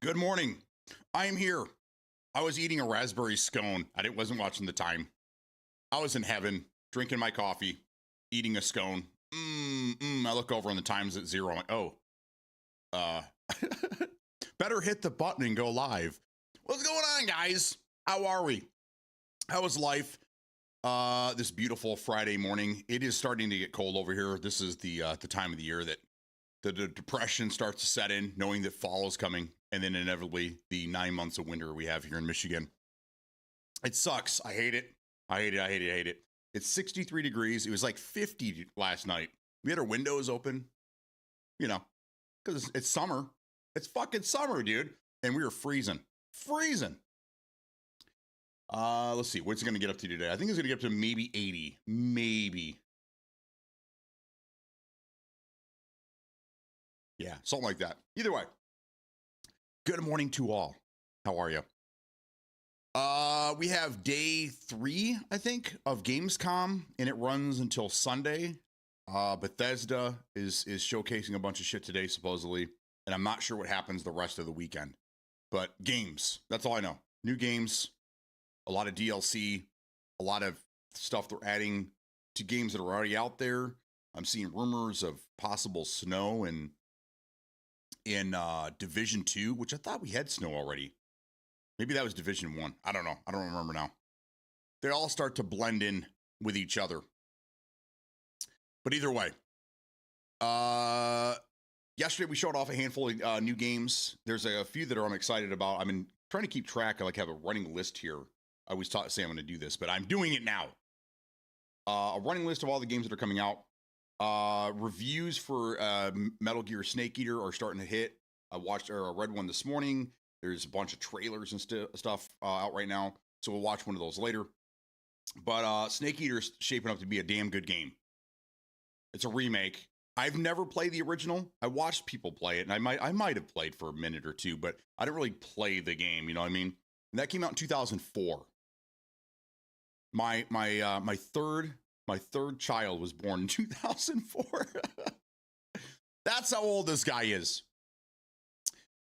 Good morning. I am here. I was eating a raspberry scone. Wasn't watching the time. I was in heaven, drinking my coffee, eating a scone. I look over and the time's at 0. I'm like, oh, uh, better hit the button and go live. What's going on, guys? How are we? How is life? This beautiful Friday morning. It is starting to get cold over here. This is the time of the year that the depression starts to set in, knowing that fall is coming, and then inevitably the 9 months of winter we have here in Michigan. It sucks. I hate it. I hate it. I hate it. I hate it. It's 63 degrees. It was like 50 last night. We had our windows open, because it's summer. It's fucking summer, dude. And we were freezing. Freezing. Let's see. What's it going to get up to today? I think it's going to get up to maybe 80. Maybe. Yeah, something like that. Either way. Good morning to all. How are you? We have day 3, I think, of Gamescom, and it runs until Sunday. Bethesda is showcasing a bunch of shit today, supposedly, and I'm not sure what happens the rest of the weekend. But games, that's all I know. New games, a lot of DLC, a lot of stuff they're adding to games that are already out there. I'm seeing rumors of possible snow in Division 2, which I thought we had snow already. Maybe that was Division 1. I don't know. I don't remember now. They all start to blend in with each other. But either way, yesterday we showed off a handful of new games. There's a few that I'm excited about. I've been trying to keep track. I have a running list here. I always say I'm going to do this, but I'm doing it now. A running list of all the games that are coming out. Reviews for Metal Gear Snake Eater are starting to hit. I read one this morning. There's a bunch of trailers and stuff out right now, so we'll watch one of those later. But Snake Eater's shaping up to be a damn good game. It's a remake. I've never played the original. I watched people play it, and I might have played for a minute or two, but I didn't really play the game. You know what I mean? And that came out in 2004. My third child was born in 2004. That's how old this guy is.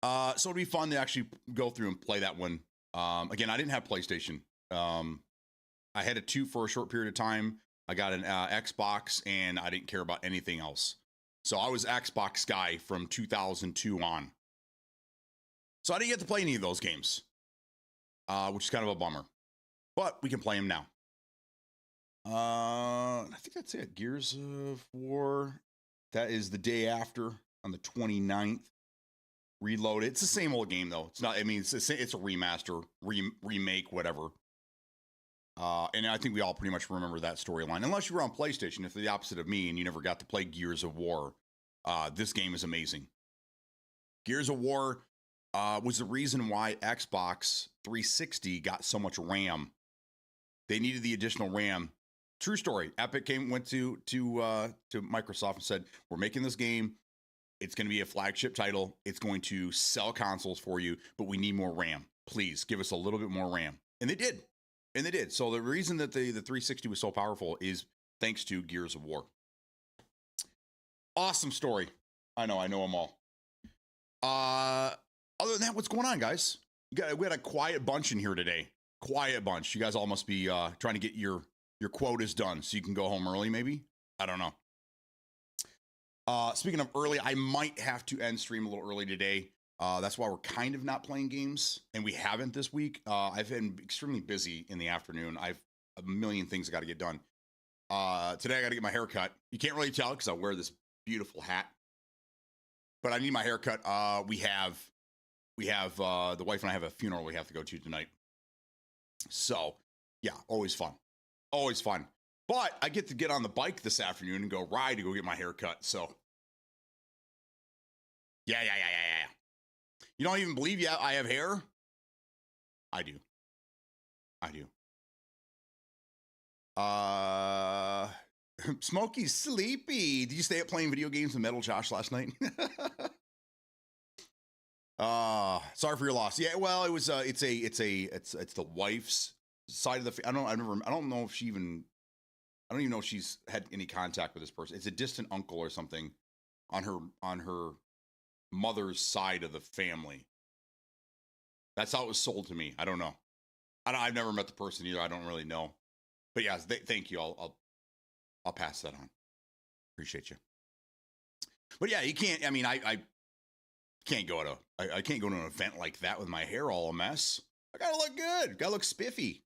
So it'd be fun to actually go through and play that one. Again, I didn't have PlayStation. I had a 2 for a short period of time. I got an Xbox, and I didn't care about anything else. So I was Xbox guy from 2002 on. So I didn't get to play any of those games, which is kind of a bummer. But we can play them now. I think that's it. Gears of War. That is the day after on the 29th. Reload. It's the same old game though. It's not. I mean, it's a remaster, remake, whatever. And I think we all pretty much remember that storyline, unless you were on PlayStation. If you're the opposite of me and you never got to play Gears of War, this game is amazing. Gears of War was the reason why Xbox 360 got so much RAM. They needed the additional RAM. True story. Epic went to Microsoft and said, "We're making this game. It's going to be a flagship title. It's going to sell consoles for you, but we need more RAM. Please give us a little bit more RAM." And they did. And they did. So the reason that the 360 was so powerful is thanks to Gears of War. Awesome story. I know them all. Other than that, what's going on, guys? We had a quiet bunch in here today. Quiet bunch. You guys all must be trying to get your quotas done so you can go home early, maybe? I don't know. Speaking of early, I might have to end stream a little early today. That's why we're kind of not playing games, and we haven't this week. I've been extremely busy in the afternoon. I've a million things I got to get done. Today I got to get my hair cut. You can't really tell because I wear this beautiful hat, but I need my hair cut. We have the wife and I have a funeral we have to go to tonight. So yeah, always fun. Always fun. But I get to get on the bike this afternoon and go ride to go get my hair cut. So yeah. You don't even believe I have hair? I do. Smokey's sleepy. Did you stay up playing video games with Metal Josh last night? Sorry for your loss. Yeah, well, it was it's the wife's side of the I don't know if she even I don't even know if she's had any contact with this person. It's a distant uncle or something on her mother's side of the family. That's how it was sold to me. I don't know. I've never met the person either. I don't really know. But yeah, thank you. I'll pass that on. Appreciate you. But yeah, you can't. I mean, I can't go to I can't go to an event like that with my hair all a mess. I gotta look good. Gotta look spiffy.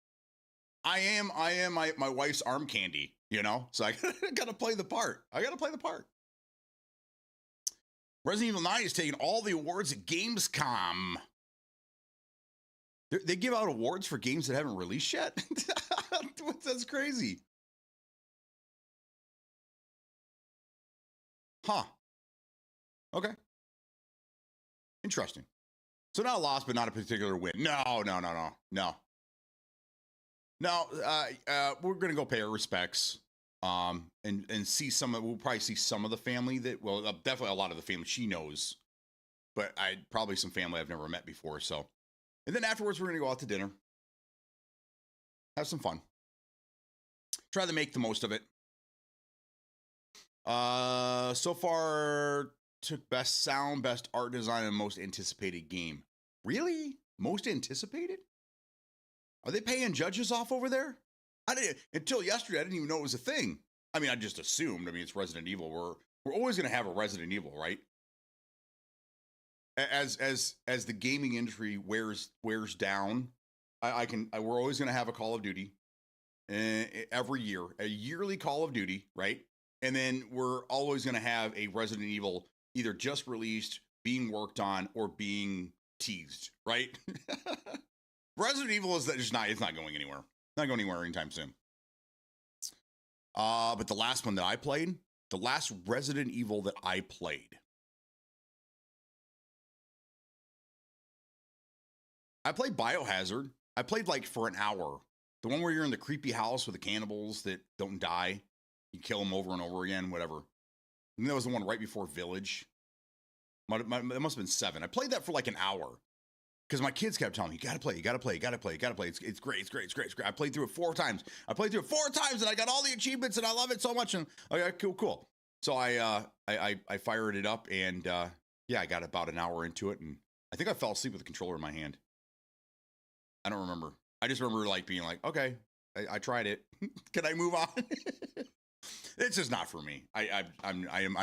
I am my wife's arm candy, you know? So I gotta play the part. I gotta play the part. Resident Evil 9 is taking all the awards at Gamescom. They give out awards for games that haven't released yet? That's crazy. Huh. Okay. Interesting. So not a loss, but not a particular win. No. We're gonna go pay our respects, and see we'll probably see some of the family definitely a lot of the family she knows, but probably some family I've never met before. So, and then afterwards we're gonna go out to dinner, have some fun, try to make the most of it. So far took best sound, best art design, and most anticipated game. Really? Most anticipated? Are they paying judges off over there? Until yesterday, I didn't even know it was a thing. I mean, I just assumed. I mean, it's Resident Evil. We're always going to have a Resident Evil, right? As the gaming industry wears down, we're always going to have a Call of Duty every year, a yearly Call of Duty, right? And then we're always going to have a Resident Evil either just released, being worked on, or being teased, right? Resident Evil is it's not going anywhere. Not going anywhere anytime soon. But the last one that I played, the last Resident Evil that I played, I played Biohazard. I played like for an hour. The one where you're in the creepy house with the cannibals that don't die. You kill them over and over again, whatever. And that was the one right before Village. It must have been 7. I played that for like an hour because my kids kept telling me, you gotta play. It's great. I played through it 4 times. And I got all the achievements and I love it so much. And okay, cool. So I fired it up and I got about an hour into it and I think I fell asleep with the controller in my hand. I don't remember. I just remember like being like, okay, I tried it. Can I move on? It's just not for me. I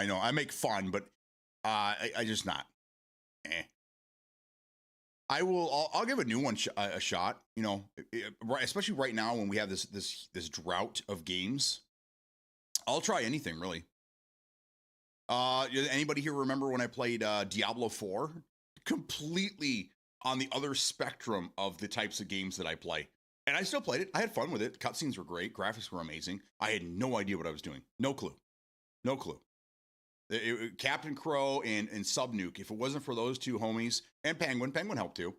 know I make fun, but I just not. I'll give a new one a shot. You know, especially right now when we have this drought of games. I'll try anything really. Anybody here remember when I played Diablo 4? Completely on the other spectrum of the types of games that I play. And I still played it. I had fun with it. Cutscenes were great. Graphics were amazing. I had no idea what I was doing. No clue. Captain Crow and Subnuke, if it wasn't for those two homies, and Penguin helped too,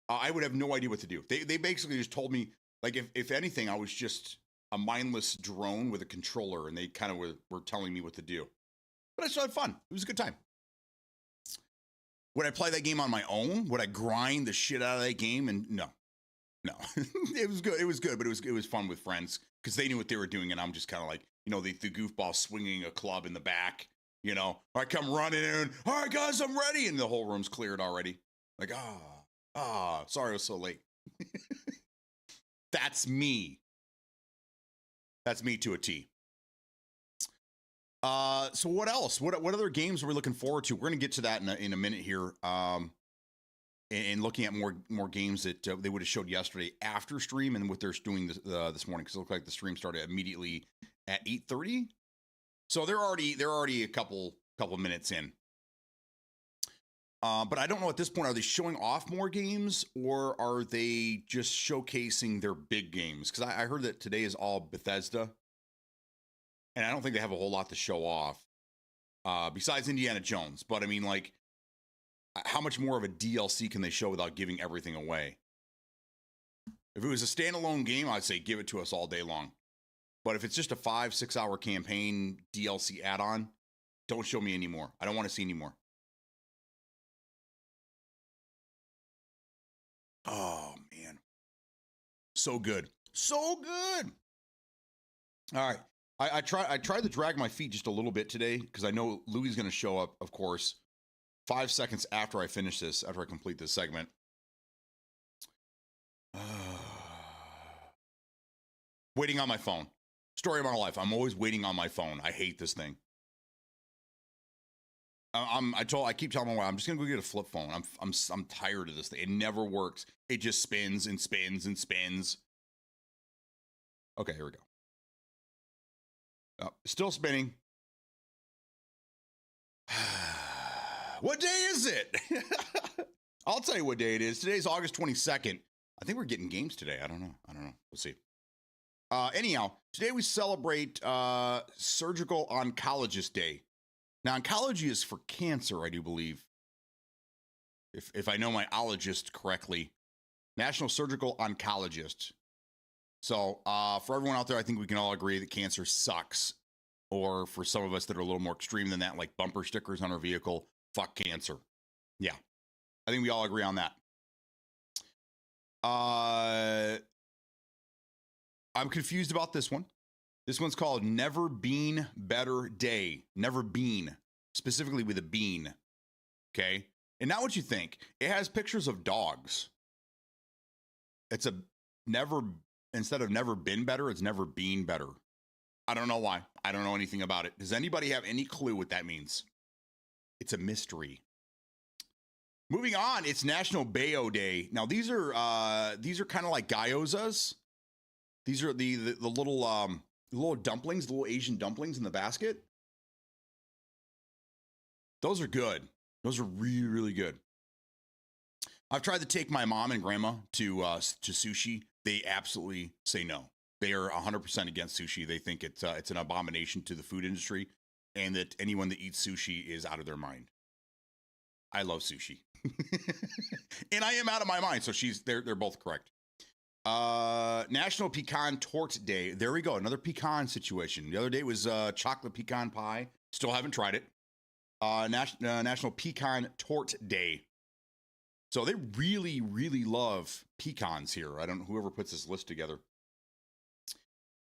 I would have no idea what to do. They basically just told me, like, if anything, I was just a mindless drone with a controller, and they kind of were telling me what to do. But I still had fun. It was a good time. Would I play that game on my own? Would I grind the shit out of that game? And no. It was good, but it was fun with friends because they knew what they were doing, and I'm just kind of like, you know, the goofball swinging a club in the back, you know. I come running in, all right, guys, I'm ready, and the whole room's cleared already. Like, sorry I was so late. That's me. That's me to a T. So what else? What other games are we looking forward to? We're gonna get to that in a minute here. And looking at more games that they would have showed yesterday after stream and what they're doing this morning, because it looked like the stream started immediately at 8:30. So they're already a couple minutes in. But I don't know at this point, are they showing off more games or are they just showcasing their big games? Because I heard that today is all Bethesda, and I don't think they have a whole lot to show off besides Indiana Jones. But I mean, like, how much more of a DLC can they show without giving everything away? If it was a standalone game, I'd say give it to us all day long. But if it's just a 5-6 hour campaign DLC add-on, don't show me anymore. I don't want to see anymore. Oh, man. So good. So good. All right. I tried to drag my feet just a little bit today because I know Louis is going to show up, of course, 5 seconds after I finish this, after I complete this segment. Waiting on my phone. Story of my life. I'm always waiting on my phone. I hate this thing. I keep telling my wife, I'm just gonna go get a flip phone. I'm tired of this thing. It never works. It just spins and spins and spins. Okay, here we go. Still spinning. What day is it? I'll tell you what day it is. Today's August 22nd. I think we're getting games today. I don't know. We'll see. Anyhow, today we celebrate Surgical Oncologist Day. Now, oncology is for cancer, I do believe. If I know my ologist correctly. National Surgical Oncologist. So for everyone out there, I think we can all agree that cancer sucks. Or for some of us that are a little more extreme than that, like bumper stickers on our vehicle, fuck cancer. Yeah, I think we all agree on that. I'm confused about this one. This one's called Never Been Better Day. Never been, specifically with a bean. Okay. And now what you think? It has pictures of dogs. It's a never, instead of never been better, it's never been better. I don't know why. I don't know anything about it. Does anybody have any clue what that means? It's a mystery. Moving on, it's National Bayo Day. Now these are kind of like gyozas. These are the little dumplings, the little Asian dumplings in the basket. Those are good. Those are really, really good. I've tried to take my mom and grandma to sushi. They absolutely say no. They are 100% against sushi. They think it's an abomination to the food industry, and that anyone that eats sushi is out of their mind. I love sushi, and I am out of my mind. So they're both correct. National Pecan Torte Day. There we go. Another pecan situation. The other day was chocolate pecan pie. Still haven't tried it. National Pecan Torte Day. So they really, really love pecans here. I don't know whoever puts this list together.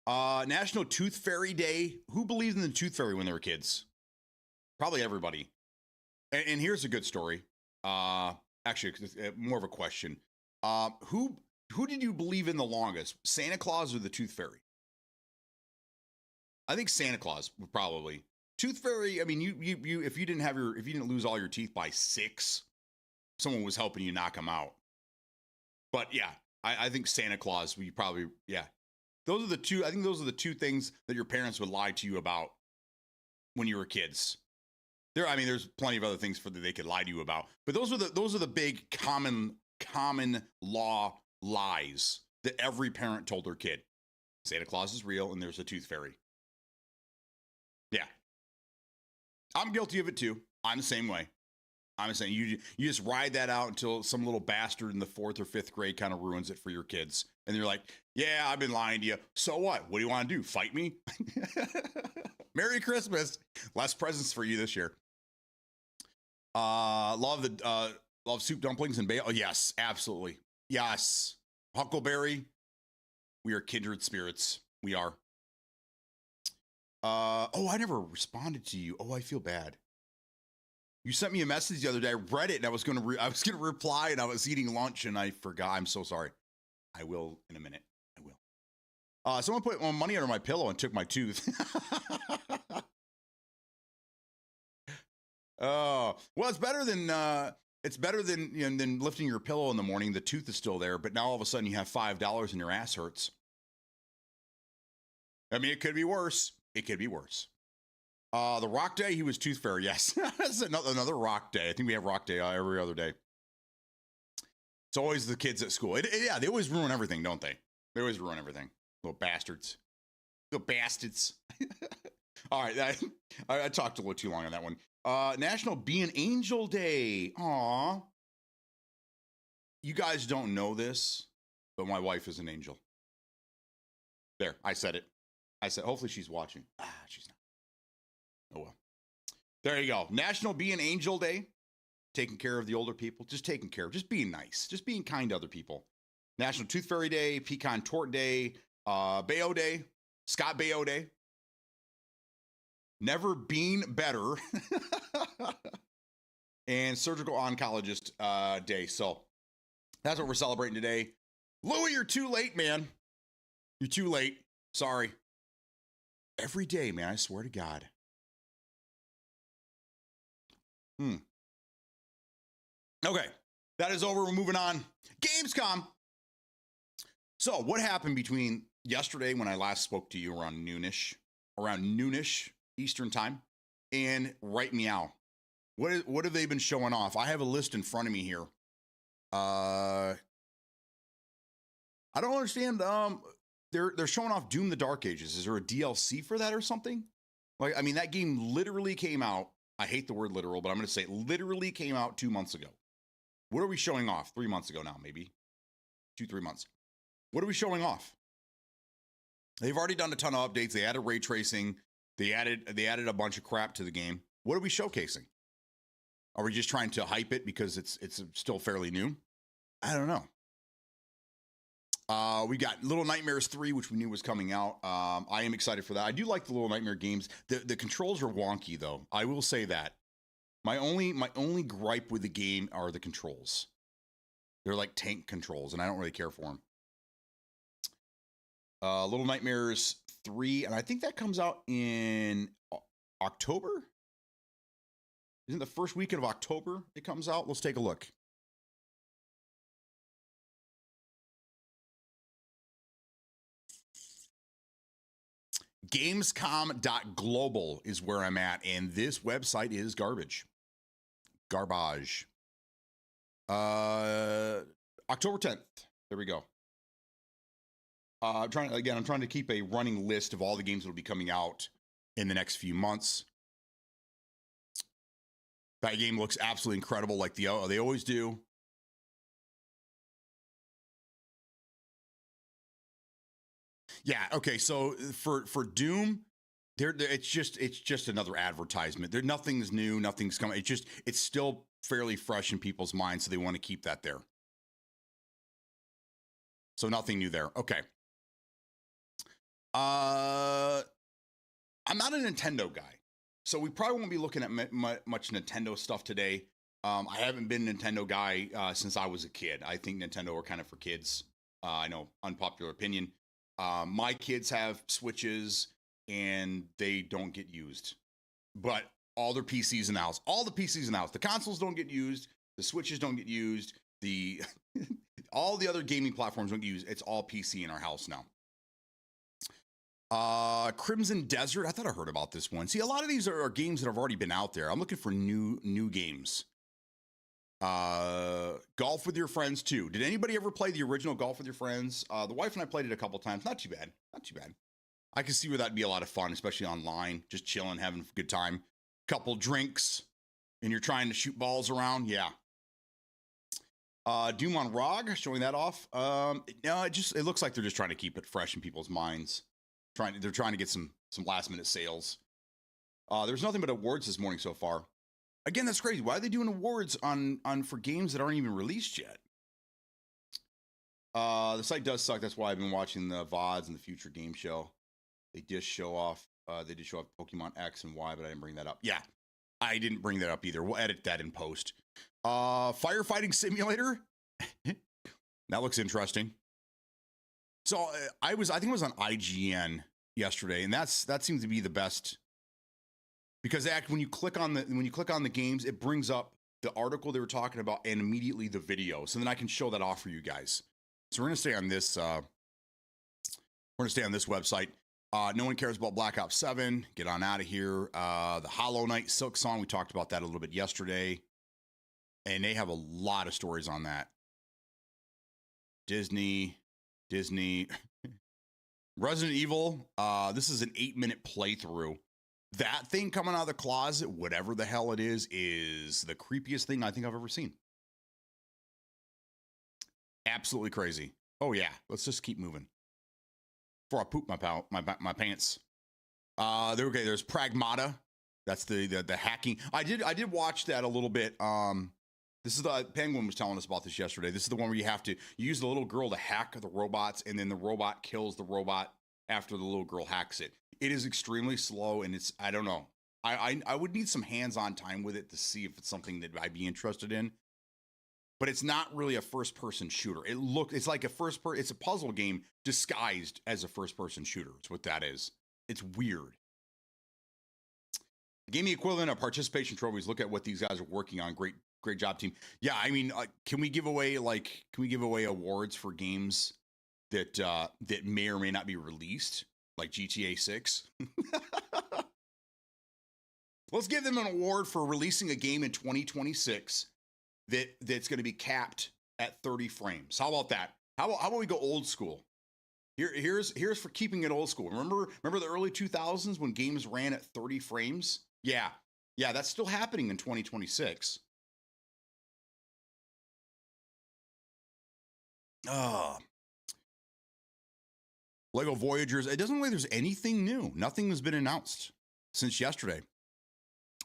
National Tooth Fairy Day. Who believed in the Tooth Fairy when they were kids? Probably everybody. And here's a good story. Actually, more of a question. Who did you believe in the longest? Santa Claus or the Tooth Fairy? I think Santa Claus would probably. Tooth Fairy, I mean, you if you didn't lose all your teeth by 6, someone was helping you knock them out. But yeah, I think Santa Claus, we probably, yeah. Those are the two, I think those are the two things that your parents would lie to you about when you were kids. There's plenty of other things that they could lie to you about, but those are the big common law lies that every parent told their kid. Santa Claus is real and there's a Tooth Fairy. Yeah. I'm guilty of it too. I'm the same way. I'm saying you just ride that out until some little bastard in the 4th or 5th grade kind of ruins it for your kids. And they're like, yeah, I've been lying to you. So what? What do you want to do? Fight me? Merry Christmas. Less presents for you this year. Love soup dumplings and bayo. Oh, yes, absolutely. Yes. Huckleberry. We are kindred spirits. We are. I never responded to you. Oh, I feel bad. You sent me a message the other day. I read it and I was going to reply and I was eating lunch and I forgot. I'm so sorry. I will in a minute. I will. Someone put money under my pillow and took my tooth. Oh, well, it's better than than lifting your pillow in the morning. The tooth is still there, but now all of a sudden you have $5 and your ass hurts. I mean, it could be worse. It could be worse. The Rock Day, he was Tooth Fairy. Yes, that's another Rock Day. I think we have Rock Day every other day. It's always the kids at school. Yeah, they always ruin everything, don't they? They always ruin everything. Little bastards. Little bastards. All right, I talked a little too long on that one. National Be an Angel Day. Aw. You guys don't know this, but my wife is an angel. There, I said it. I said, hopefully she's watching. She's not. Oh, well. There you go. National Be an Angel Day. Taking care of the older people. Just taking care of. Just being nice. Just being kind to other people. National Tooth Fairy Day. Pecan Torte Day. Bayo Day. Scott Bayo Day. Never Been Better. And Surgical Oncologist Day. So that's what we're celebrating today. Louie, you're too late, man. You're too late. Sorry. Every day, man, I swear to God. Okay, that is over. We're moving on. Gamescom. So what happened between yesterday when I last spoke to you around noonish Eastern time, and right meow? What have they been showing off? I have a list in front of me here. I don't understand. They're showing off Doom: The Dark Ages. Is there a DLC for that or something? Like, I mean, that game literally came out. I hate the word literal, but I'm going to say it literally came out 2 months ago. What are we showing off? 3 months ago now, maybe 2-3 months. What are we showing off? They've already done a ton of updates. They added ray tracing. They added a bunch of crap to the game. What are we showcasing? Are we just trying to hype it because it's still fairly new? I don't know. We got Little Nightmares 3, which we knew was coming out. I am excited for that. I do like the Little Nightmare games. The controls are wonky, though. I will say that. My only gripe with the game are the controls. They're like tank controls, and I don't really care for them. Little Nightmares 3, and I think that comes out in October? Isn't the first weekend of October it comes out? Let's take a look. Gamescom.global is where I'm at, and this website is garbage. Garbage. October 10th. There we go. I'm trying to keep a running list of all the games that will be coming out in the next few months. That game looks absolutely incredible, like they always do. Yeah. Okay. So for Doom, it's just another advertisement. Nothing's new. Nothing's coming. It's still fairly fresh in people's minds, so they want to keep that there. So nothing new there. Okay. I'm not a Nintendo guy, so we probably won't be looking at much Nintendo stuff today. I haven't been a Nintendo guy since I was a kid. I think Nintendo are kind of for kids. I know, unpopular opinion. My kids have Switches and they don't get used, but all their PCs in the house, the consoles don't get used. The Switches don't get used. All the other gaming platforms don't get used. It's all PC in our house now. Crimson Desert. I thought I heard about this one. See, a lot of these are games that have already been out there. I'm looking for new games. Golf with Your Friends 2. Did anybody ever play the original Golf with Your Friends? The wife and I played it a couple times. Not too bad. I can see where that'd be a lot of fun, especially online, just chilling, having a good time. Couple drinks, and you're trying to shoot balls around. Yeah. Doom on ROG, showing that off. No, it looks like they're just trying to keep it fresh in people's minds. They're trying to get some last minute sales. There's nothing but awards this morning so far. Again, that's crazy. Why are they doing awards for games that aren't even released yet? The site does suck. That's why I've been watching the VODs and the Future Game Show. They did show off Pokemon X and Y, but I didn't bring that up. Yeah, I didn't bring that up either. We'll edit that in post. Firefighting Simulator. That looks interesting. So I think it was on IGN yesterday, and that seems to be the best. Because when you click on the games, it brings up the article they were talking about and immediately the video. So then I can show that off for you guys. So we're gonna stay on this. Website. No one cares about Black Ops 7. Get on out of here. The Hollow Knight Silk Song. We talked about that a little bit yesterday, and they have a lot of stories on that. Disney. Resident Evil. This is an 8-minute playthrough. That thing coming out of the closet, whatever the hell it is the creepiest thing I think I've ever seen. Absolutely crazy. Oh yeah, let's just keep moving. Before I poop my pants. There's Pragmata. That's the hacking. I did watch that a little bit. This is the Penguin was telling us about this yesterday. This is the one where you use the little girl to hack the robots, and then the robot kills the robot after the little girl hacks it. It is extremely slow, and I don't know. I would need some hands-on time with it to see if it's something that I'd be interested in. but it's not really a first-person shooter. It's like it's a puzzle game disguised as a first-person shooter. It's what that is. It's weird. Gave me equivalent of participation trophies. Look at what these guys are working on. Great job, team. Yeah, I mean, can we give away awards for games that may or may not be released, like GTA 6? Let's give them an award for releasing a game in 2026 that's going to be capped at 30 frames. How about that? How about we go old school? Here's for keeping it old school. Remember the early 2000s when games ran at 30 frames? Yeah, that's still happening in 2026. Lego Voyagers. It doesn't look like there's anything new. Nothing has been announced since yesterday.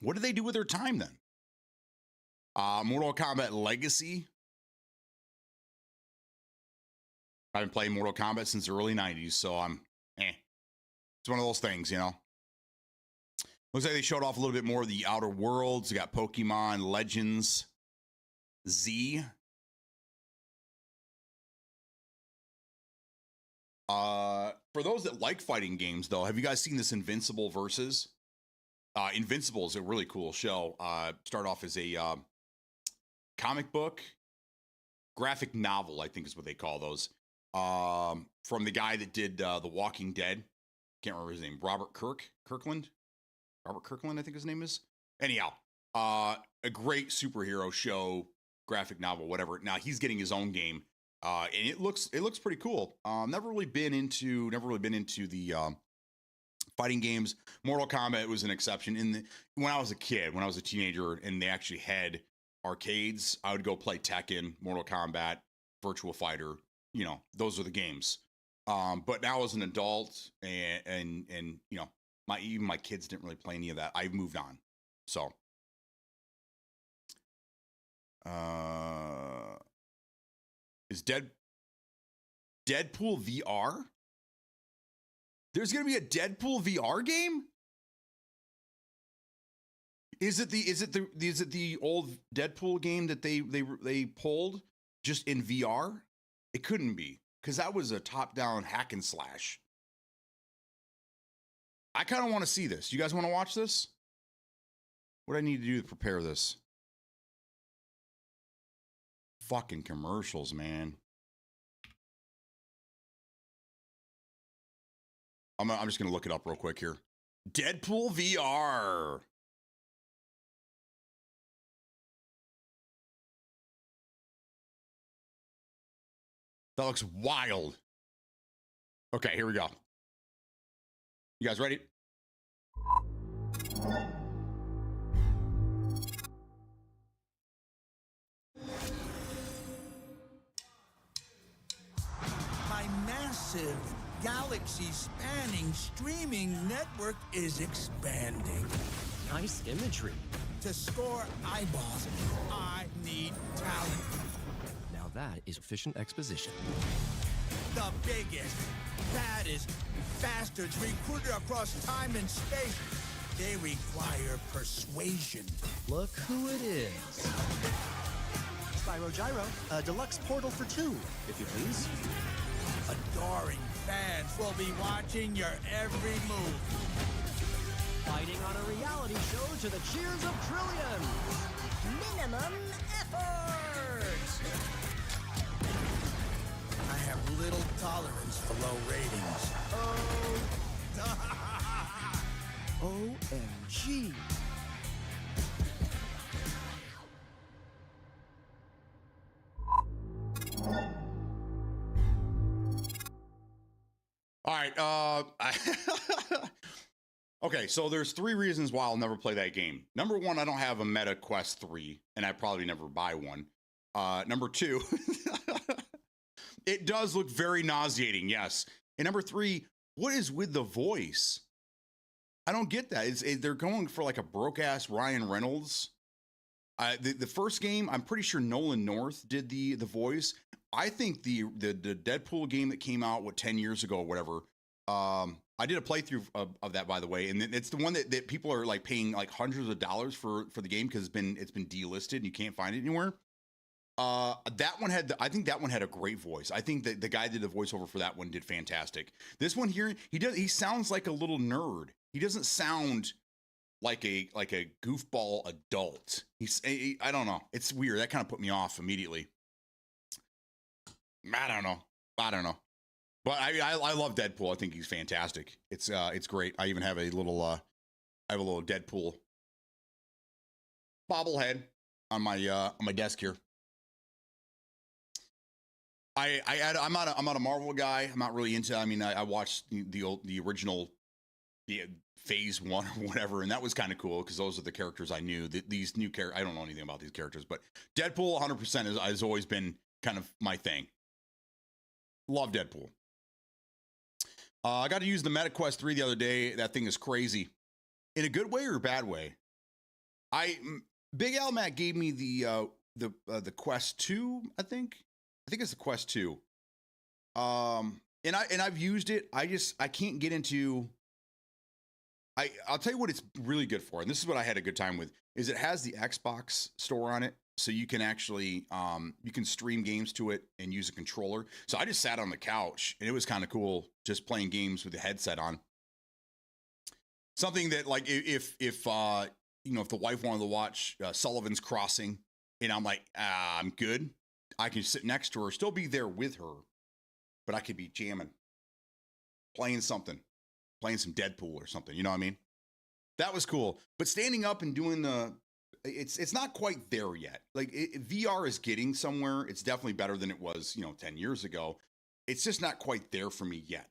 What did they do with their time then? Mortal Kombat Legacy. I've been playing Mortal Kombat since the early 90s, so I'm It's one of those things, you know. Looks like they showed off a little bit more of the Outer Worlds. They got Pokemon Legends Z. For those that like fighting games, though, have you guys seen this Invincible Versus? Invincible is a really cool show. Start off as a comic book, graphic novel, I think is what they call those. From the guy that did The Walking Dead. Can't remember his name. Robert Kirkland, I think his name is. Anyhow, a great superhero show, graphic novel, whatever. Now he's getting his own game. And it looks pretty cool. Never really been into the fighting games. Mortal Kombat was an exception. When I was a kid, when I was a teenager, and they actually had arcades, I would go play Tekken, Mortal Kombat, Virtua Fighter. You know, those are the games. But now as an adult, and you know, even my kids didn't really play any of that. I've moved on. So, is Deadpool VR? There's gonna be a Deadpool VR game? Is it the old Deadpool game that they pulled just in VR? It couldn't be, because that was a top-down hack and slash. I kind of want to see this. You guys want to watch this? What do I need to do to prepare this? Fucking commercials, man. I'm just gonna look it up real quick here. Deadpool VR. That looks wild. Okay, here we go. You guys ready? My massive, galaxy-spanning streaming network is expanding. Nice imagery. To score eyeballs, I need talent. Now that is efficient exposition. The biggest, baddest bastards recruited across time and space. They require persuasion. Look who it is. Spyro Gyro, a deluxe portal for two, if you please. Adoring fans will be watching your every move. Fighting on a reality show to the cheers of trillions. Minimum effort! I have little tolerance for low ratings. OMG. All right. Okay, so there's 3 reasons why I'll never play that game. Number 1, I don't have a Meta Quest 3, and I probably never buy one. Number 2, it does look very nauseating, yes. And number 3, what is with the voice? I don't get that. They're going for like a broke-ass Ryan Reynolds. The first game, I'm pretty sure Nolan North did the voice. I think the Deadpool game that came out 10 years ago or whatever. I did a playthrough of that, by the way, and it's the one that people are like paying like hundreds of dollars for the game because it's been delisted and you can't find it anywhere. That one had, I think that one had a great voice. I think that the guy that did the voiceover for that one did fantastic. This one here, he sounds like a little nerd. He doesn't sound like a goofball adult. I don't know. It's weird. That kind of put me off immediately. I don't know. But I love Deadpool. I think he's fantastic. It's great. I even have a little Deadpool bobblehead on my desk here. I'm not a Marvel guy. I'm not really into. I mean, I watched the original, Phase 1 or whatever, and that was kind of cool because those are the characters I knew. These new characters, I don't know anything about these characters, but Deadpool 100% has always been kind of my thing. Love Deadpool. I got to use the MetaQuest 3 the other day. That thing is crazy, in a good way or a bad way. Big Al Mac gave me the Quest 2. I think it's the Quest 2. And I've used it. I can't get into. I'll tell you what it's really good for, and this is what I had a good time with, is it has the Xbox store on it, so you can actually you can stream games to it and use a controller. So I just sat on the couch, and it was kind of cool just playing games with the headset on. Something that, like, if the wife wanted to watch Sullivan's Crossing, and I'm like, I'm good, I can sit next to her, still be there with her, but I could be jamming, playing some Deadpool or something. You know what I mean? That was cool. But standing up and doing it's not quite there yet. Like, VR is getting somewhere. It's definitely better than it was, 10 years ago. It's just not quite there for me yet.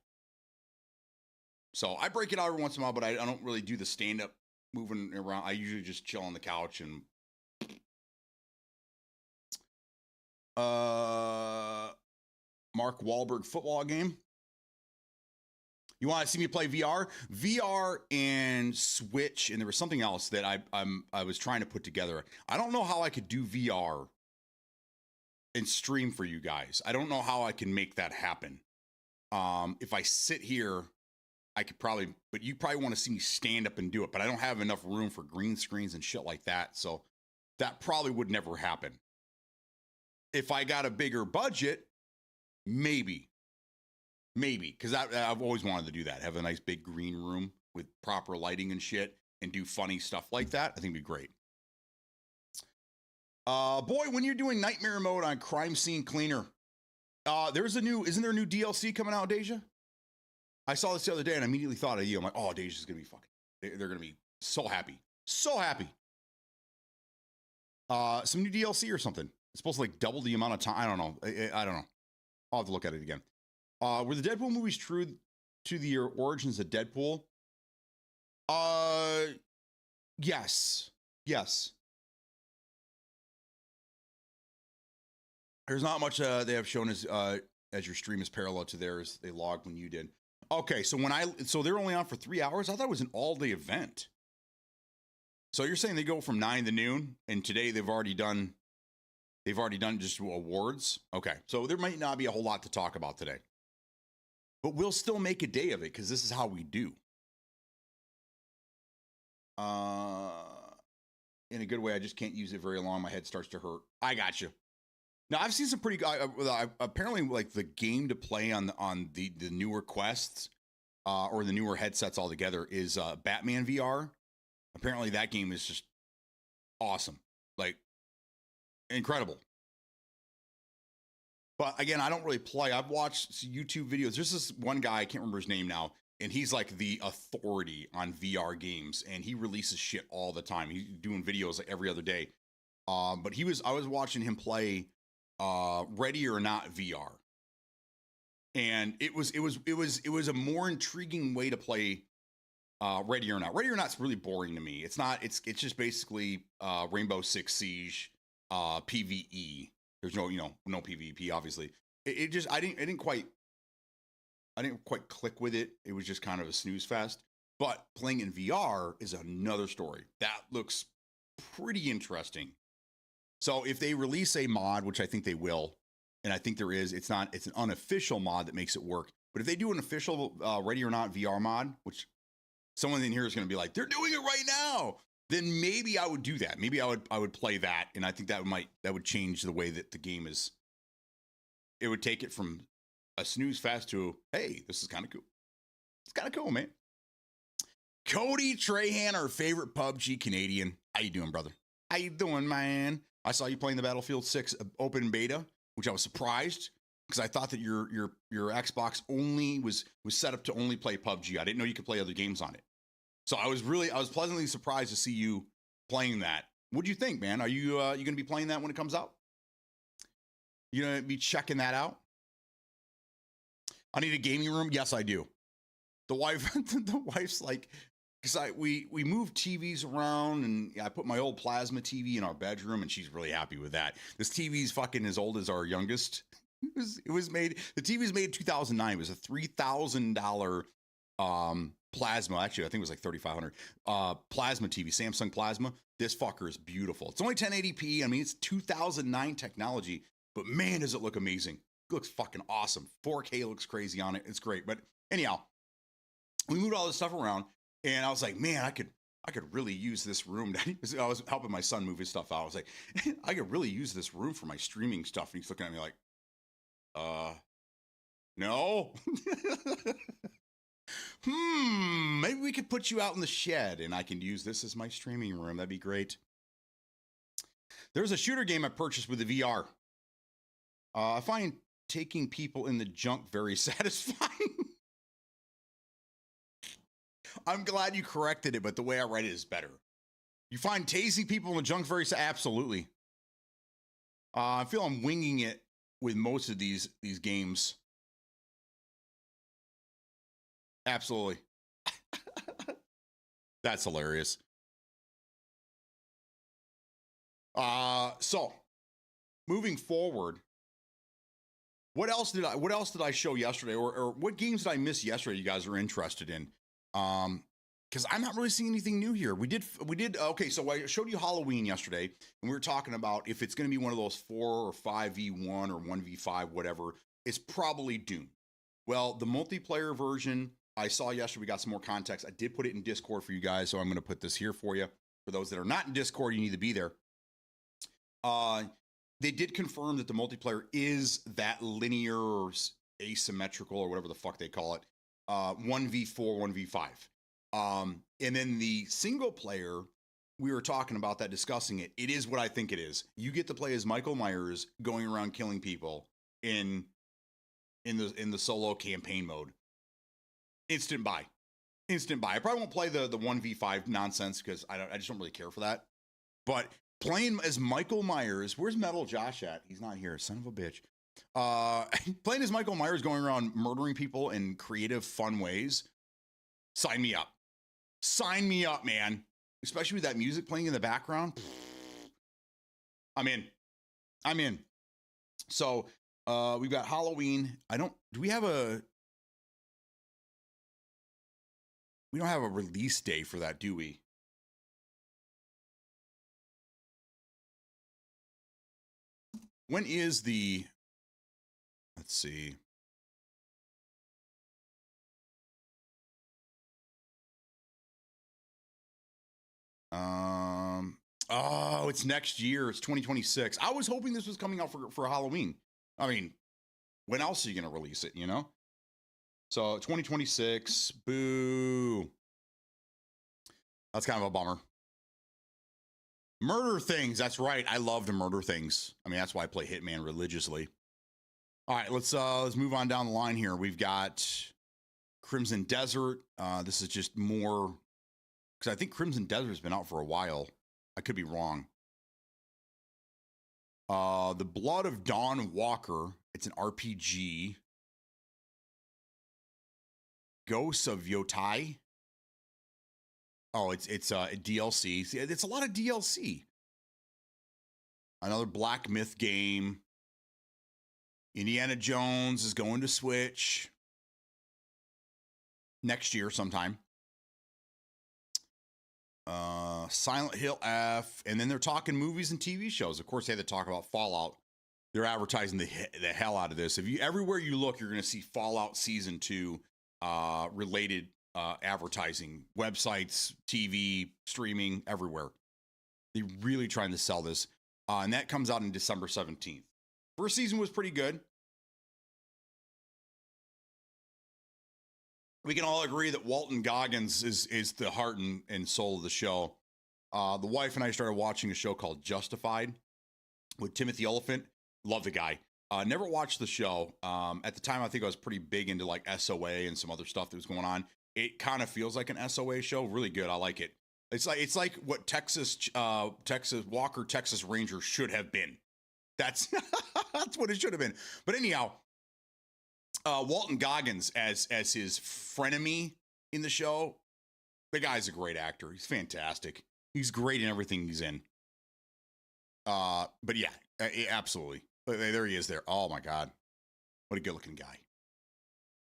So I break it out every once in a while, but I don't really do the stand up moving around. I usually just chill on the couch and Mark Wahlberg football game. You want to see me play VR? VR and Switch, and there was something else that I was trying to put together. I don't know how I could do VR and stream for you guys. I don't know how I can make that happen. If I sit here, I could probably, but you probably want to see me stand up and do it, but I don't have enough room for green screens and shit like that. So that probably would never happen. If I got a bigger budget, maybe, because I've always wanted to do that. Have a nice big green room with proper lighting and shit, and do funny stuff like that. I think it'd be great. Boy, when you're doing nightmare mode on Crime Scene Cleaner, isn't there a new DLC coming out, Deja? I saw this the other day and I immediately thought of you. I'm like, oh, Deja's gonna be they're gonna be so happy. So happy. Some new DLC or something. It's supposed to, like, double the amount of time. I don't know. I don't know. I'll have to look at it again. Were the Deadpool movies true to the origins of Deadpool? Yes. There's not much they have shown as your stream is parallel to theirs. They logged when you did. Okay, so they're only on for 3 hours. I thought it was an all-day event. So you're saying they go from 9 to noon, and today they've already done just awards. Okay, so there might not be a whole lot to talk about today. But we'll still make a day of it because this is how we do. In a good way, I just can't use it very long. My head starts to hurt. I got you. Now, I've seen some pretty apparently, like, the game to play on the newer quests or the newer headsets altogether is Batman VR. Apparently, that game is just awesome, like, incredible. But again, I don't really play. I've watched YouTube videos. There's this one guy, I can't remember his name now, and he's like the authority on VR games, and he releases shit all the time. He's doing videos like every other day. But I was watching him play Ready or Not VR, and it was a more intriguing way to play Ready or Not. Ready or Not's really boring to me. It's not. It's just basically Rainbow Six Siege PVE. There's no PvP, obviously. I didn't quite click with it. It was just kind of a snooze fest. But playing in VR is another story. That looks pretty interesting. So if they release a mod, which I think they will, and I think there is, it's an unofficial mod that makes it work. But if they do an official Ready or Not VR mod, which someone in here is going to be like, they're doing it right now. then maybe I would do that. Maybe I would play that, and I think that would change the way that the game is. It would take it from a snooze fest to, hey, this is kind of cool. It's kind of cool, man. Cody Trahan, our favorite PUBG Canadian. How you doing, brother? How you doing, man? I saw you playing the Battlefield 6 open beta, which I was surprised because I thought that your Xbox only was set up to only play PUBG. I didn't know you could play other games on it. So I was pleasantly surprised to see you playing that. What do you think, man? Are you going to be playing that when it comes out? You going to be checking that out? I need a gaming room. Yes, I do. The wife's like, because we moved TVs around, and I put my old plasma TV in our bedroom, and she's really happy with that. This TV's fucking as old as our youngest. It was made. The TV was made in 2009. It was a $3,000 plasma. Actually, I think it was like $3,500 plasma TV, Samsung plasma. This fucker is beautiful. It's only 1080p. I mean, it's 2009 technology, but man, does it look amazing. It looks fucking awesome. 4K looks crazy on it. It's great. But anyhow, we moved all this stuff around, and I was like, man, I could really use this room. I was helping my son move his stuff out. I was like, I could really use this room for my streaming stuff. And he's looking at me like, no. Maybe we could put you out in the shed and I can use this as my streaming room. That'd be great. There's a shooter game I purchased with the VR. I find taking people in the junk very satisfying. I'm glad you corrected it, but the way I write it is better. You find tasing people in the junk very absolutely. I feel I'm winging it with most of these games. Absolutely. That's hilarious. So moving forward, what else did I show yesterday, or what games did I miss yesterday you guys are interested in? Because I'm not really seeing anything new here. We did okay, so I showed you Halloween yesterday, and we were talking about if it's going to be one of those 4 or 5v1 or 1v5, whatever, it's probably Doom. Well, the multiplayer version I saw yesterday, we got some more context. I did put it in Discord for you guys, so I'm going to put this here for you. For those that are not in Discord, you need to be there. They did confirm that the multiplayer is that linear or asymmetrical or whatever the fuck they call it. 1v4, 1v5. And then the single player, we were talking about that, discussing it. It is what I think it is. You get to play as Michael Myers going around killing people in the solo campaign mode. Instant buy. I probably won't play the 1v5 nonsense because I just don't really care for that. But playing as Michael Myers, where's Metal Josh at? He's not here, son of a bitch. Playing as Michael Myers going around murdering people in creative, fun ways. Sign me up. Sign me up, man. Especially with that music playing in the background. I'm in. So we've got Halloween. We don't have a release day for that, do we? When is the, let's see. Oh, it's next year. It's 2026. I was hoping this was coming out for Halloween. I mean, when else are you going to release it, you know? So 2026, boo. That's kind of a bummer. Murder Things, that's right. I love to murder things. I mean, that's why I play Hitman religiously. All right, let's move on down the line here. We've got Crimson Desert. This is just more, because I think Crimson Desert has been out for a while. I could be wrong. The Blood of Dawn Walker. It's an RPG. Ghosts of Yotai. Oh, it's a DLC. See, it's a lot of DLC. Another Black Myth game. Indiana Jones is going to Switch next year sometime. Silent Hill F, and then they're talking movies and TV shows. Of course, they had to talk about Fallout. They're advertising the hell out of this. Everywhere you look, you're going to see Fallout Season 2 related advertising, websites, TV, streaming, everywhere. They're really trying to sell this. And that comes out on December 17th. First season was pretty good. We can all agree that Walton Goggins is the heart and soul of the show. The wife and I started watching a show called Justified with Timothy Oliphant. Love the guy. Never watched the show. At the time, I think I was pretty big into like SOA and some other stuff that was going on. It kind of feels like an SOA show. Really good. I like it. It's like what Texas Ranger should have been. That's that's what it should have been. But anyhow, Walton Goggins as his frenemy in the show. The guy's a great actor. He's fantastic. He's great in everything he's in. But yeah, absolutely. There he is there. Oh my God. What a good looking guy.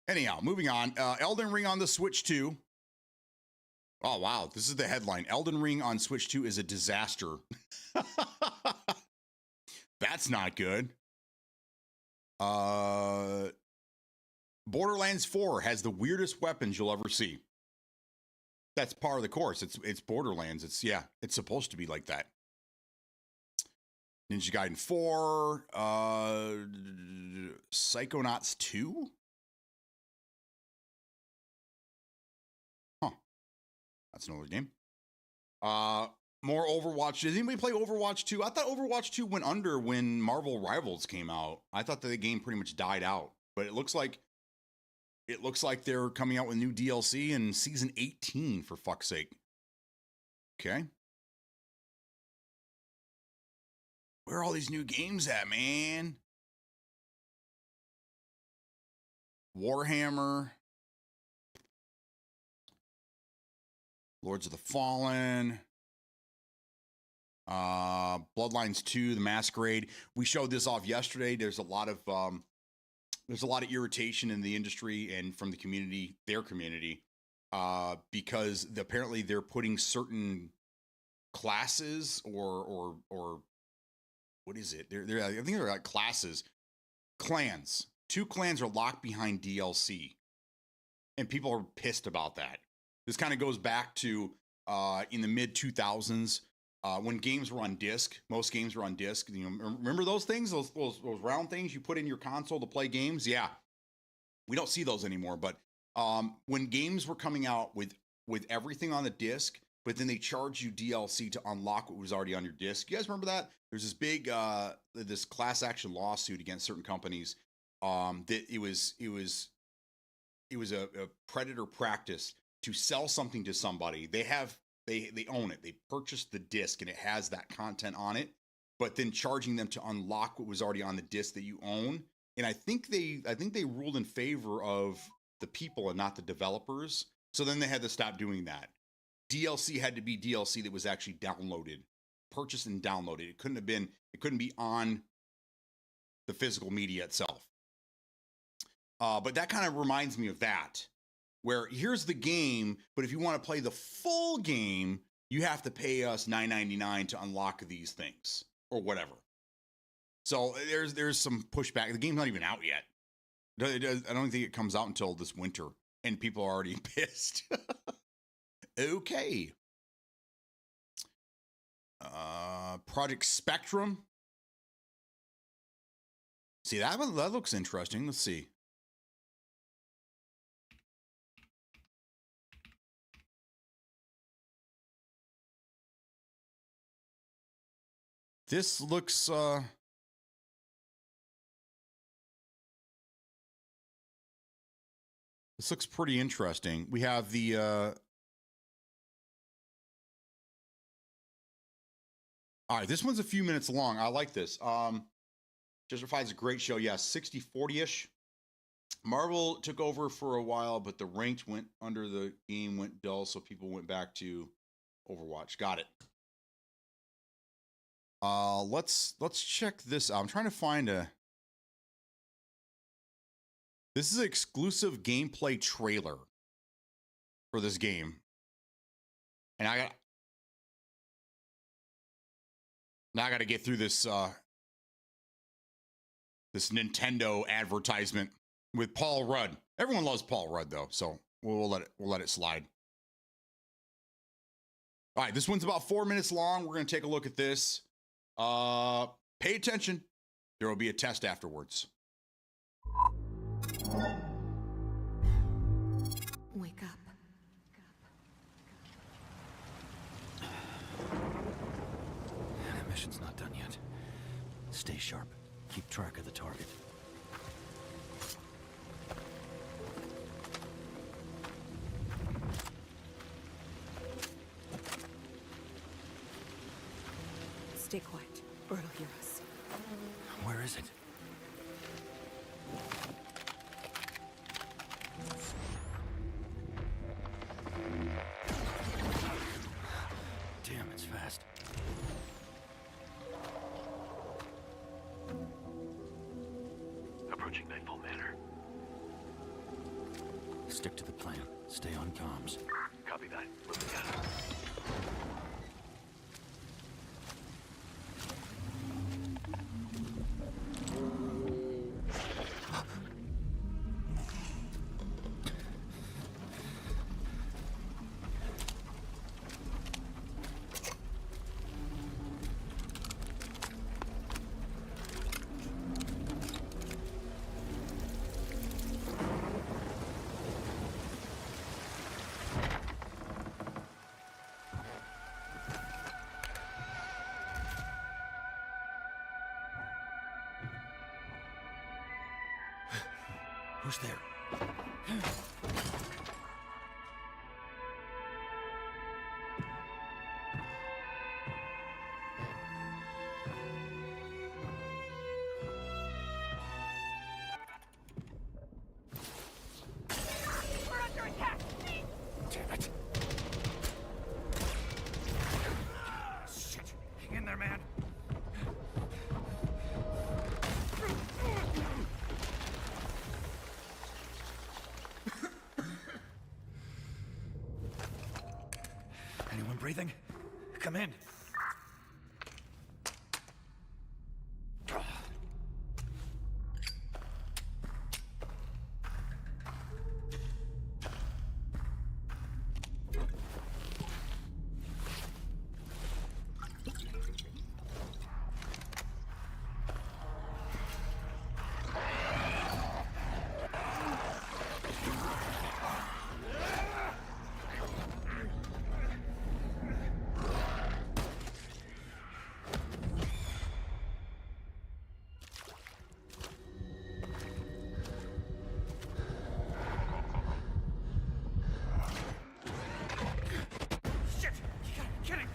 Anyhow, moving on. Elden Ring on the Switch 2. Oh, wow. This is the headline. Elden Ring on Switch 2 is a disaster. That's not good. Borderlands 4 has the weirdest weapons you'll ever see. That's par of the course. It's Borderlands. It's supposed to be like that. Ninja Gaiden 4, Psychonauts 2? Huh. That's another game. More Overwatch. Did anybody play Overwatch 2? I thought Overwatch 2 went under when Marvel Rivals came out. I thought that the game pretty much died out. But it looks like they're coming out with new DLC in season 18, for fuck's sake. Okay. Where are all these new games at, man? Warhammer. Lords of the Fallen. Bloodlines 2, The Masquerade. We showed this off yesterday. There's a lot of irritation in the industry and from the community, their community, because apparently they're putting certain classes or what is it? I think they're like classes, clans. 2 clans are locked behind DLC, and people are pissed about that. This kind of goes back to in the mid 2000s when games were on disc. Most games were on disc. You know, remember those things? Those round things you put in your console to play games. Yeah, we don't see those anymore. But when games were coming out with everything on the disc, but then they charge you DLC to unlock what was already on your disc. You guys remember that? There's this big this class action lawsuit against certain companies. That it was a predator practice to sell something to somebody. They own it. They purchased the disc and it has that content on it, but then charging them to unlock what was already on the disc that you own. And I think they ruled in favor of the people and not the developers. So then they had to stop doing that. DLC had to be DLC that was actually downloaded, purchased and downloaded. It couldn't be on the physical media itself. But that kind of reminds me of that, where here's the game, but if you want to play the full game, you have to pay us $9.99 to unlock these things or whatever. So there's some pushback. The game's not even out yet. I don't think it comes out until this winter, and people are already pissed. Okay. Project Spectrum. See, that looks interesting. Let's see. This looks pretty interesting. We have the all right, this one's a few minutes long. I like this. Justified's a great show. Yeah, 60-40-ish. Marvel took over for a while, but the ranked went under, the game went dull, so people went back to Overwatch. Got it. Let's check this out. I'm trying to find this is an exclusive gameplay trailer for this game. And I got to get through this this Nintendo advertisement with Paul Rudd. Everyone loves Paul Rudd though, so we'll let it slide. All right, this one's about 4 minutes long. We're gonna take a look at this. Pay attention. There will be a test afterwards. Wake up. That mission's not done yet. Stay sharp. Keep track of the target. Stay quiet, or it'll hear us. Where is it? Damn, it's fast. Approaching Nightfall Manor. Stick to the plan. Stay on comms. Copy that. Moving out. Who's there? We're under attack! Damn it. Shit. Hang in there, man. Anyone breathing? Come in. Shit! You gotta be kidding!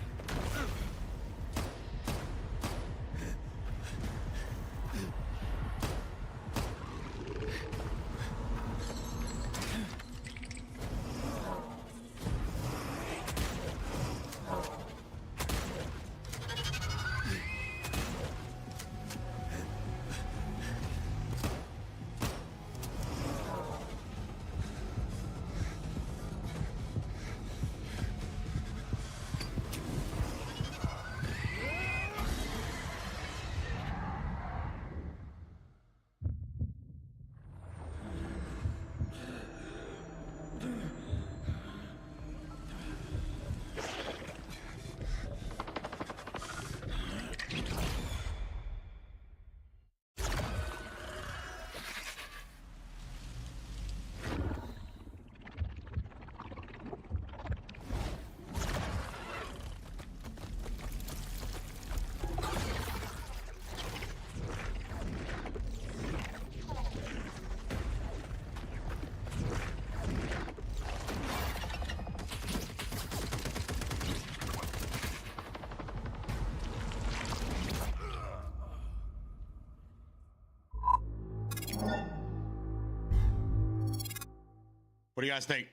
What do you guys think?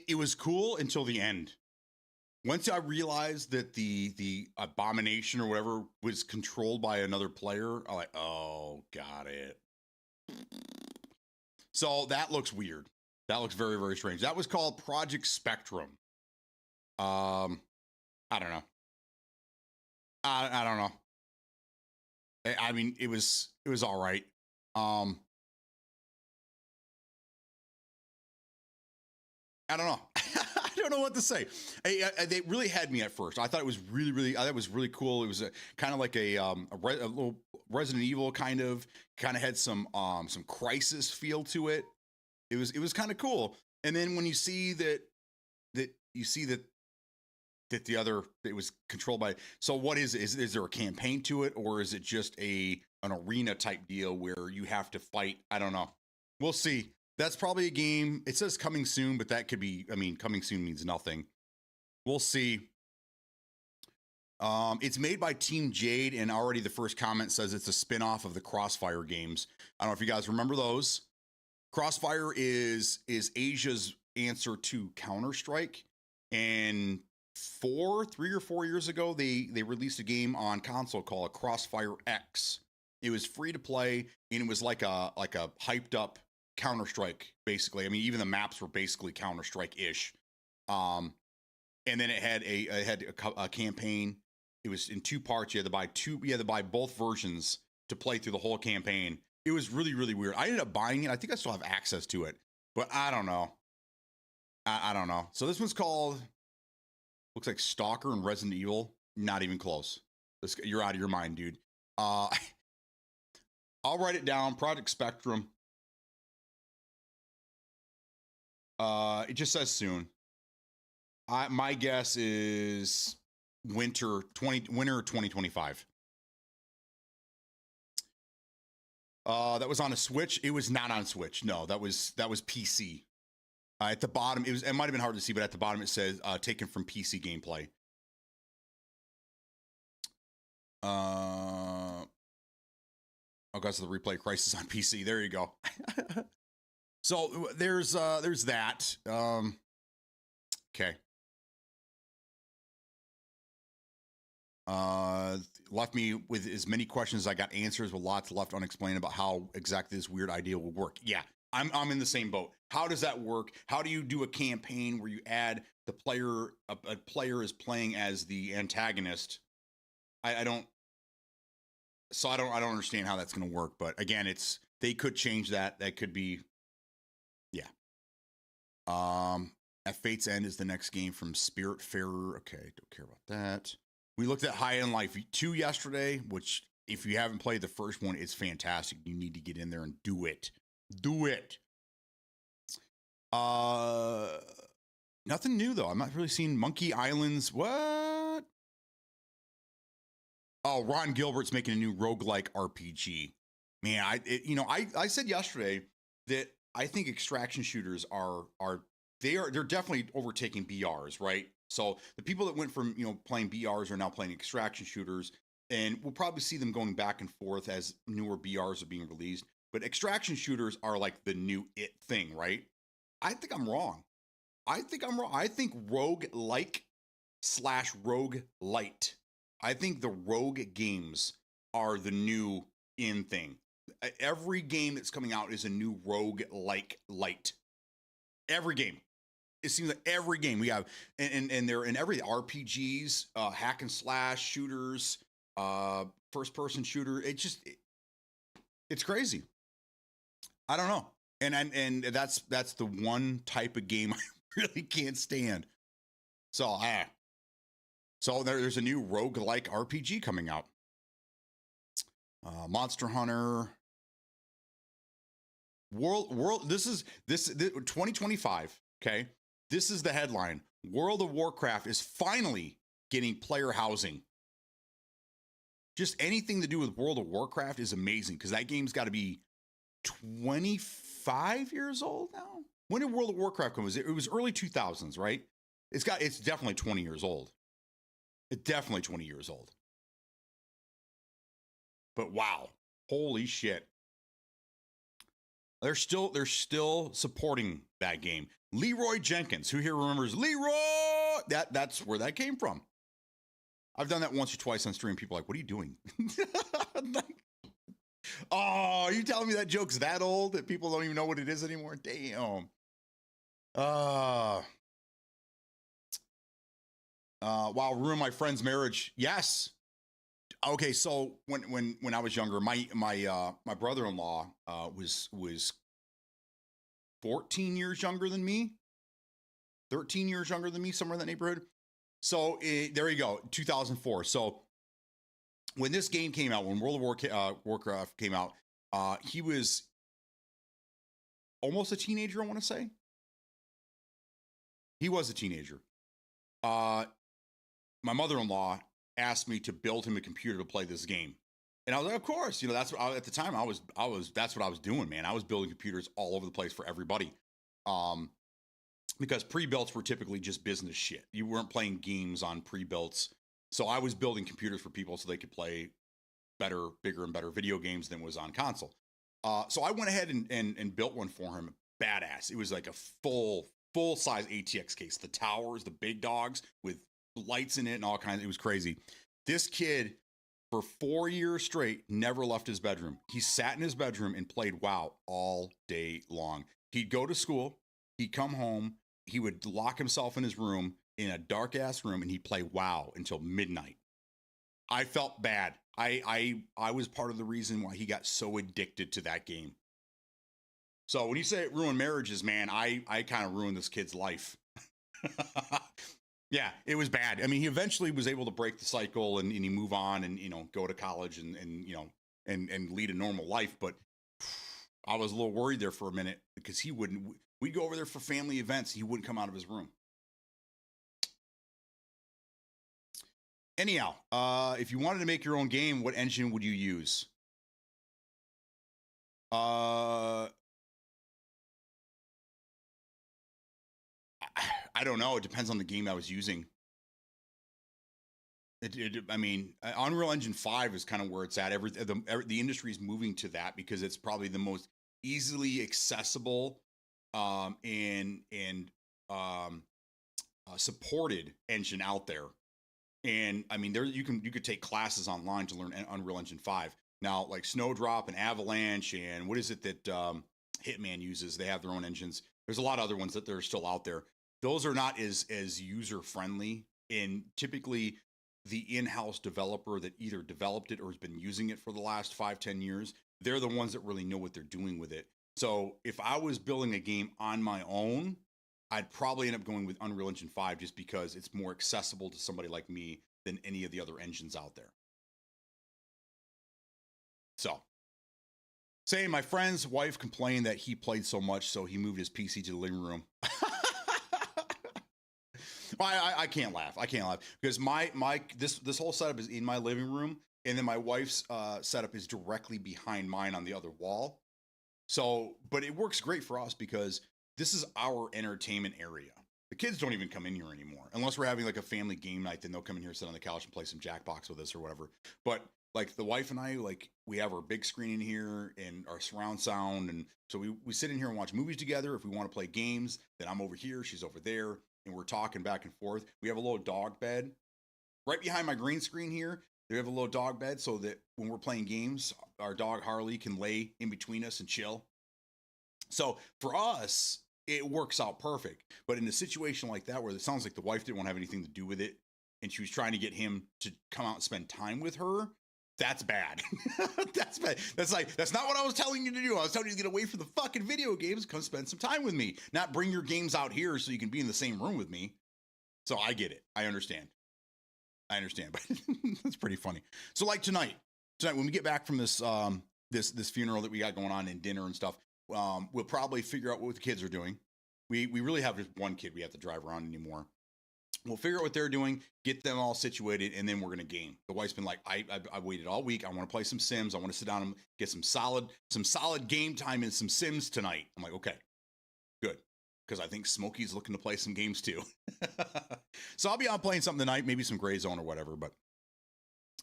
It was cool until the end. Once I realized that the abomination or whatever was controlled by another player, I'm like, oh, got it. So that looks weird. That looks very, very strange. That was called Project Spectrum. I don't know. I don't know. I mean, it was all right. I don't know. I don't know what to say. They really had me at first. I thought it was really, I thought it was really cool. It was kind of like a little Resident Evil kind of had some Crisis feel to it. It was kind of cool. And then when you see that the other, it was controlled by, so what is there a campaign to it, or is it just an arena type deal where you have to fight? I don't know. We'll see. That's probably a game. It says coming soon, but that could be, I mean, coming soon means nothing. We'll see. It's made by Team Jade, and already the first comment says it's a spin-off of the Crossfire games. I don't know if you guys remember those. Crossfire is Asia's answer to Counter-Strike, and 3 or 4 years ago, they released a game on console called Crossfire X. It was free to play, and it was like a hyped up Counter-Strike, basically. I mean, even the maps were basically Counter-Strike-ish. And then it had a campaign. It was in 2 parts. You had to buy both versions to play through the whole campaign. It was really, really weird. I ended up buying it. I think I still have access to it, but I don't know. I don't know. So this one's called, looks like Stalker and Resident Evil. Not even close. You're out of your mind, dude. I'll write it down. Project Spectrum. It just says soon. My guess is winter 2025. That was on a Switch. It was not on Switch. No, that was PC. At the bottom, it might have been hard to see, but at the bottom it says taken from PC gameplay. Oh, guys, the replay Crisis on PC. There you go. So there's that. Okay. Left me with as many questions as I got answers, with lots left unexplained about how exactly this weird idea will work. Yeah, I'm in the same boat. How does that work? How do you do a campaign where you add the player, a player is playing as the antagonist? I don't understand how that's going to work. But again, they could change that. That could be, yeah. At Fate's End is the next game from Spiritfarer. Okay, don't care about that. We looked at High End Life 2 yesterday, which if you haven't played the first one, it's fantastic. You need to get in there and do it. Do it. Nothing new though. I'm not really seeing Monkey Islands. What? Oh, Ron Gilbert's making a new roguelike RPG. Man, I said yesterday that I think extraction shooters they're definitely overtaking BRs, right? So the people that went from, playing BRs are now playing extraction shooters, and we'll probably see them going back and forth as newer BRs are being released. But extraction shooters are like the new it thing, right? I think I'm wrong. I think rogue-like / rogue-lite. I think the rogue games are the new in thing. Every game that's coming out is a new rogue-like light. Every game. It seems like every game we have, and they're in every RPGs, hack and slash shooters, first person shooter. It's crazy. I don't know. And that's the one type of game I really can't stand. So there's a new roguelike RPG coming out. Monster Hunter. World. This 2025. Okay. This is the headline. World of Warcraft is finally getting player housing. Just anything to do with World of Warcraft is amazing, because that game's got to be 25 years old now. When did World of Warcraft come? It was early 2000s, right? It's definitely 20 years old. It's definitely 20 years old. But wow, holy shit. They're still supporting that game. Leroy Jenkins, who here remembers Leroy? That's where that came from. I've done that once or twice on stream. People are like, what are you doing? Oh, are you telling me that joke's that old that people don't even know what it is anymore? Damn. Wow, ruin my friend's marriage. Yes. Okay, so when I was younger, my brother-in-law was 14 years younger than me. 13 years younger than me, somewhere in that neighborhood. So there you go, 2004. So when this game came out, when World of Warcraft came out, he was almost a teenager, I want to say. He was a teenager. My mother-in-law asked me to build him a computer to play this game. And I was like, of course, you know, that's what at the time that's what I was doing, man. I was building computers all over the place for everybody. Because pre-builts were typically just business shit. You weren't playing games on pre-builts. So I was building computers for people so they could play better, bigger, and better video games than was on console. So I went ahead and built one for him. Badass. It was like a full-size ATX case. The towers, the big dogs with lights in it and all kinds. It was crazy. This kid, for 4 years straight, never left his bedroom. He sat in his bedroom and played WoW all day long. He'd go to school. He'd come home. He would lock himself in his room, in a dark ass room, and he'd play WoW until midnight. I felt bad. I was part of the reason why he got so addicted to that game. So when you say it ruined marriages, man, I kind of ruined this kid's life. Yeah, it was bad. I mean, he eventually was able to break the cycle and he move on and, you know, go to college and you know, and lead a normal life. But I was a little worried there for a minute because we'd go over there for family events. He wouldn't come out of his room. Anyhow, if you wanted to make your own game, what engine would you use? I don't know. It depends on the game I was using. I mean, Unreal Engine 5 is kind of where it's at. The industry is moving to that because it's probably the most easily accessible and supported engine out there. And I mean, you could take classes online to learn Unreal Engine 5. Now, like Snowdrop and Avalanche and what is it that Hitman uses? They have their own engines. There's a lot of other ones that are still out there. Those are not as user friendly, and typically the in-house developer that either developed it or has been using it for the last 5-10 years, they're the ones that really know what they're doing with it. So if I was building a game on my own, I'd probably end up going with Unreal Engine 5 just because it's more accessible to somebody like me than any of the other engines out there. So, saying my friend's wife complained that he played so much, so he moved his PC to the living room. I can't laugh. I can't laugh because this whole setup is in my living room, and then my wife's setup is directly behind mine on the other wall. So, but it works great for us because this is our entertainment area. The kids don't even come in here anymore unless we're having like a family game night. Then they'll come in here, sit on the couch, and play some Jackbox with us or whatever. But like the wife and I, like we have our big screen in here and our surround sound, and so we sit in here and watch movies together. If we want to play games, then I'm over here, she's over there. And we're talking back and forth. We have a little dog bed right behind my green screen here. We have a little dog bed so that when we're playing games, our dog Harley can lay in between us and chill. So for us, it works out perfect. But in a situation like that, where it sounds like the wife didn't want to have anything to do with it, and she was trying to get him to come out and spend time with her, that's bad. That's bad. That's not what I was telling you to do. I was telling you to get away from the fucking video games, come spend some time with me, not bring your games out here so you can be in the same room with me. So I get it. I understand, but that's pretty funny. So like tonight when we get back from this this funeral that we got going on and dinner and stuff, we'll probably figure out what the kids are doing. We really have just one kid we have to drive around anymore. We'll figure out what they're doing, get them all situated, and then we're gonna game. The wife's been like, I waited all week. I want to play some Sims. I want to sit down and get some solid game time in some Sims tonight. I'm like, okay, good, because I think Smokey's looking to play some games too. So I'll be out playing something tonight, maybe some Gray Zone or whatever. But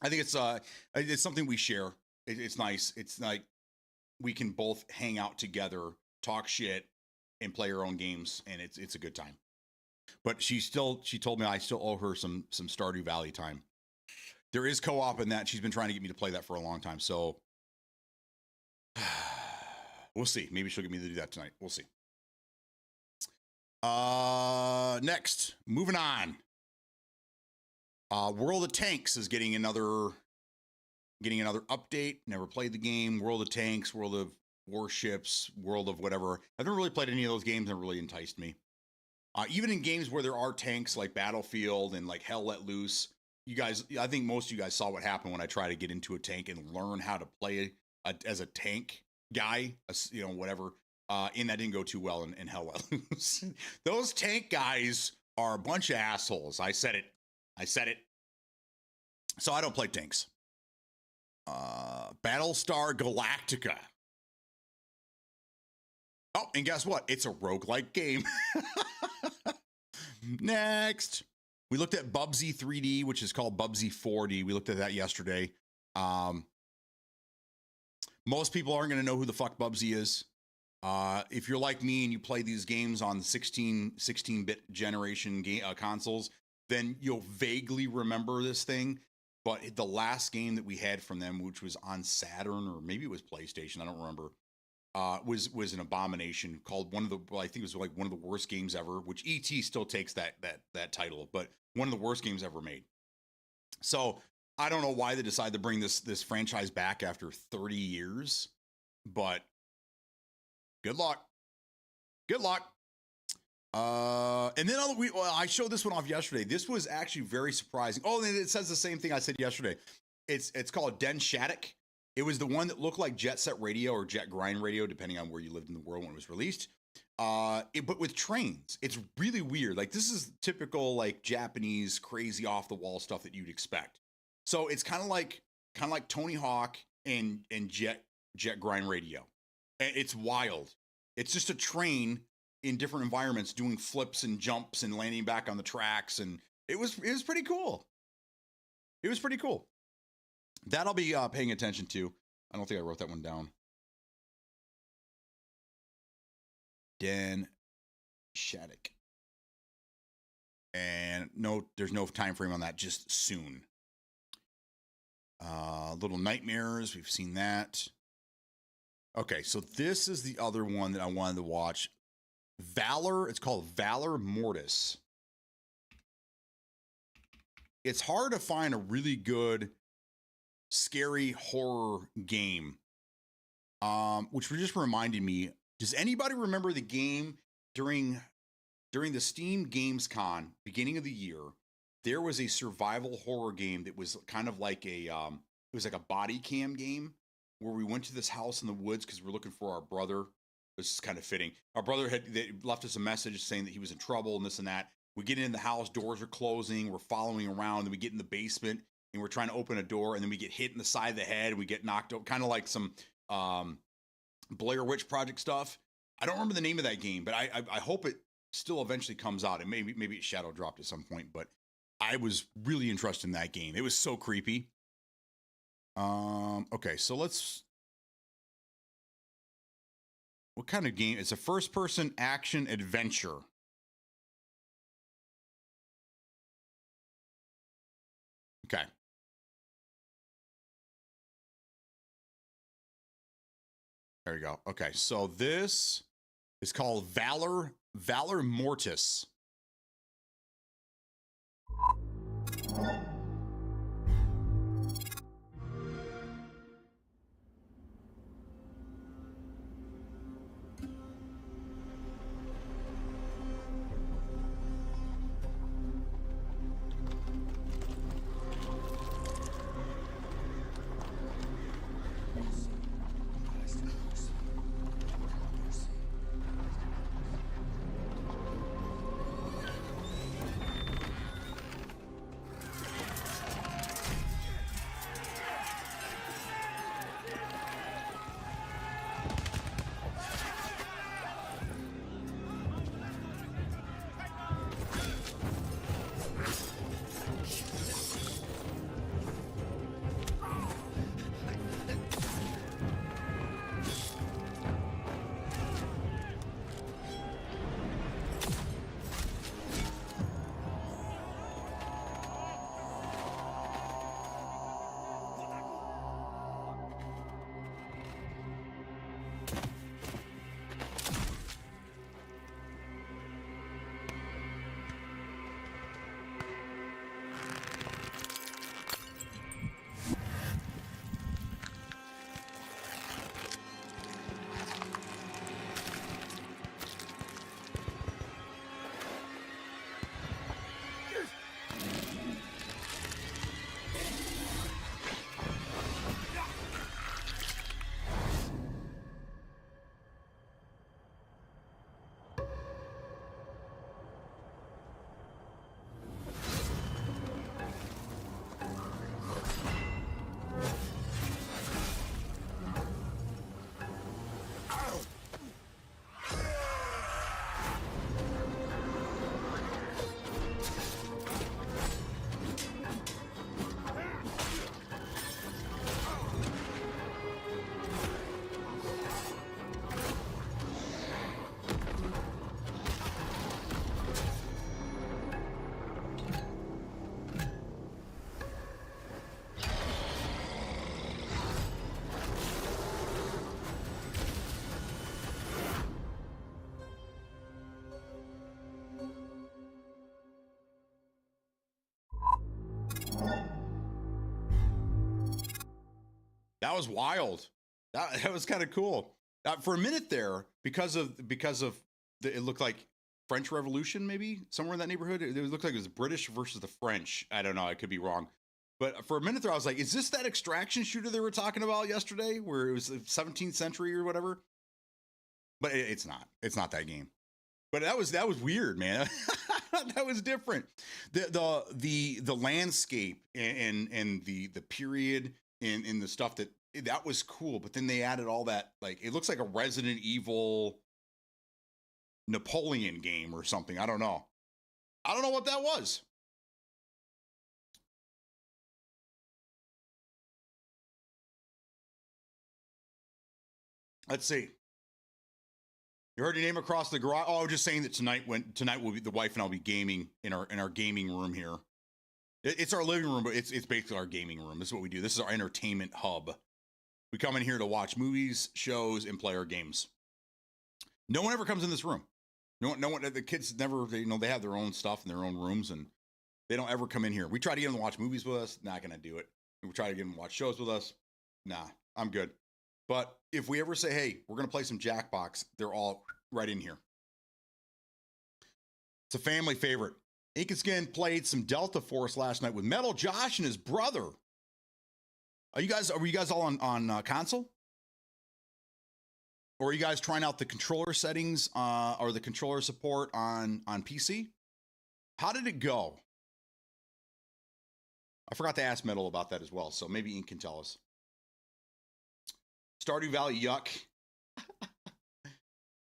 I think it's something we share. It's nice. It's like we can both hang out together, talk shit, and play our own games, and it's a good time. But she told me I still owe her some Stardew Valley time. There is co-op in that. She's been trying to get me to play that for a long time. So we'll see. Maybe she'll get me to do that tonight. We'll see. Next, moving on. World of Tanks is getting another update. Never played the game. World of Tanks, World of Warships, World of whatever. I've never really played any of those games that really enticed me. Even in games where there are tanks like Battlefield and like Hell Let Loose, you guys, I think most of you guys saw what happened when I tried to get into a tank and learn how to play as a tank guy, you know, whatever. And that didn't go too well in Hell Let Loose. Those tank guys are a bunch of assholes. I said it. So I don't play tanks. Battlestar Galactica. Oh, and guess what? It's a roguelike game. Next. We looked at Bubsy 3D, which is called Bubsy 4D. We looked at that yesterday. Most people aren't going to know who the fuck Bubsy is. If you're like me and you play these games on 16-bit generation consoles, then you'll vaguely remember this thing. But the last game that we had from them, which was on Saturn or maybe it was PlayStation, I don't remember, was an abomination. Called I think it was like one of the worst games ever. Which ET still takes that title, but one of the worst games ever made. So I don't know why they decided to bring this franchise back after 30 years, but good luck. And then I showed this one off yesterday. This was actually very surprising. Oh, and it says the same thing I said yesterday. It's called Den Shattuck. It was the one that looked like Jet Set Radio or Jet Grind Radio, depending on where you lived in the world when it was released. But with trains. It's really weird. Like, this is typical like Japanese crazy off the wall stuff that you'd expect. So it's kind of like Tony Hawk and Jet Grind Radio. It's wild. It's just a train in different environments doing flips and jumps and landing back on the tracks, and it was pretty cool. It was pretty cool. That I'll be paying attention to. I don't think I wrote that one down. Den Shattuck. And no, there's no time frame on that, just soon. Little Nightmares, we've seen that. Okay, so this is the other one that I wanted to watch. Valor, it's called Valor Mortis. It's hard to find a really good scary horror game. Which just reminded me, does anybody remember the game during the Steam Gamescom beginning of the year? There was a survival horror game that was kind of like it was like a body cam game where we went to this house in the woods because we're looking for our brother. This is kind of fitting. Our brother had left us a message saying that he was in trouble and this and that. We get in the house, doors are closing, we're following around, and we get in the basement and we're trying to open a door, and then we get hit in the side of the head and we get knocked out, kind of like some Blair Witch Project stuff. I don't remember the name of that game, but I hope it still eventually comes out. And maybe it shadow dropped at some point, but I was really interested in that game. It was so creepy. Okay, so what kind of game? It's a first-person action adventure. Okay. There you go. Okay, so this is called Valor Mortis. That was wild. That was kind of cool. For a minute there, because of it looked like French Revolution, maybe somewhere in that neighborhood. It looked like it was British versus the French. I don't know. I could be wrong. But for a minute there, I was like, is this that extraction shooter they were talking about yesterday where it was the 17th century or whatever? But it's not. It's not that game. But that was weird, man. That was different. The landscape and the period and the stuff that was cool. But then they added all that, like, it looks like a Resident Evil Napoleon game or something. I don't know. I don't know what that was. Let's see. You heard your name across the garage. Oh, just saying that tonight will be the wife and I'll be gaming in our gaming room here. It's our living room, but it's basically our gaming room. This is what we do. This is our entertainment hub. We come in here to watch movies, shows, and play our games. No one ever comes in this room. No one. The kids never. They have their own stuff in their own rooms, and they don't ever come in here. We try to get them to watch movies with us. Not gonna do it. We try to get them to watch shows with us. Nah, I'm good. But if we ever say, hey, we're going to play some Jackbox, they're all right in here. It's a family favorite. Ink and Skin played some Delta Force last night with Metal Josh and his brother. Were you guys all on console? Or are you guys trying out the controller settings or the controller support on PC? How did it go? I forgot to ask Metal about that as well, so maybe Ink can tell us. Stardew Valley, yuck.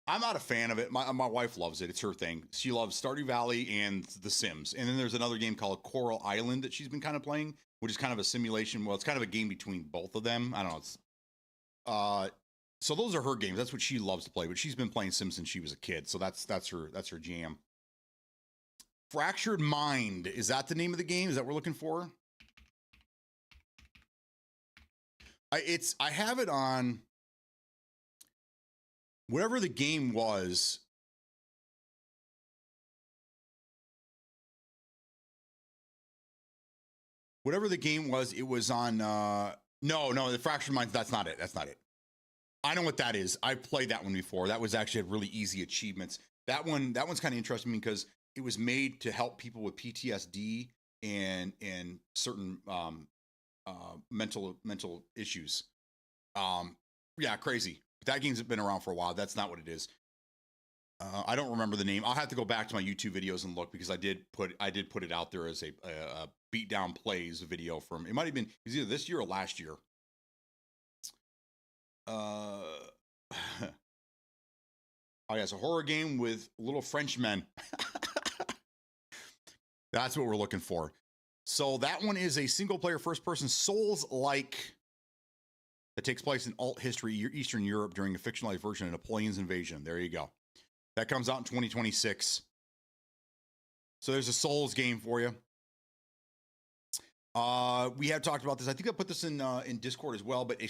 I'm not a fan of it. My wife loves it. It's her thing. She loves Stardew Valley and The Sims. And then there's another game called Coral Island that she's been kind of playing, which is kind of a simulation. Well, it's kind of a game between both of them. I don't know. It's so those are her games. That's what she loves to play. But she's been playing Sims since she was a kid. So that's her jam. Fractured Mind. Is that the name of the game? Is that what we're looking for? I have it on whatever the game was. Whatever the game was, it was on no, the Fractured Minds, that's not it. That's not it. I know what that is. I played that one before. That was actually had really easy achievements. That one's kind of interesting because it was made to help people with PTSD and certain mental issues. Yeah, crazy. That game's been around for a while. That's not what it is. I don't remember the name. I'll have to go back to my YouTube videos and look because I did put it out there as a Beatdown Plays video from, it might have been, it was either this year or last year. Oh yeah, it's a horror game with little Frenchmen. That's what we're looking for. So that one is a single-player, first-person Souls-like that takes place in alt history, Eastern Europe during a fictionalized version of Napoleon's invasion. There you go. That comes out in 2026. So there's a Souls game for you. We have talked about this. I think I put this in Discord as well, but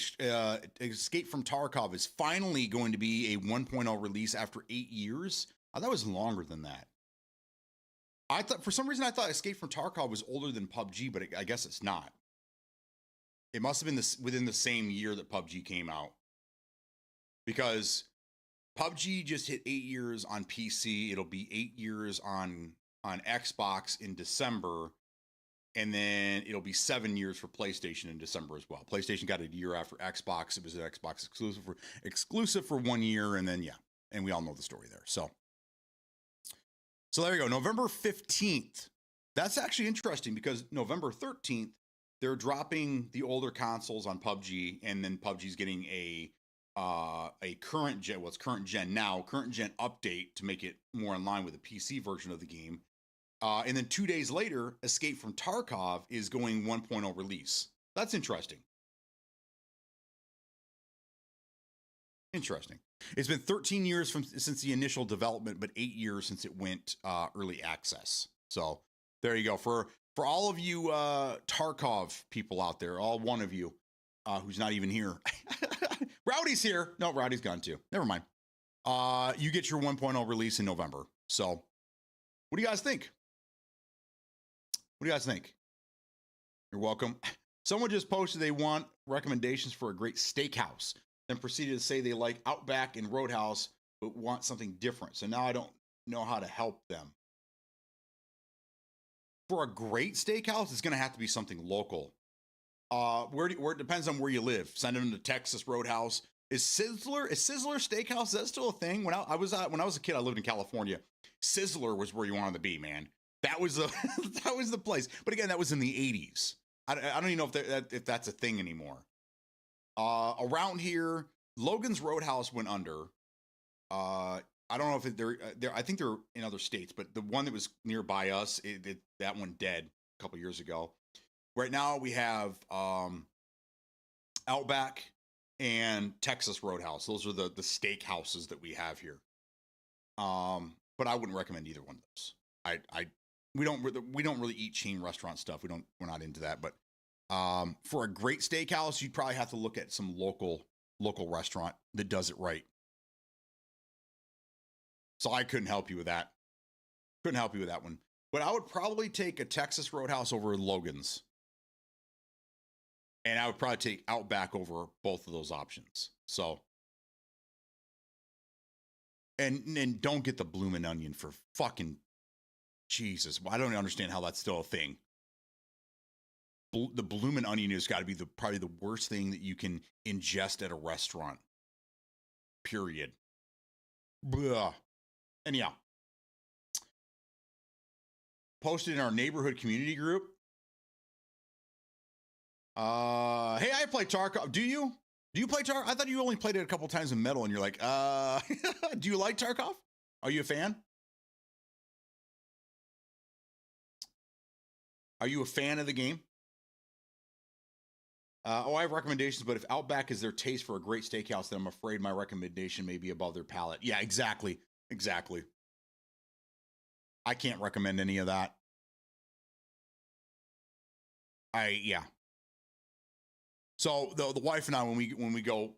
Escape from Tarkov is finally going to be a 1.0 release after 8 years. I thought it was longer than that. I thought, for some reason, I thought Escape from Tarkov was older than PUBG, but I guess it's not. It must have been within the same year that PUBG came out. Because PUBG just hit 8 years on PC. It'll be 8 years on Xbox in December. And then it'll be 7 years for PlayStation in December as well. PlayStation got it a year after Xbox. It was an Xbox exclusive for 1 year. And then, yeah. And we all know the story there. So there you go. November 15th. That's actually interesting because November 13th, they're dropping the older consoles on PUBG, and then PUBG's getting a current gen, well, it's current gen now, current gen update to make it more in line with the PC version of the game. And then 2 days later, Escape from Tarkov is going 1.0 release. That's interesting. Interesting. It's been 13 years since the initial development, but 8 years since it went early access. So there you go. For all of you Tarkov people out there, all one of you who's not even here. Rowdy's here. No, Rowdy's gone too. Never mind. You get your 1.0 release in November. So what do you guys think? What do you guys think? You're welcome. Someone just posted they want recommendations for a great steakhouse, then proceeded to say they like Outback and Roadhouse, but want something different. So now I don't know how to help them. For a great steakhouse, it's going to have to be something local. Where it depends on where you live. Send them to Texas Roadhouse. Is Sizzler Steakhouse, is that still a thing? When I was a kid, I lived in California. Sizzler was where you wanted to be, man. That was the that was the place. But again, that was in the 80s. I don't even know if that's a thing anymore. Around here, Logan's Roadhouse went under. I don't know if they're I think they're in other states, but the one that was nearby us, that one dead a couple years ago. Right now we have Outback and Texas Roadhouse. Those are the steak houses that we have here. But I wouldn't recommend either one of those. We don't really eat chain restaurant stuff. We're not into that. But for a great steakhouse, you'd probably have to look at some local restaurant that does it right. So I couldn't help you with that. Couldn't help you with that one. But I would probably take a Texas Roadhouse over Logan's. And I would probably take Outback over both of those options. So, and don't get the bloomin' onion for fucking Jesus. I don't understand how that's still a thing. The bloomin' onion has got to be probably the worst thing that you can ingest at a restaurant. Period. Blah. Anyhow, posted in our neighborhood community group. Hey, I play Tarkov. Do you play Tarkov? I thought you only played it a couple times in Metal, and you're like, do you like Tarkov? Are you a fan? Are you a fan of the game? I have recommendations, but if Outback is their taste for a great steakhouse, then I'm afraid my recommendation may be above their palate. Yeah, exactly. Exactly. I can't recommend any of that. Yeah. So the wife and I, when we go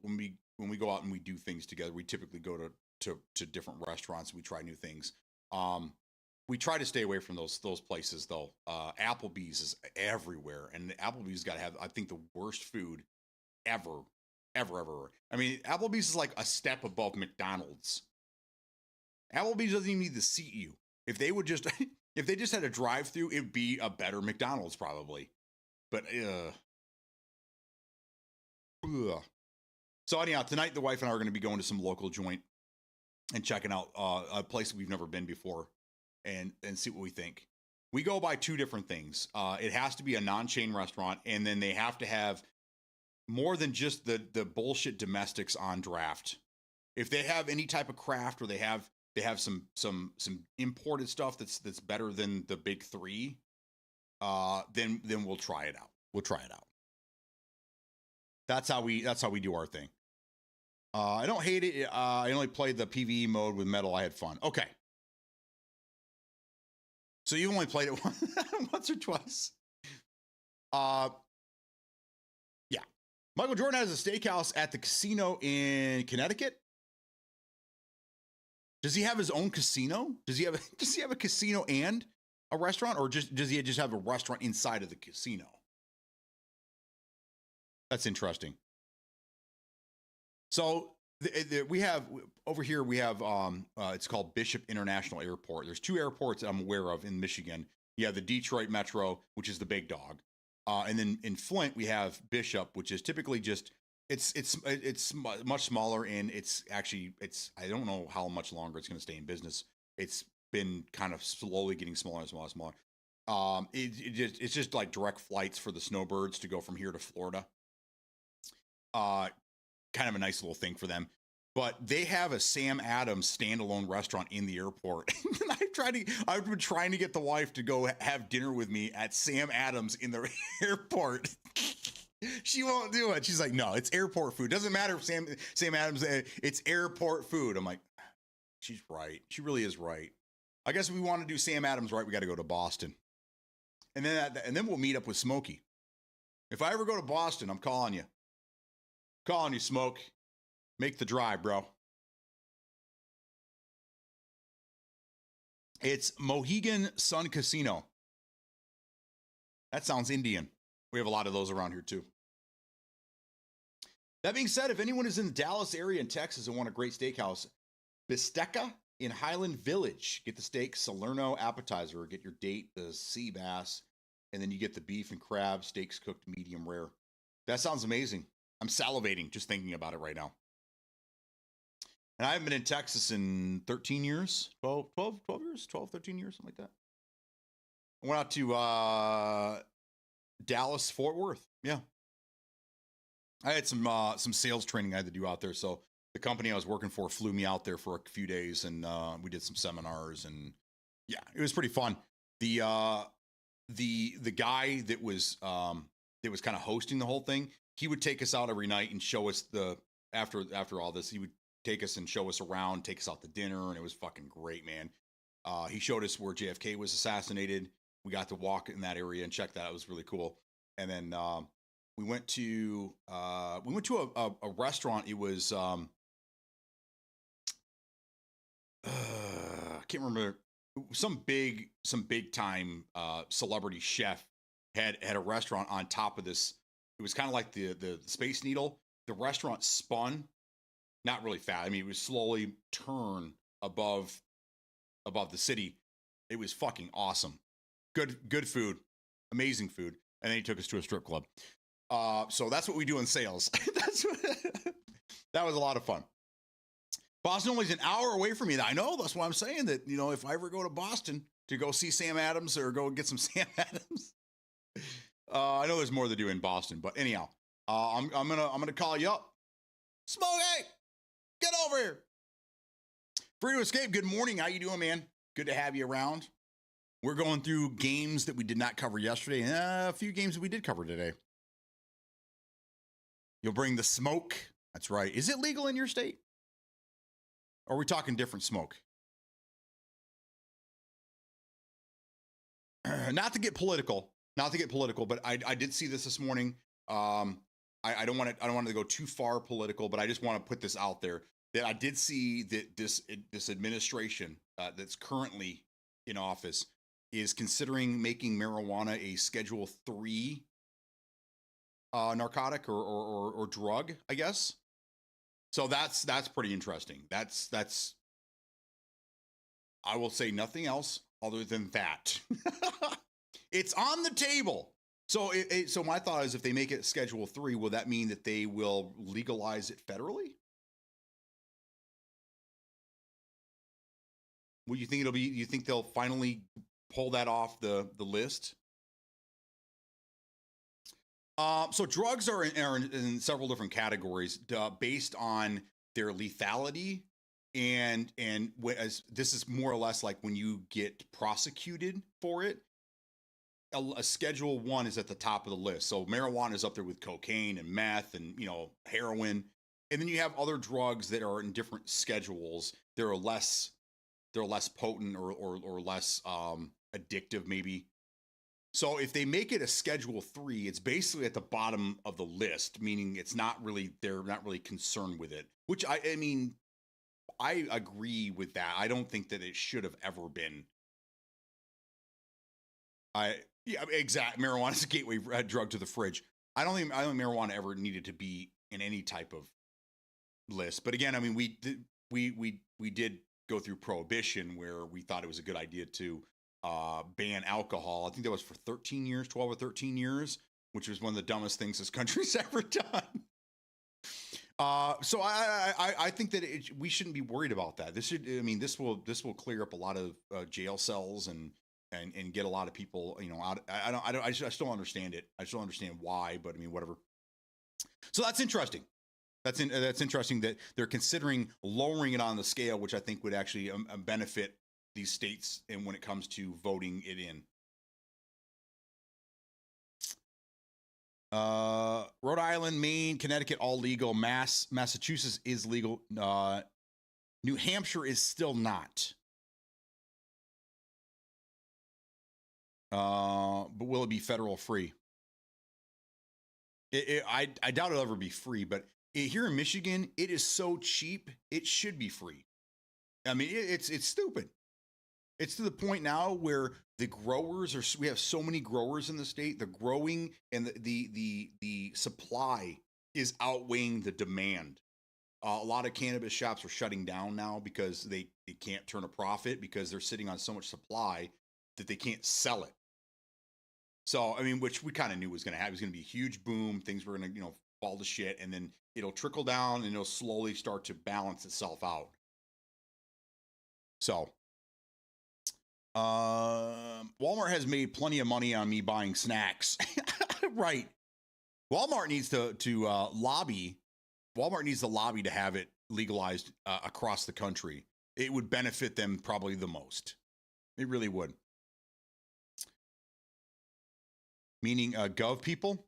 out and we do things together, we typically go to different restaurants. We try new things. We try to stay away from those places though. Applebee's is everywhere, and Applebee's got to have, I think, the worst food ever. I mean, Applebee's is like a step above McDonald's. Applebee's doesn't even need to seat you. If they just had a drive-through, it'd be a better McDonald's probably. But So anyhow, tonight the wife and I are going to be going to some local joint and checking out a place we've never been before, and see what we think. We go by two different things. It has to be a non-chain restaurant, and then they have to have more than just the bullshit domestics on draft. If they have any type of craft, or they have some imported stuff that's better than the big three, then we'll try it out. That's how we do our thing. I don't hate it. I only played the PvE mode with Metal. I had fun. Okay. So you only played it once or twice. Yeah. Michael Jordan has a steakhouse at the casino in Connecticut. Does he have his own casino? Does he have a casino and a restaurant, or does he just have a restaurant inside of the casino? That's interesting. So we have over here, it's called Bishop International Airport. There's two airports I'm aware of in Michigan. You have the Detroit Metro, which is the big dog. And then in Flint, we have Bishop, which is typically just, it's much smaller, and it's I don't know how much longer it's going to stay in business. It's been kind of slowly getting smaller and smaller and smaller. It's just like direct flights for the snowbirds to go from here to Florida. Kind of a nice little thing for them. But they have a Sam Adams standalone restaurant in the airport. And I've been trying to get the wife to go have dinner with me at Sam Adams in the airport. She won't do it. She's like, no, it's airport food. Doesn't matter if Sam Adams, it's airport food. I'm like, she's right. She really is right. I guess if we want to do Sam Adams right, we got to go to Boston. And then we'll meet up with Smokey. If I ever go to Boston, I'm calling you. Calling you, Smoke. Make the drive, bro. It's Mohegan Sun Casino. That sounds Indian. We have a lot of those around here, too. That being said, if anyone is in the Dallas area in Texas and want a great steakhouse, Bisteca in Highland Village. Get the steak Salerno appetizer, or get your date the sea bass, and then you get the beef and crab steaks cooked medium rare. That sounds amazing. I'm salivating just thinking about it right now. And I haven't been in Texas in 13 years, 12 years, 12, 13 years, something like that. I went out to Dallas, Fort Worth. Yeah. I had some sales training I had to do out there. So the company I was working for flew me out there for a few days, and we did some seminars, and yeah, it was pretty fun. The guy that was kind of hosting the whole thing, he would take us out every night and show us after all this, he would take us and show us around, take us out to dinner, and it was fucking great, man. He showed us where JFK was assassinated. We got to walk in that area and check that out. It was really cool. And then we went to a restaurant. It was I can't remember, some big time celebrity chef had a restaurant on top of this. It was kind of like the Space Needle. The restaurant spun, not really fast. I mean, it would slowly turn above the city. It was fucking awesome. Good food, amazing food. And then he took us to a strip club. So that's what we do in sales. That was a lot of fun. Boston only is an hour away from me. I know, that's why I'm saying that, if I ever go to Boston to go see Sam Adams or go get some Sam Adams, I know there's more to do in Boston, but anyhow, I'm gonna call you up. Smokey, get over here. Free to Escape, good morning. How you doing, man? Good to have you around. We're going through games that we did not cover yesterday, and a few games that we did cover today. You'll bring the smoke. That's right. Is it legal in your state? Or are we talking different smoke? Not to get political, but I did see this morning. I don't want to go too far political, but I just want to put this out there that I did see that this administration that's currently in office is considering making marijuana a Schedule 3 narcotic or drug, I guess. So that's pretty interesting. That's I will say nothing else other than that. It's on the table. So so my thought is, if they make it Schedule 3, will that mean that they will legalize it federally? What do you think it'll be? You think they'll finally pull that off the list? So drugs are in several different categories based on their lethality, and as this is more or less like when you get prosecuted for it. A Schedule 1 is at the top of the list. So marijuana is up there with cocaine and meth and heroin, and then you have other drugs that are in different schedules. They're less potent or less addictive, maybe. So if they make it a Schedule 3, it's basically at the bottom of the list, meaning they're not really concerned with it, which I mean, I agree with that. I don't think that it should have ever been. Exact. Marijuana is a gateway drug to the fridge. I don't think marijuana ever needed to be in any type of list. But again, I mean, we did go through prohibition, where we thought it was a good idea to ban alcohol. I think that was for 13 years, 12 or 13 years, which was one of the dumbest things this country's ever done. So I think that we shouldn't be worried about that. This will clear up a lot of jail cells and get a lot of people, out. I just don't understand it. I just don't understand why, but I mean, whatever. So that's interesting. That's interesting that they're considering lowering it on the scale, which I think would actually benefit these states, and when it comes to voting it in. Rhode Island, Maine, Connecticut, all legal. Massachusetts is legal. New Hampshire is still not. But will it be federal free? I doubt it'll ever be free, but here in Michigan, it is so cheap, it should be free. I mean, it's stupid. It's to the point now where the growers we have so many growers in the state, the growing and the supply is outweighing the demand. A lot of cannabis shops are shutting down now because they can't turn a profit because they're sitting on so much supply that they can't sell it. So, I mean, which we kind of knew was going to happen. It was going to be a huge boom. Things were going to, fall to shit, and then it'll trickle down and it'll slowly start to balance itself out. So, Walmart has made plenty of money on me buying snacks. Right. Walmart needs to lobby. Walmart needs to lobby to have it legalized across the country. It would benefit them probably the most. It really would. Meaning Gov people.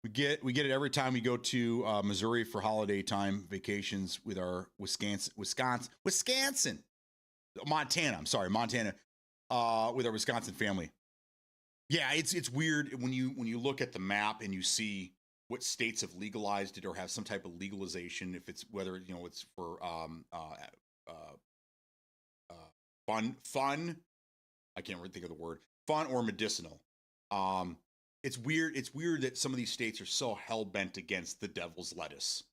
We get it every time we go to Missouri for holiday time vacations with our Montana. I'm sorry, Montana, with our Wisconsin family. Yeah, it's weird when you look at the map and you see what states have legalized it or have some type of legalization. If it's whether it's for fun. I can't really think of the word fun or medicinal. It's weird. It's weird that some of these states are so hell bent against the devil's lettuce.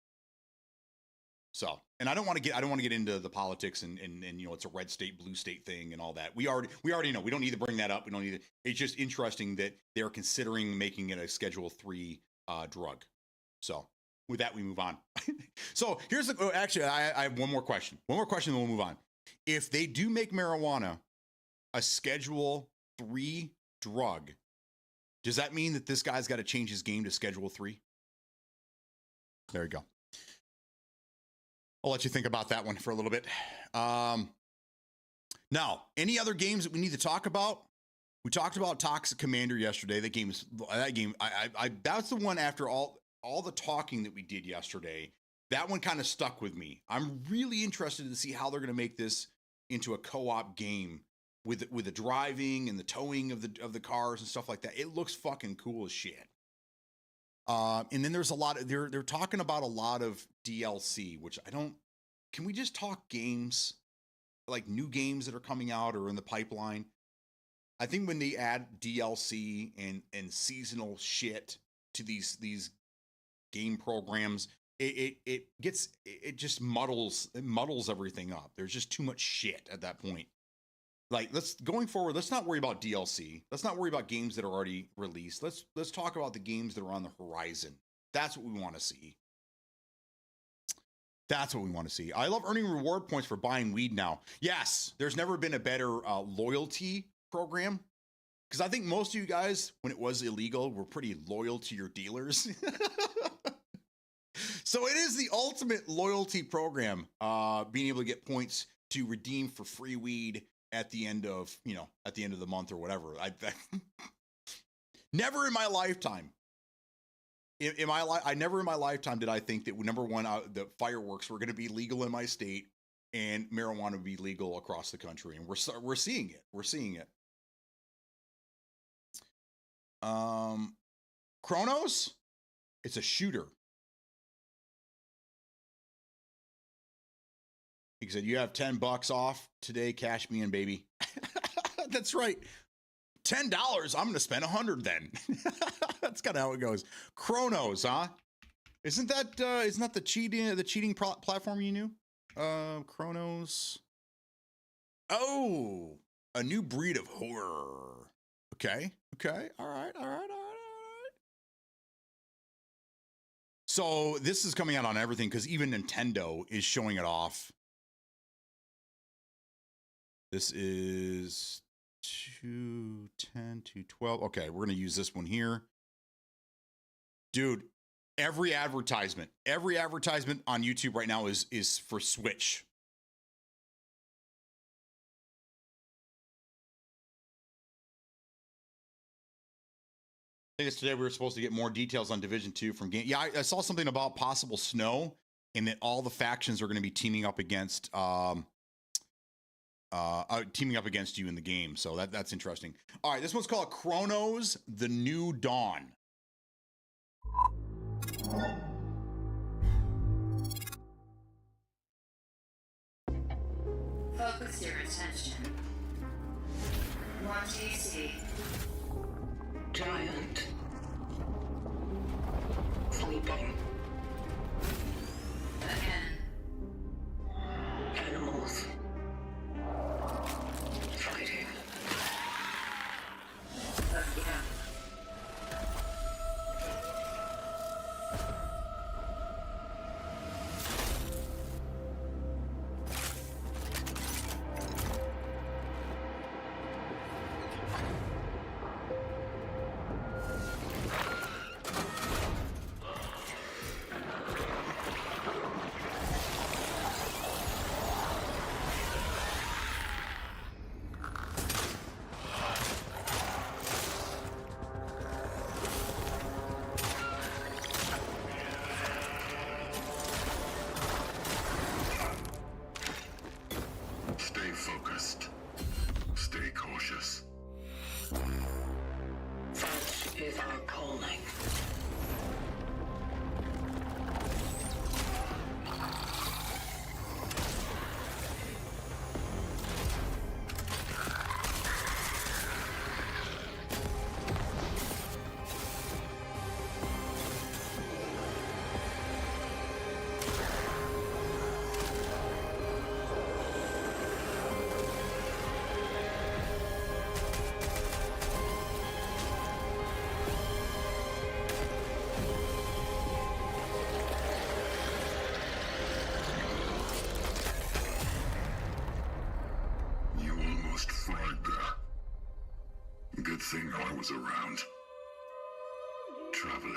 So, and I don't want to get into the politics and it's a red state, blue state thing and all that. We already know. We don't need to bring that up. We don't need to. It's just interesting that they're considering making it a Schedule 3 drug. So, with that, we move on. So here's actually, I have one more question. One more question, then we'll move on. If they do make marijuana a Schedule 3 drug, does that mean that this guy's got to change his game to Schedule 3? There you go. I'll let you think about that one for a little bit. Now, any other games that we need to talk about? We talked about Toxic Commander yesterday. That game, that's the one after all the talking that we did yesterday. That one kind of stuck with me. I'm really interested to see how they're going to make this into a co-op game with the driving and the towing of the cars and stuff like that. It looks fucking cool as shit. And then there's a lot of they're talking about a lot of DLC, which can we just talk games, like new games that are coming out or in the pipeline? I think when they add DLC and seasonal shit to these game programs, it just muddles everything up. There's just too much shit at that point. Like, going forward, let's not worry about DLC. Let's not worry about games that are already released. Let's talk about the games that are on the horizon. That's what we want to see. That's what we want to see. I love earning reward points for buying weed now. Yes, there's never been a better loyalty program. Because I think most of you guys, when it was illegal, were pretty loyal to your dealers. So it is the ultimate loyalty program, being able to get points to redeem for free weed at the end of the month or whatever. Never in my lifetime. Never in my lifetime did I think that number one, the fireworks were going to be legal in my state and marijuana would be legal across the country. And we're seeing it. We're seeing it. Chronos, it's a shooter. He said, you have $10 off today. Cash me in, baby. That's right. $10. I'm going to spend $100 then. That's kind of how it goes. Chronos, huh? Isn't that the cheating platform you knew? Chronos. Oh, a new breed of horror. Okay. All right. So this is coming out on everything because even Nintendo is showing it off. This is 210 to 12. Okay, we're going to use this one here. Dude, every advertisement on YouTube right now is for Switch. I think it's today we were supposed to get more details on Division 2 from game. Yeah, I saw something about possible snow and that all the factions are going to be teaming up against you in the game. So that's interesting. All right, this one's called Chronos: The New Dawn. Focus your attention. What do you see? Giant. Sleeping. Again. Animals. Fighting. Again. Stay focused. Stay cautious. Such is our calling. You almost fried there. Good thing I was around. Traveler.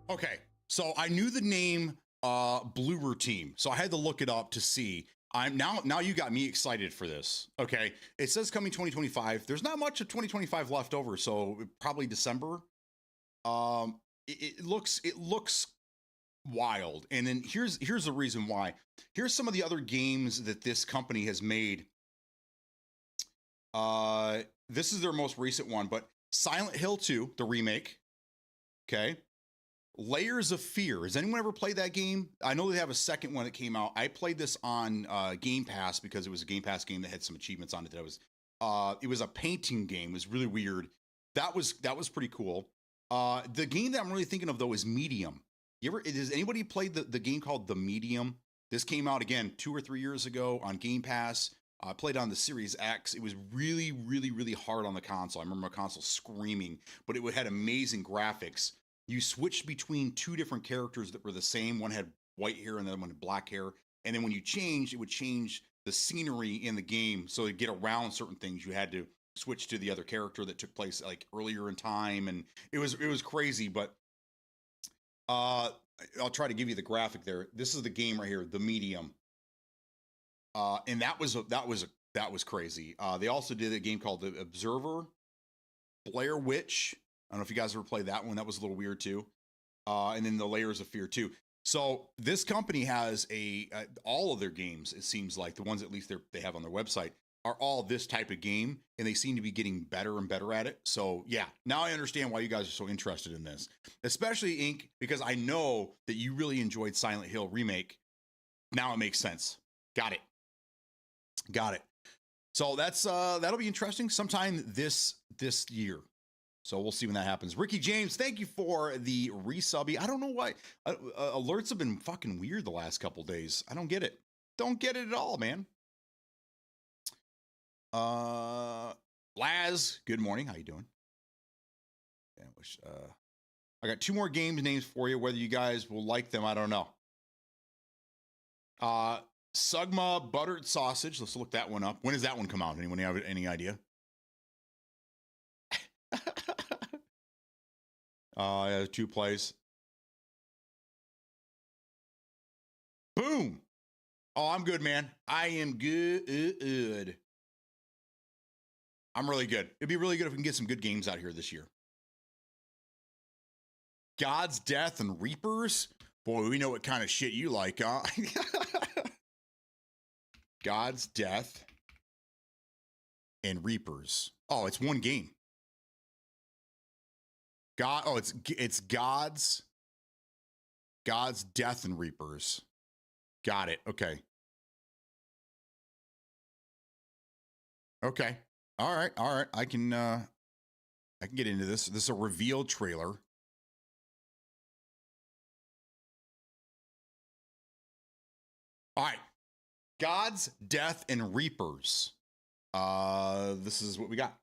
Okay, so I knew the name Bloober Team, so I had to look it up to see. I'm now you got me excited for this. Okay, it says coming 2025. There's not much of 2025 left over, so probably December. It looks wild, and then here's the reason why. Here's some of the other games that this company has made. This is their most recent one, but Silent Hill 2, the remake. Okay. Layers of Fear. Has anyone ever played that game? I know they have a second one that came out. I played this on Game Pass because it was a Game Pass game that had some achievements on it. It was a painting game. It was really weird. That was pretty cool. The game that I'm really thinking of though is Medium. Has anybody played the game called The Medium? This came out again 2 or 3 years ago on Game Pass. I played on the Series X. It was really, really, really hard on the console. I remember my console screaming, but it had amazing graphics. You switched between 2 different characters that were the same. One had white hair and the other one had black hair. And then when you changed, it would change the scenery in the game. So to get around certain things, you had to switch to the other character that took place like earlier in time. And it was crazy, but I'll try to give you the graphic there. This is the game right here, The Medium. And that was crazy. They also did a game called The Observer, Blair Witch. I don't know if you guys ever played that one. That was a little weird too. And then the Layers of Fear too. So this company has all of their games, it seems like, the ones at least they have on their website, are all this type of game, and they seem to be getting better and better at it. So yeah, now I understand why you guys are so interested in this, especially Inc., because I know that you really enjoyed Silent Hill Remake. Now it makes sense. Got it. So that's that'll be interesting sometime this year. So we'll see when that happens. Ricky James, thank you for the resubby. I don't know why alerts have been fucking weird the last couple days. I don't get it. Don't get it at all, man. Laz, good morning. How you doing? Yeah, I got 2 more games names for you. Whether you guys will like them, I don't know. Sugma Buttered Sausage. Let's look that one up. When does that one come out? Anyone have any idea? Yeah, 2 plays. Boom. Oh, I'm good, man. I am good. I'm really good. It'd be really good if we can get some good games out here this year. God's Death and Reapers. Boy, we know what kind of shit you like, huh? God's Death and Reapers. Oh, it's one game. It's God's God's Death and Reapers. Got it. Okay. Okay. All right. All right. I can get into this. This is a reveal trailer. All right. God's Death and Reapers. This is what we got.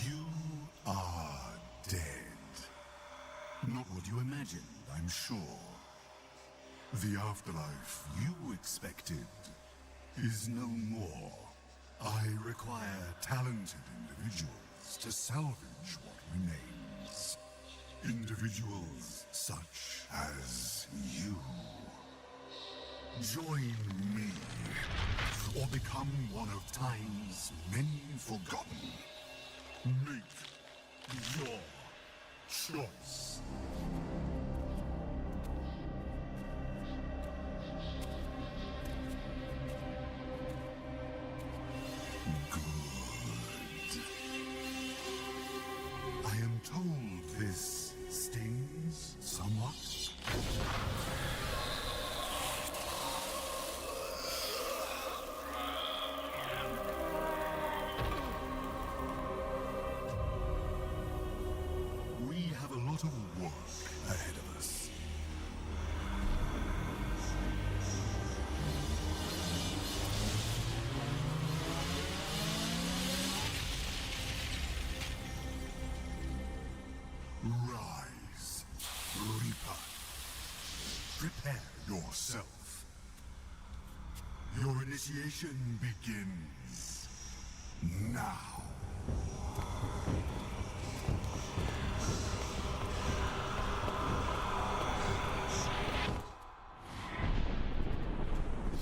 You are dead. Not what you imagined, I'm sure. The afterlife you expected is no more. I require talented individuals to salvage what remains. Individuals such as you. Join me, or become one of time's many forgotten. Make your choice. Good. I am told this stings somewhat. We have a lot of work ahead of us. Rise, Reaper. Prepare yourself. Your initiation begins now.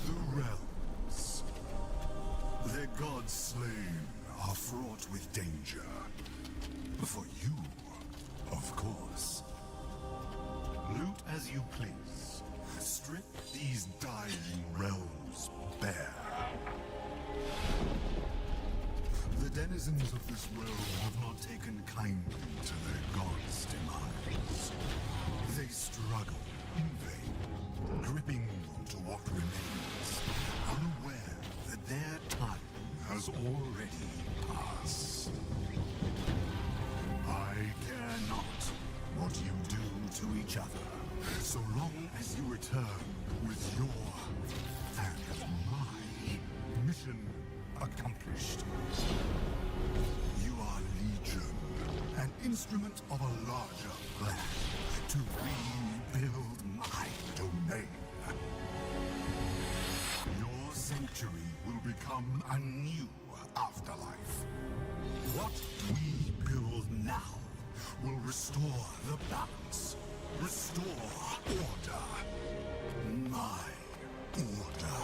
The realms, their gods slain, are fraught with danger. For you, of course. Loot as you please. Strip these dying realms bare. The denizens of this realm have not taken kindly to their god's demise. They struggle in vain, gripping onto what remains, unaware that their time has already passed. I care not what you do to each other, so long as you return with your and my mission accomplished. You are Legion, an instrument of a larger plan to rebuild my domain. Your sanctuary will become a new afterlife. What we build now will restore the balance, restore order. My order.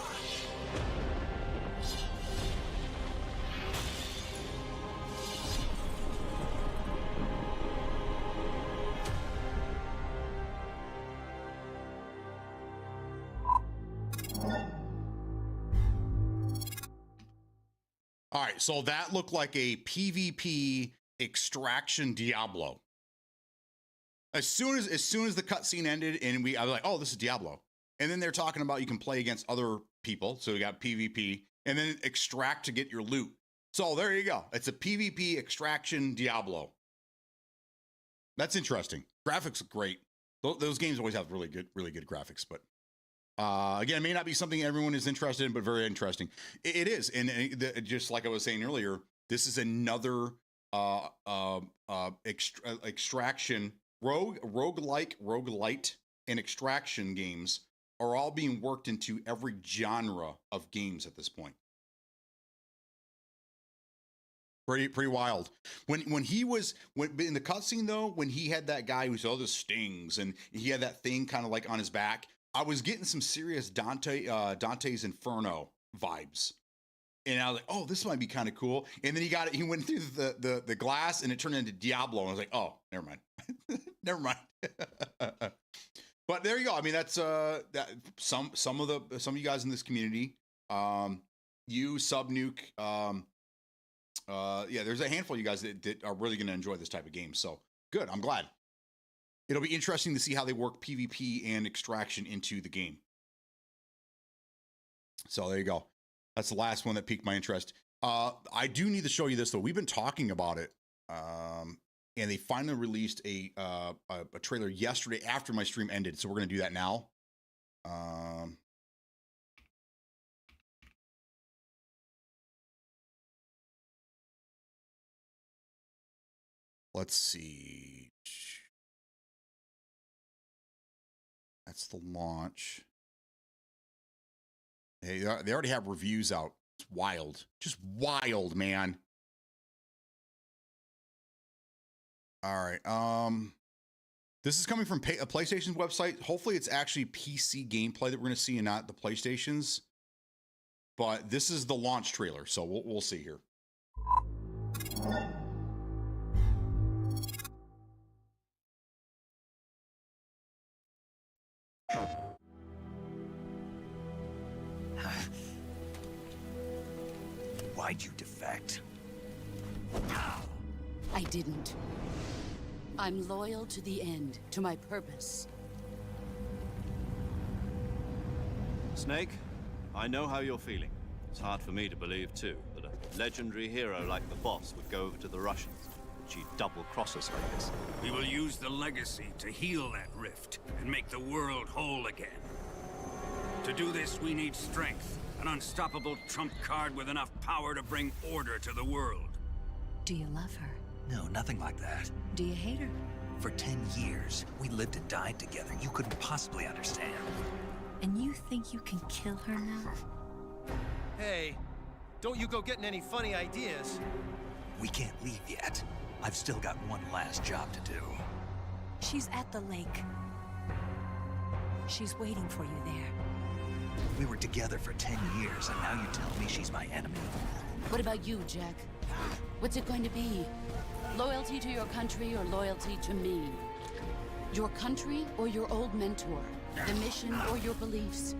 All right, so that looked like a PvP extraction Diablo. As soon as the cutscene ended, and I was like, "Oh, this is Diablo," and then they're talking about you can play against other people, so we got PvP, and then extract to get your loot. So there you go. It's a PvP extraction Diablo. That's interesting. Graphics look great. Those games always have really good graphics, but. Again, it may not be something everyone is interested in, but very interesting. It is, and just like I was saying earlier, this is another extraction roguelite, and extraction games are all being worked into every genre of games at this point. Pretty wild. When he was in the cutscene though, when he had that guy who said, "Oh, this stings," and he had that thing kind of like on his back. I was getting some serious Dante's Inferno vibes. And I was like, oh, this might be kind of cool. And then he went through the glass and it turned into Diablo. And I was like, oh, never mind. Never mind. But there you go. I mean, that's that some of you guys in this community, you Subnuke, yeah, there's a handful of you guys that are really going to enjoy this type of game. So good. I'm glad. It'll be interesting to see how they work PvP and extraction into the game. So there you go. That's the last one that piqued my interest. I do need to show you this though. We've been talking about it, and they finally released a trailer yesterday after my stream ended. So we're gonna do that now. Let's see. That's the launch. Hey, they already have reviews out. It's wild. Just wild, man. All right. This is coming from a PlayStation's website. Hopefully it's actually PC gameplay that we're going to see and not the PlayStation's. But this is the launch trailer, so we'll see here. Why'd you defect? I didn't. I'm loyal to the end, to my purpose. Snake, I know how you're feeling. It's hard for me to believe, too, that a legendary hero like the boss would go over to the Russians. That she'd double-cross us like this. We will use the legacy to heal that rift and make the world whole again. To do this, we need strength. An unstoppable trump card with enough power to bring order to the world. Do you love her? No, nothing like that. Do you hate her? For 10 years, we lived and died together. You couldn't possibly understand. And you think you can kill her now? Hey, don't you go getting any funny ideas. We can't leave yet. I've still got one last job to do. She's at the lake. She's waiting for you there. We were together for 10 years, and now you tell me she's my enemy. What about you, Jack? What's it going to be? Loyalty to your country or loyalty to me? Your country or your old mentor? The mission or your beliefs?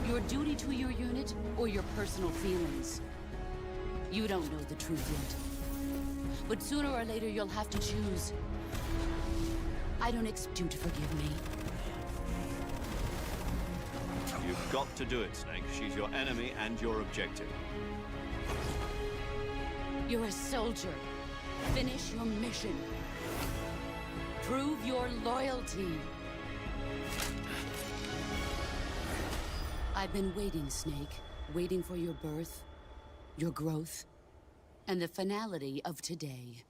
Your duty to your unit or your personal feelings? You don't know the truth yet. But sooner or later, you'll have to choose. I don't expect you to forgive me. You've got to do it, Snake. She's your enemy and your objective. You're a soldier. Finish your mission. Prove your loyalty. I've been waiting, Snake. Waiting for your birth, your growth, and the finality of today.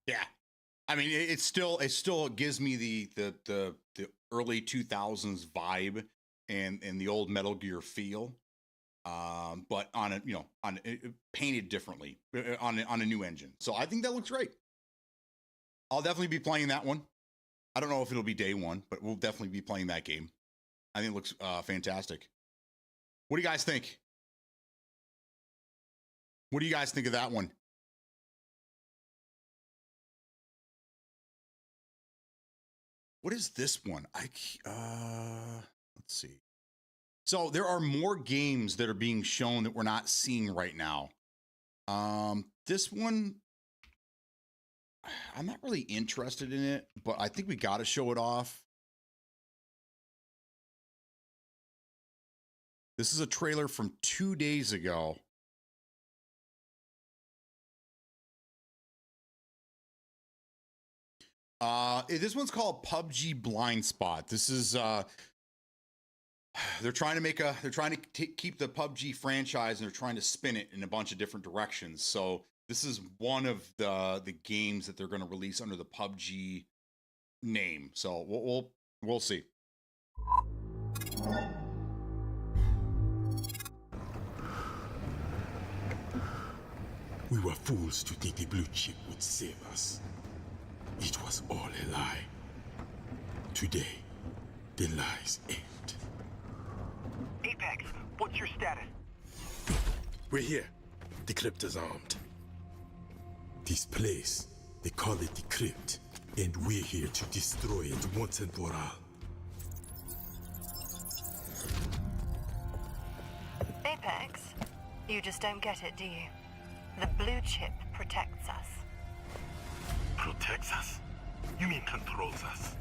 Yeah. I mean, it still gives me the early 2000s vibe and the old Metal Gear feel, but on a painted differently on a new engine. So I think that looks great. I'll definitely be playing that one. I don't know if it'll be day one, but we'll definitely be playing that game. I think it looks fantastic. What do you guys think? What do you guys think of that one? What is this one? Let's see. So there are more games that are being shown that we're not seeing right now. This one, I'm not really interested in it, but I think we got to show it off. This is a trailer from 2 days ago. This one's called PUBG Blind Spot. This is they're trying to keep the PUBG franchise, and they're trying to spin it in a bunch of different directions. So this is one of the games that they're going to release under the PUBG name. So we'll see. We were fools to think the blue chip would save us. It was all a lie. Today, the lies end. Apex, what's your status? We're here. The crypt is armed. This place, they call it the crypt, and we're here to destroy it once and for all. Apex, you just don't get it, do you? The blue chip protects us. Protects us? You mean controls us?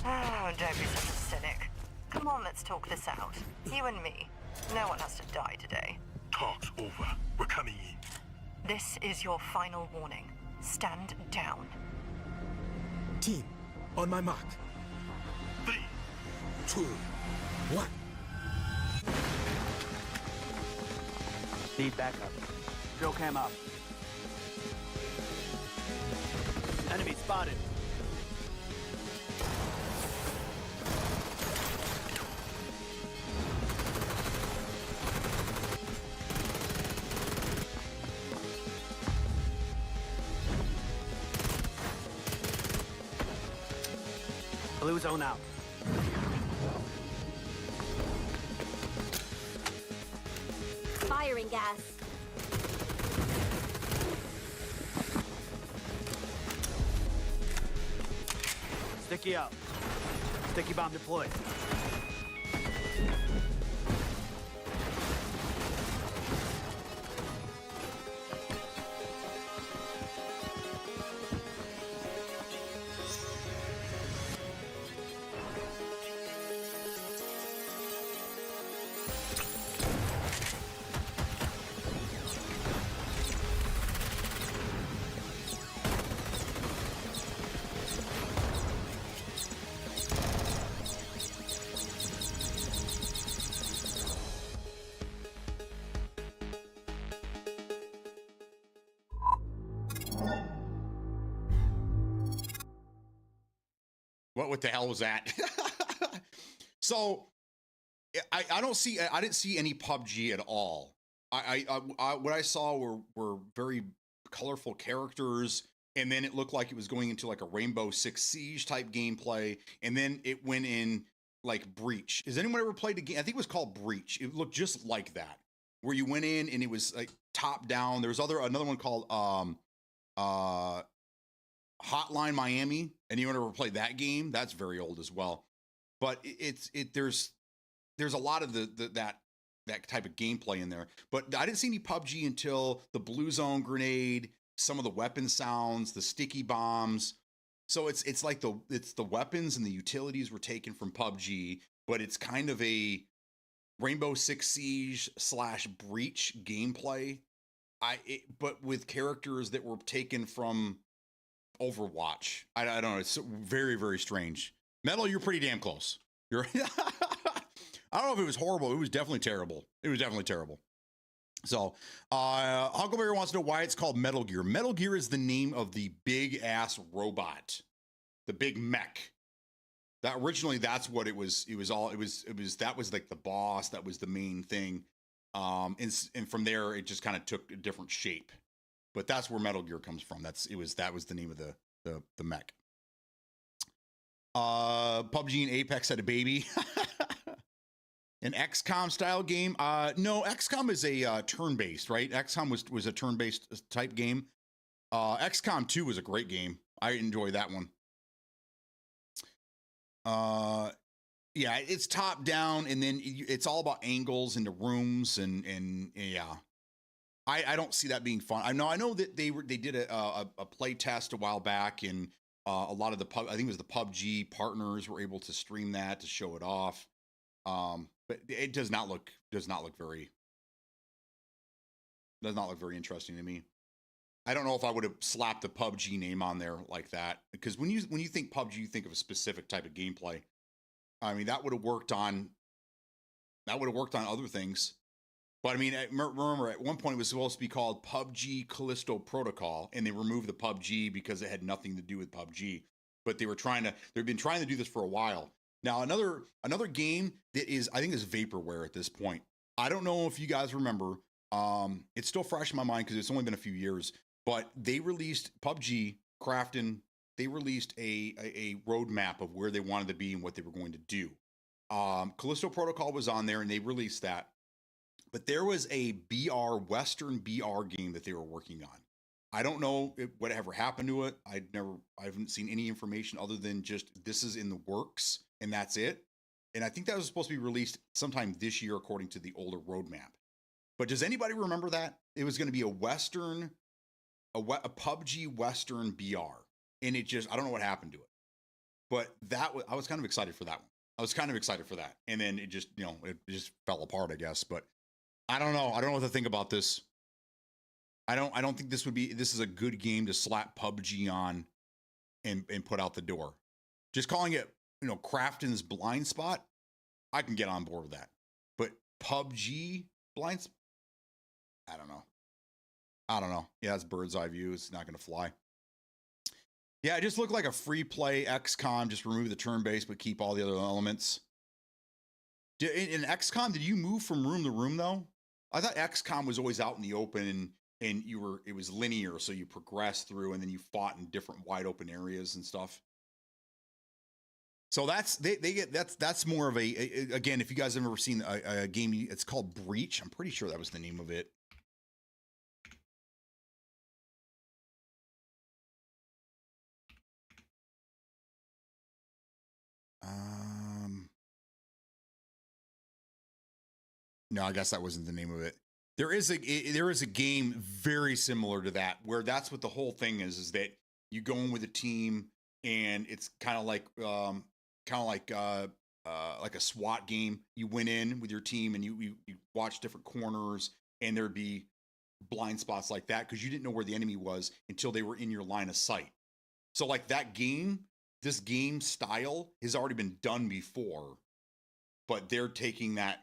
Oh, don't be such a cynic. Come on, let's talk this out. You and me. No one has to die today. Talk's over. We're coming in. This is your final warning. Stand down. Team, on my mark. 3, 2, 1. Need backup. Drill cam up. Enemy spotted. Blue zone out. Firing gas. Sticky out. Sticky bomb deployed. What the hell was that? So I didn't see any PUBG at all. What I saw were very colorful characters, and then it looked like it was going into like a Rainbow Six Siege type gameplay, and then it went in like Breach. Has anyone ever played a game? I think it was called Breach. It looked just like that, where you went in and it was like top down. There was another one called Hotline Miami. Anyone ever played that game? That's very old as well. But there's a lot of that type of gameplay in there. But I didn't see any PUBG until the blue zone grenade, some of the weapon sounds, the sticky bombs. So it's like the weapons and the utilities were taken from PUBG, but it's kind of a Rainbow Six Siege / Breach gameplay. But with characters that were taken from Overwatch. I don't know. It's very, very strange. Metal, you're pretty damn close. You're I don't know if it was horrible. It was definitely terrible. It was definitely terrible. So, Huckleberry wants to know why it's called Metal Gear. Metal Gear is the name of the big ass robot, the big mech. That originally, that's what it was. It was that was like the boss. That was the main thing. And from there, it just kind of took a different shape. But that's where Metal Gear comes from. That was the name of the mech. PUBG and Apex had a baby. An XCOM style game. No, XCOM is a turn-based, right? XCOM was a turn-based type game. XCOM 2 was a great game. I enjoyed that one. Yeah, it's top down, and then it's all about angles into rooms, and yeah. I don't see that being fun. I know that they did a play test a while back, and a lot of I think it was the PUBG partners were able to stream that to show it off. But it does not look very interesting to me. I don't know if I would have slapped the PUBG name on there like that, because when you think PUBG, you think of a specific type of gameplay. I mean, that would have worked on other things. But I mean, remember at one point it was supposed to be called PUBG Callisto Protocol, and they removed the PUBG because it had nothing to do with PUBG. But they've been trying to do this for a while. Now, another game that I think is vaporware at this point. I don't know if you guys remember. It's still fresh in my mind because it's only been a few years. But they released PUBG, Crafton. They released a roadmap of where they wanted to be and what they were going to do. Callisto Protocol was on there, and they released that. But there was a Western BR game that they were working on. I don't know whatever happened to it. I haven't seen any information other than just this is in the works and that's it. And I think that was supposed to be released sometime this year, according to the older roadmap. But does anybody remember that? It was going to be a PUBG Western BR. And it just, I don't know what happened to it. But I was kind of excited for that one. And then it just, it just fell apart, I guess. But I don't know. I don't know what to think about this. I don't think this is a good game to slap PUBG on and put out the door. Just calling it, Crafton's Blind Spot, I can get on board with that. But PUBG Blind Spot, I don't know. Yeah, it's bird's eye view. It's not going to fly. Yeah, it just looked like a free play XCOM. Just remove the turn-based, but keep all the other elements. In XCOM, did you move from room to room though? I thought XCOM was always out in the open and it was linear, so you progressed through and then you fought in different wide open areas and stuff. So that's more of again, if you guys have ever seen a game, it's called Breach. I'm pretty sure that was the name of it. No, I guess that wasn't the name of it. There is a game very similar to that where that's what the whole thing is that you go in with a team and it's kind of like a SWAT game. You went in with your team and you watch different corners and there'd be blind spots like that because you didn't know where the enemy was until they were in your line of sight. So like that game, this game style has already been done before, but they're taking that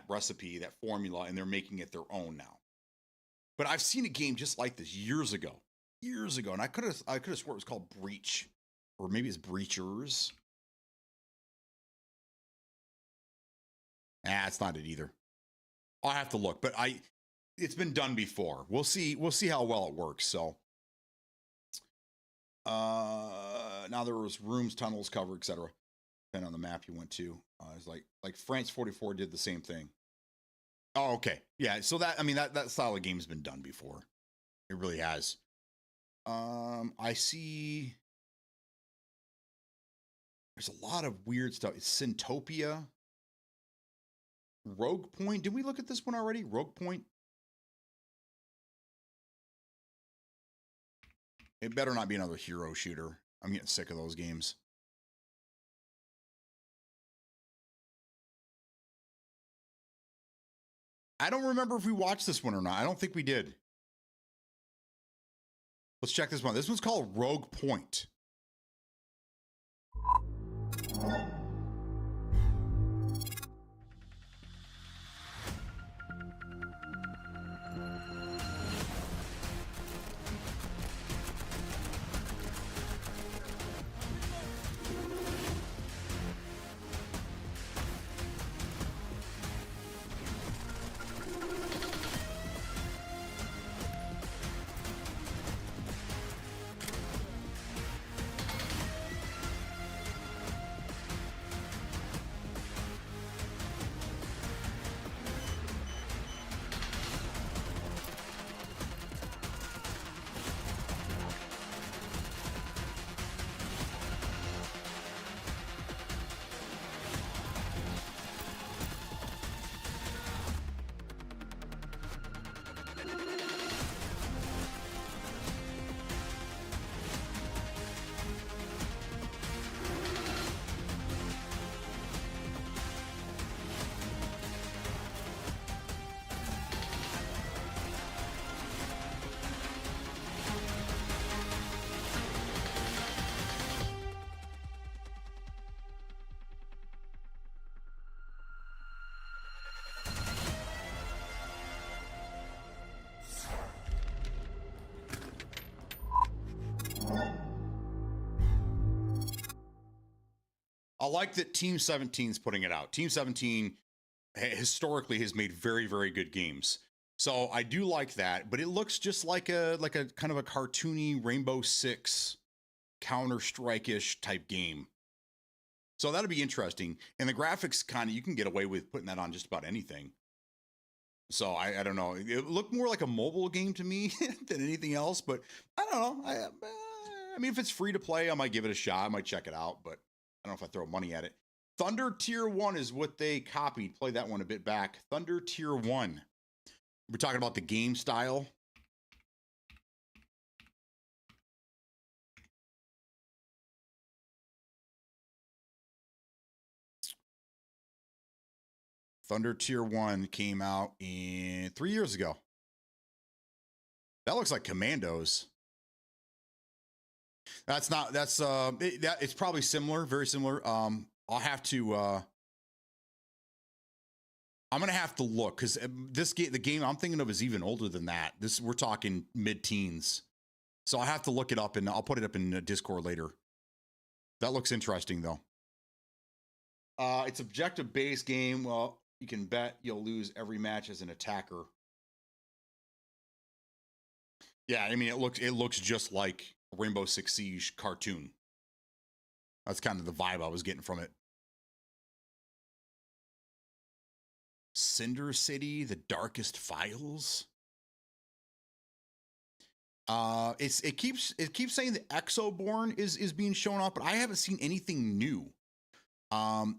recipe, that formula, and they're making it their own now. But I've seen a game just like this years ago, and I could have swore it was called Breach, or maybe it's Breachers. It's not it either. I'll have to look, but it's been done before. We'll see how well it works. So now there was rooms, tunnels, cover, etc. Depending on the map you went to. It's like France 44 did the same thing. Oh, okay. Yeah, so that style of game's been done before. It really has. I see there's a lot of weird stuff. It's Syntopia. Rogue Point. Did we look at this one already? Rogue Point. It better not be another hero shooter. I'm getting sick of those games. I don't remember if we watched this one or not. I don't think we did. Let's check this one. This one's called Rogue Point. I like that Team 17's putting it out. Team 17 historically has made very, very good games. So I do like that, but it looks just like a kind of a cartoony Rainbow Six Counter-Strike-ish type game. So that'll be interesting. And the graphics you can get away with putting that on just about anything. So I don't know. It looked more like a mobile game to me than anything else. But I don't know. I mean, if it's free to play, I might give it a shot. I might check it out. But I don't know if I throw money at it. Thunder Tier 1 is what they copied. Play that one a bit back. Thunder Tier 1. We're talking about the game style. Thunder Tier 1 came out in 3 years ago. That looks like Commandos. That's not, that's, it's probably similar, very similar. I'll have to, I'm going to have to look because this game, the game I'm thinking of is even older than that. We're talking mid-teens. So I'll have to look it up and I'll put it up in Discord later. That looks interesting though. It's objective-based game. Well, you can bet you'll lose every match as an attacker. Yeah, I mean it looks just like a Rainbow Six Siege cartoon. That's kind of the vibe I was getting from it. Cinder City, The Darkest Files. It keeps saying the Exoborn is being shown off, but I haven't seen anything new.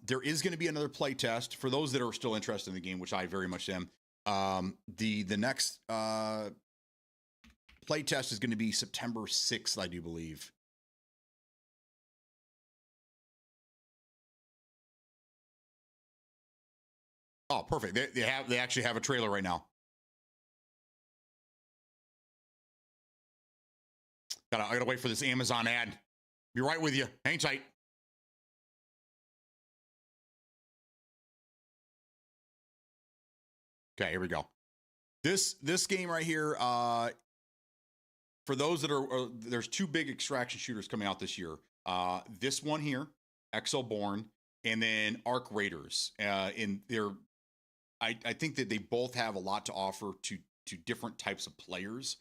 There is going to be another play test for those that are still interested in the game, which I very much am. The next play test is going to be September 6th, I do believe. Oh, perfect. They actually have a trailer right now. I gotta wait for this Amazon ad. Be right with you. Hang tight. Okay, here we go. This game right here, for those that are, there's two big extraction shooters coming out this year. This one here, Exoborn, and then Arc Raiders. In their, I think that they both have a lot to offer to different types of players.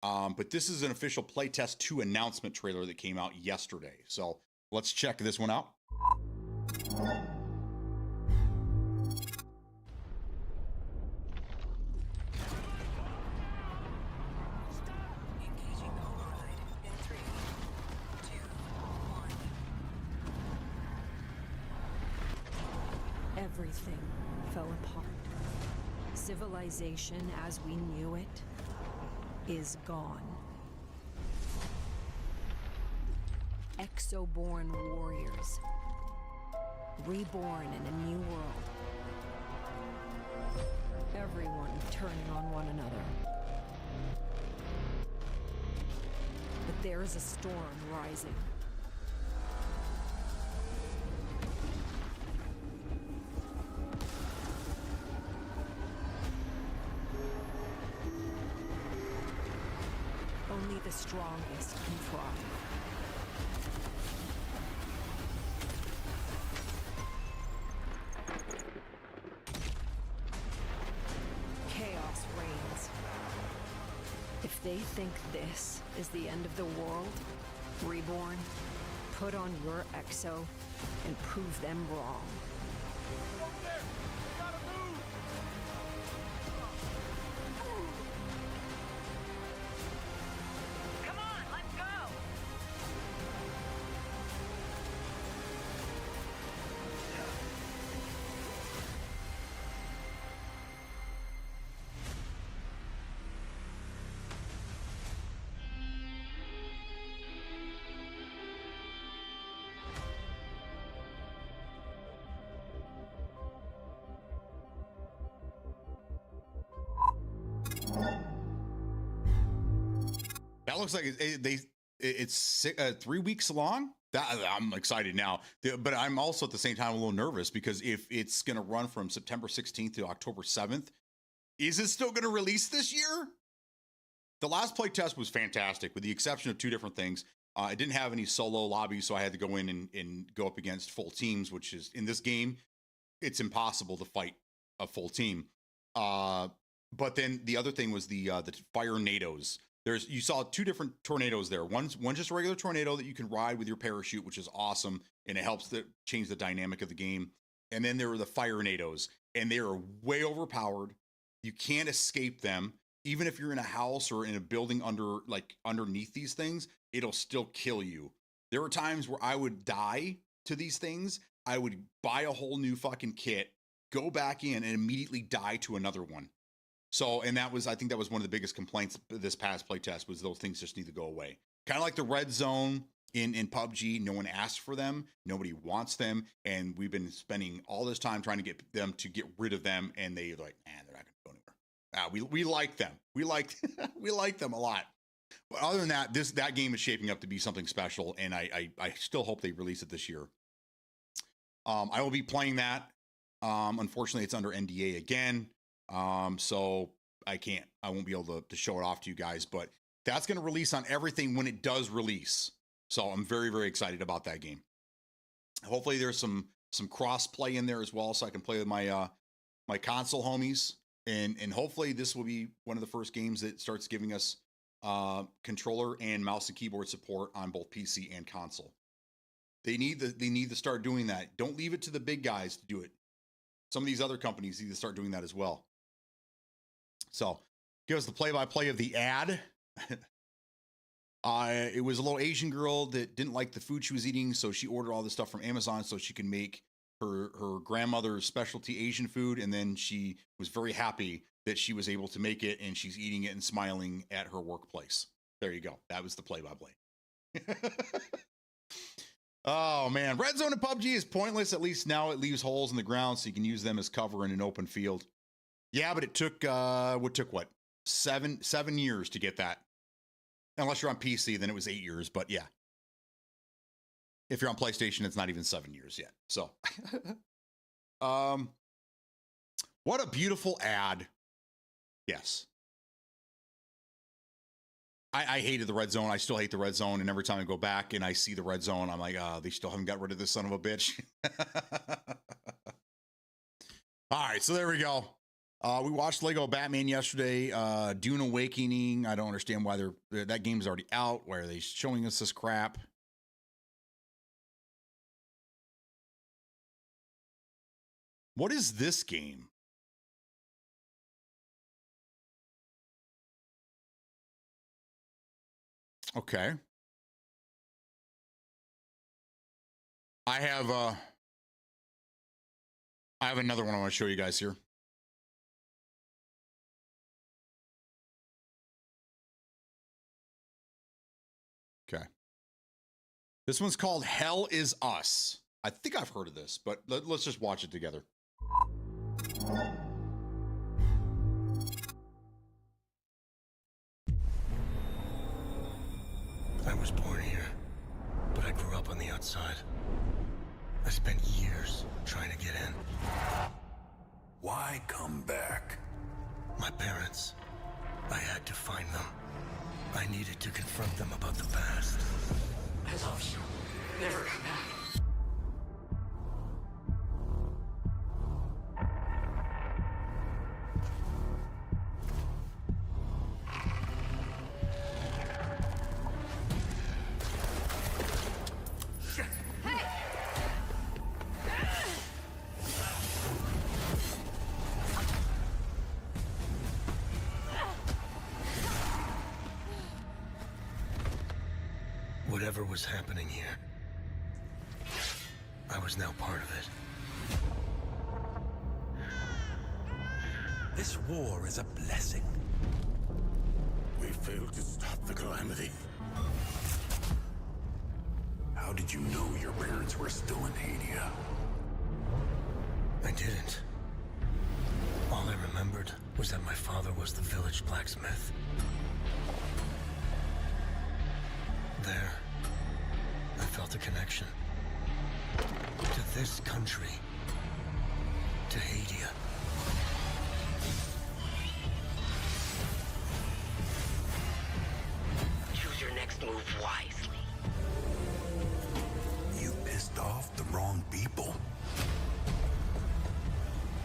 But this is an official playtest 2 announcement trailer that came out yesterday. So let's check this one out. Everything fell apart. Civilization as we knew it is gone. Exoborn warriors, reborn in a new world. Everyone turning on one another. But there is a storm rising. Only the strongest can thrive. Chaos reigns. If they think this is the end of the world, Reborn, put on your Exo and prove them wrong. That looks like it's 3 weeks long. I'm excited now, but I'm also at the same time a little nervous because if it's going to run from September 16th to October 7th, is it still going to release this year? The last play test was fantastic with the exception of 2 different things. It didn't have any solo lobbies, so I had to go in and go up against full teams, which is in this game, it's impossible to fight a full team. But then the other thing was the fire nados. You saw 2 different tornadoes there. One's just a regular tornado that you can ride with your parachute, which is awesome, and it helps to change the dynamic of the game. And then there were the fire nados, and they are way overpowered. You can't escape them. Even if you're in a house or in a building underneath these things, it'll still kill you. There were times where I would die to these things. I would buy a whole new fucking kit, go back in, and immediately die to another one. So, and I think that was one of the biggest complaints this past playtest, was those things just need to go away. Kind of like the red zone in PUBG. No one asked for them. Nobody wants them. And we've been spending all this time trying to get them to get rid of them. And they're like, man, they're not going to go anywhere. We like them. We like them a lot. But other than that, that game is shaping up to be something special. And I still hope they release it this year. I will be playing that. Unfortunately, it's under NDA again. So I won't be able to show it off to you guys, but that's going to release on everything when it does release. So I'm very, very excited about that game. Hopefully there's some cross play in there as well, so I can play with my my console homies, and hopefully this will be one of the first games that starts giving us controller and mouse and keyboard support on both PC and console. They need to start doing that. Don't leave it to the big guys to do it. Some of these other companies need to start doing that as well. So, give us the play-by-play of the ad. It was a little Asian girl that didn't like the food she was eating, so she ordered all this stuff from Amazon so she can make her grandmother's specialty Asian food, and then she was very happy that she was able to make it, and she's eating it and smiling at her workplace. There you go. That was the play-by-play. Oh, man. Red Zone in PUBG is pointless. At least now it leaves holes in the ground so you can use them as cover in an open field. Yeah, but it took, what? 7 years to get that. Unless you're on PC, then it was 8 years, but yeah. If you're on PlayStation, it's not even 7 years yet. So, what a beautiful ad. Yes. I hated the Red Zone. I still hate the Red Zone. And every time I go back and I see the Red Zone, I'm like, they still haven't got rid of this son of a bitch. All right, so there we go. We watched Lego Batman yesterday. Dune Awakening. I don't understand why that game's already out. Why are they showing us this crap? What is this game? Okay. I have another one I want to show you guys here. Okay. This one's called Hell Is Us. I think I've heard of this, but let's just watch it together. I was born here, but I grew up on the outside. I spent years trying to get in. Why come back? My parents. I had to find them. I needed to confront them about the past. I love you. Never come back. Whatever was happening here, I was now part of it. This war is a blessing. We failed to stop the calamity. How did you know your parents were still in Hadia? I didn't. All I remembered was that my father was the village blacksmith. There, I felt a connection to this country, to Hadia. Choose your next move wisely. You pissed off the wrong people.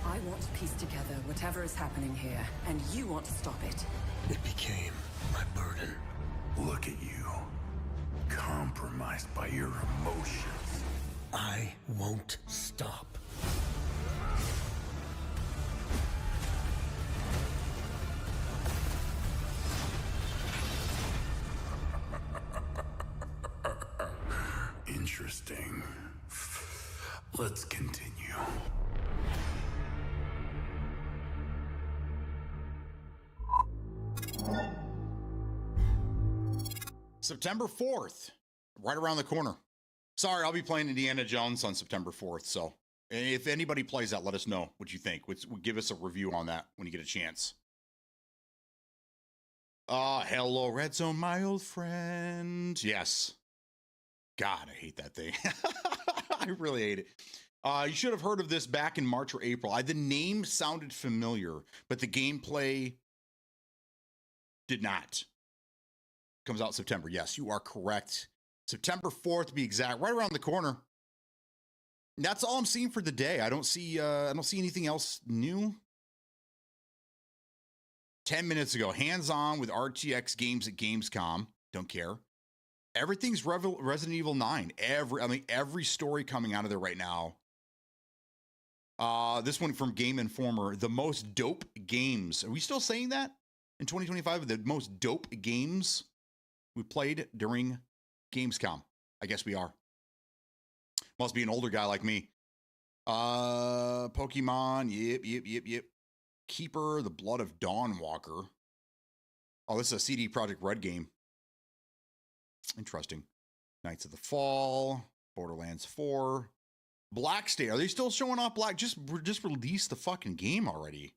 I want to piece together whatever is happening here, and you want to stop it. It became my burden. Look at you. Compromised by your emotions. I won't stop. Let's continue. September 4th, right around the corner. Sorry, I'll be playing Indiana Jones on September 4th. So if anybody plays that, let us know what you think. Give us a review on that when you get a chance. Hello, Red Zone, my old friend. Yes. God, I hate that thing. I really hate it. You should have heard of this back in March or April. The name sounded familiar, but the gameplay did not. Comes out September. Yes, you are correct. September 4th to be exact, right around the corner. And that's all I'm seeing for the day. I don't see anything else new. 10 minutes ago, hands-on with RTX games at Gamescom. Don't care. Everything's Resident Evil 9. Every story coming out of there right now. This one from Game Informer, the most dope games. Are we still saying that in 2025? The most dope games we played during Gamescom. I guess we are. Must be an older guy like me. Pokemon. Yep. Keeper, the Blood of Dawnwalker. Oh, this is a CD Projekt Red game. Interesting. Knights of the Fall, Borderlands 4, Black State. Are they still showing off Black? Just release the fucking game already.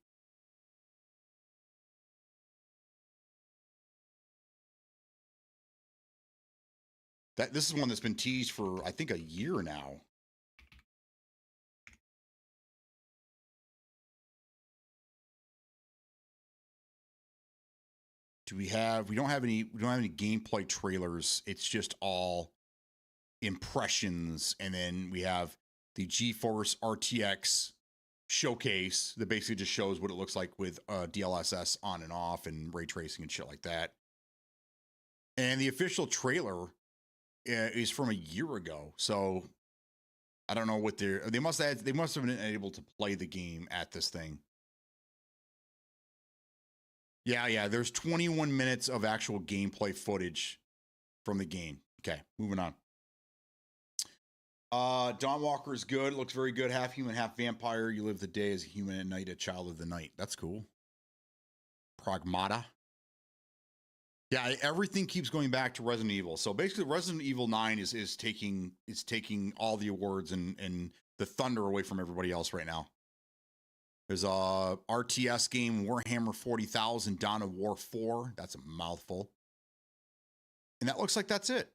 This is one that's been teased for I think a year now. We don't have any gameplay trailers. It's just all impressions. And then we have the GeForce RTX showcase that basically just shows what it looks like with DLSS on and off and ray tracing and shit like that. And the official trailer is from a year ago. So I don't know what they must have been able to play the game at this thing. Yeah. There's 21 minutes of actual gameplay footage from the game. Okay, moving on. Dawnwalker is good. It looks very good. Half human, half vampire. You live the day as a human, at night a child of the night. That's cool. Pragmata. Yeah, everything keeps going back to Resident Evil. So basically, Resident Evil 9 is taking all the awards and the thunder away from everybody else right now. There's a RTS game, Warhammer 40,000, Dawn of War 4. That's a mouthful. And that looks like that's it.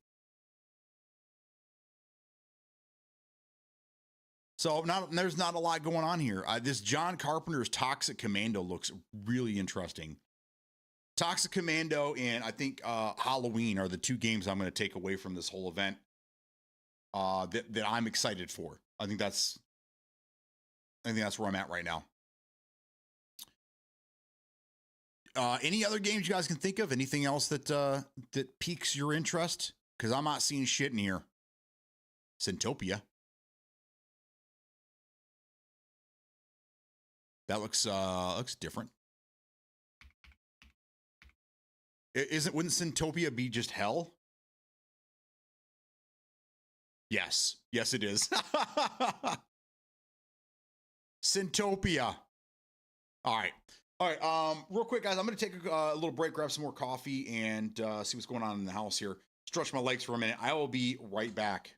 So there's not a lot going on here. This John Carpenter's Toxic Commando looks really interesting. Toxic Commando and I think Halloween are the two games I'm going to take away from this whole event that I'm excited for. I think that's where I'm at right now. Any other games you guys can think of? Anything else that piques your interest? Because I'm not seeing shit in here. Syntopia. That looks different. Wouldn't Syntopia be just hell? Yes, it is. Syntopia. All right. Real quick, guys, I'm going to take a little break, grab some more coffee, and see what's going on in the house here. Stretch my legs for a minute. I will be right back.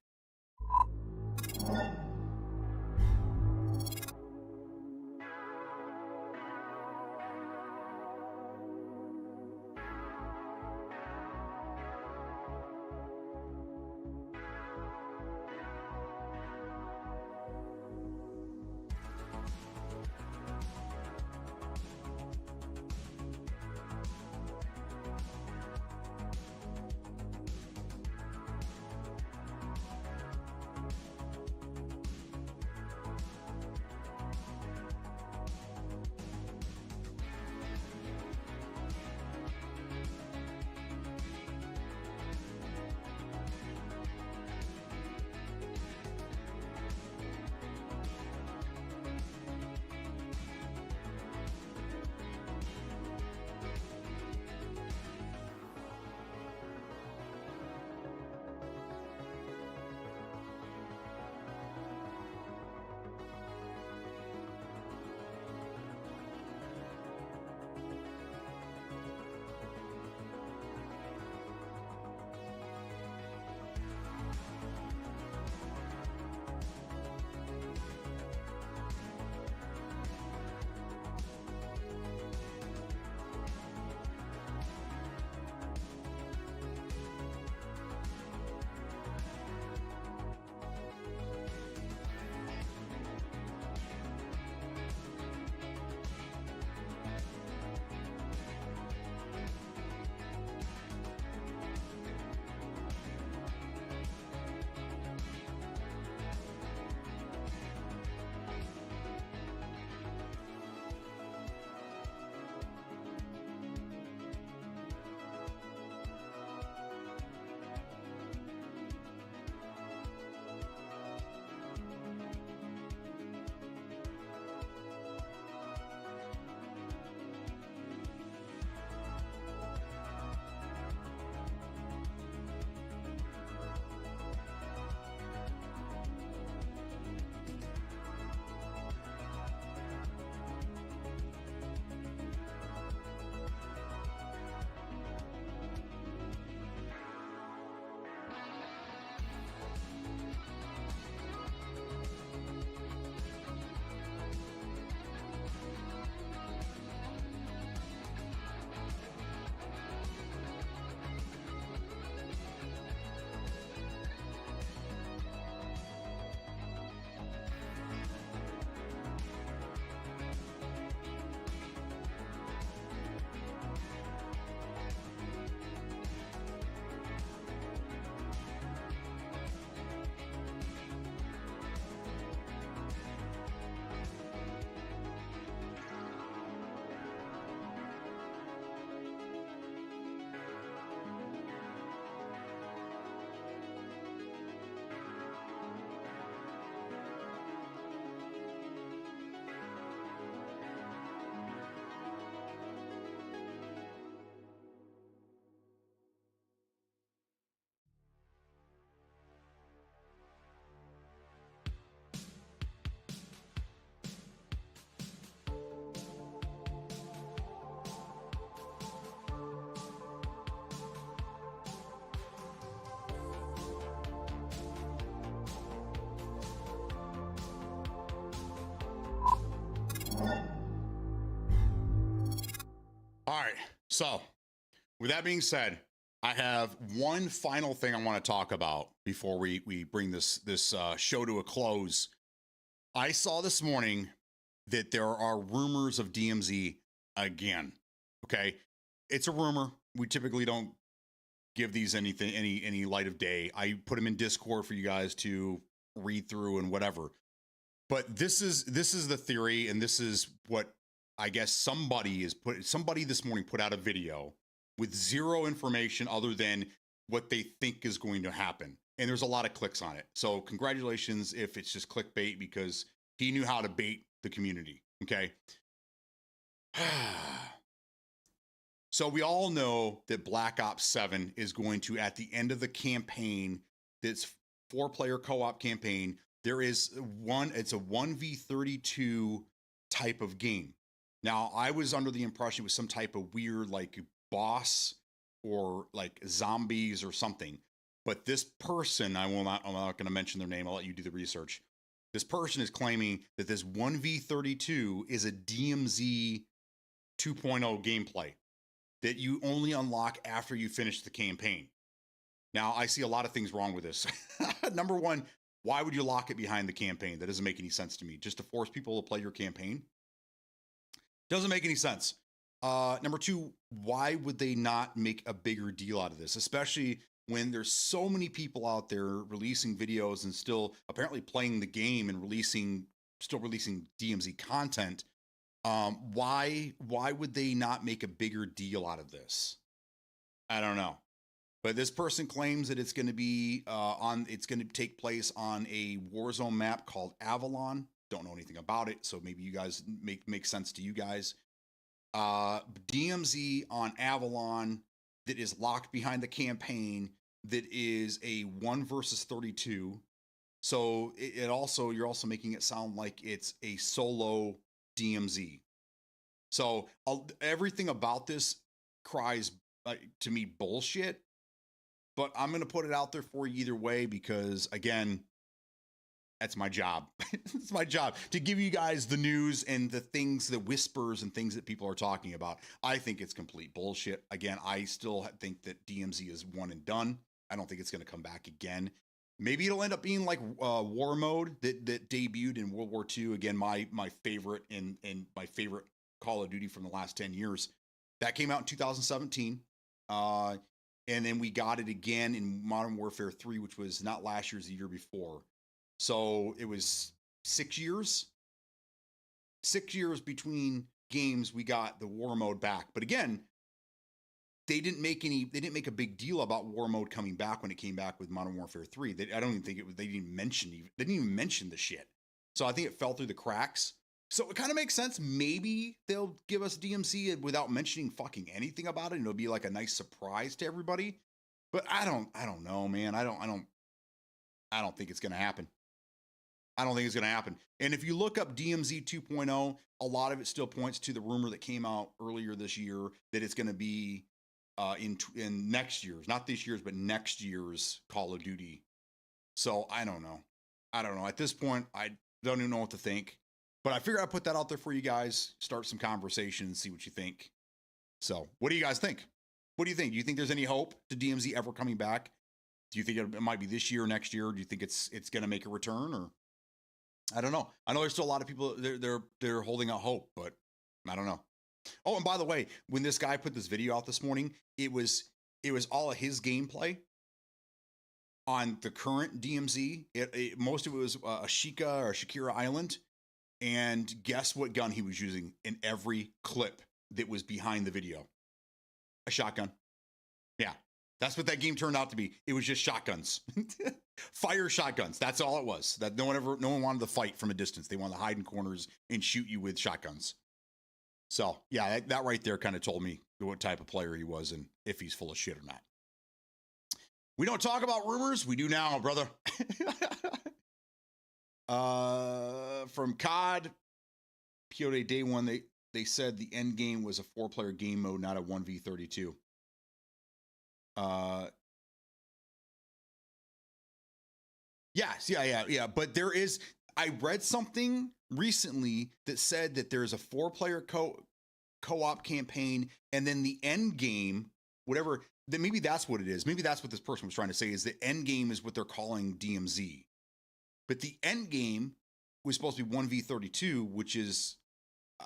So, with that being said, I have one final thing I want to talk about before we bring this show to a close. I saw this morning that there are rumors of DMZ again. Okay, it's a rumor. We typically don't give these any light of day. I put them in Discord for you guys to read through and whatever. But this is the theory, and this is what I guess somebody this morning put out a video with zero information other than what they think is going to happen. And there's a lot of clicks on it. So congratulations if it's just clickbait, because he knew how to bait the community. Okay. So we all know that Black Ops 7 is going to, at the end of the campaign, this 4-player co-op campaign, it's a 1v32 type of game. Now, I was under the impression it was some type of weird, like, boss or like zombies or something. But this person, I'm not going to mention their name. I'll let you do the research. This person is claiming that this 1v32 is a DMZ 2.0 gameplay that you only unlock after you finish the campaign. Now, I see a lot of things wrong with this. Number one, why would you lock it behind the campaign? That doesn't make any sense to me. Just to force people to play your campaign? Doesn't make any sense. Number two, why would they not make a bigger deal out of this? Especially when there's so many people out there releasing videos and still apparently playing the game and still releasing DMZ content. Why would they not make a bigger deal out of this? I don't know. But this person claims that it's going to be it's going to take place on a Warzone map called Avalon. Don't know anything about it, so maybe you guys make sense to you guys. DMZ on Avalon that is locked behind the campaign, that is a 1 versus 32. So you're also making it sound like it's a solo DMZ. So everything about this cries to me bullshit, but I'm going to put it out there for you either way, because again, that's my job. It's my job to give you guys the news and the things, the whispers and things that people are talking about. I think it's complete bullshit. Again, I still think that DMZ is one and done. I don't think it's going to come back again. Maybe it'll end up being like War Mode that debuted in World War II. Again, my favorite and my favorite Call of Duty from the last 10 years. That came out in 2017. And then we got it again in Modern Warfare 3, which was not last year's, the year before. So it was 6 years. 6 years between games, we got the War Mode back. But again, they didn't make a big deal about War Mode coming back when it came back with Modern Warfare 3. I don't even think they didn't even mention the shit. So I think it fell through the cracks. So it kind of makes sense. Maybe they'll give us DMC without mentioning fucking anything about it, and it'll be like a nice surprise to everybody. But I don't know, man. I don't think it's gonna happen. I don't think it's gonna happen. And if you look up DMZ 2.0, a lot of it still points to the rumor that came out earlier this year that it's gonna be in next year's, not this year's, but next year's Call of Duty. So I don't know. At this point, I don't even know what to think. But I figured I'd put that out there for you guys, start some conversation and see what you think. So what do you guys think? What do you think? Do you think there's any hope to DMZ ever coming back? Do you think it might be this year or next year? Do you think it's going to make a return, or I don't know. I know there's still a lot of people they're holding out hope, but I don't know. Oh, and by the way, when this guy put this video out this morning, it was all of his gameplay on the current DMZ. Most of it was Ashika or Shakira Island. And guess what gun he was using in every clip that was behind the video? A shotgun. Yeah, that's what that game turned out to be. It was just shotguns. Fire shotguns. That's all it was. That no one wanted to fight from a distance. They wanted to hide in corners and shoot you with shotguns. So yeah, that right there kind of told me what type of player he was and if he's full of shit or not. We don't talk about rumors. We do now, brother. From COD, POD Day 1, they said the end game was a 4-player game mode, not a 1v32. Yes, yeah. But I read something recently that said that there's a 4-player co-op campaign, and then the end game, whatever. Then maybe that's what it is. Maybe that's what this person was trying to say, is the end game is what they're calling DMZ. But the end game was supposed to be 1v32, which is,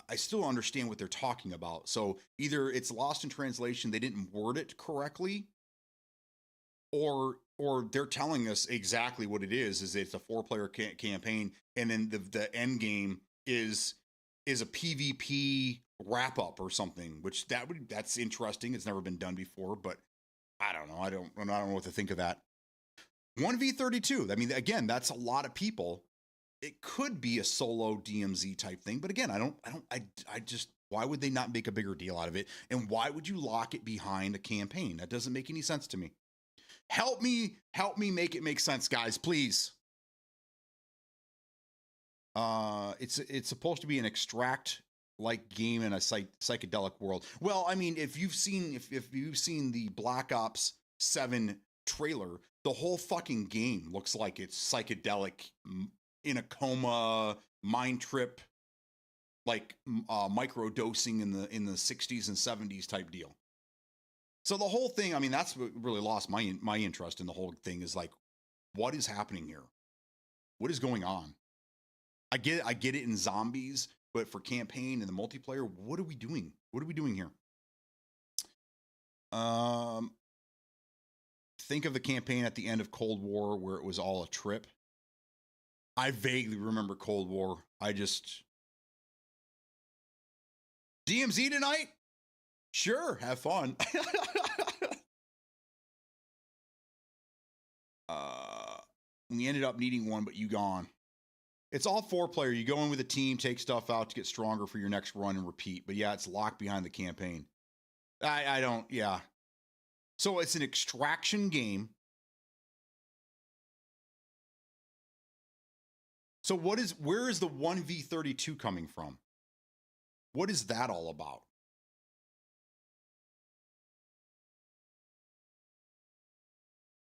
I still understand what they're talking about. So either it's lost in translation, they didn't word it correctly, or they're telling us exactly what it is it's a 4-player campaign, and then the end game is a PvP wrap up or something, which that's interesting. It's never been done before, but I don't know. I don't know what to think of that. 1v32. I mean, again, that's a lot of people. It could be a solo DMZ type thing, but again, I just, why would they not make a bigger deal out of it? And why would you lock it behind a campaign? That doesn't make any sense to me. Help me make it make sense, guys, please. It's supposed to be an extract like game in a psychedelic world. Well, I mean, if you've seen the Black Ops 7 trailer, the whole fucking game looks like it's psychedelic, in a coma, mind trip, like micro dosing in the 60s and 70s type deal. So the whole thing, I mean, that's what really lost my interest in the whole thing, is like, what is happening here? What is going on? I get it in zombies, but for campaign and the multiplayer, what are we doing? What are we doing here? Think of the campaign at the end of Cold War where it was all a trip. I vaguely remember Cold War. DMZ tonight? Sure, have fun. We ended up needing one, but you gone. It's all 4-player. You go in with a team, take stuff out to get stronger for your next run and repeat. But yeah, it's locked behind the campaign. I don't, yeah. So it's an extraction game. So where is the 1v32 coming from? What is that all about?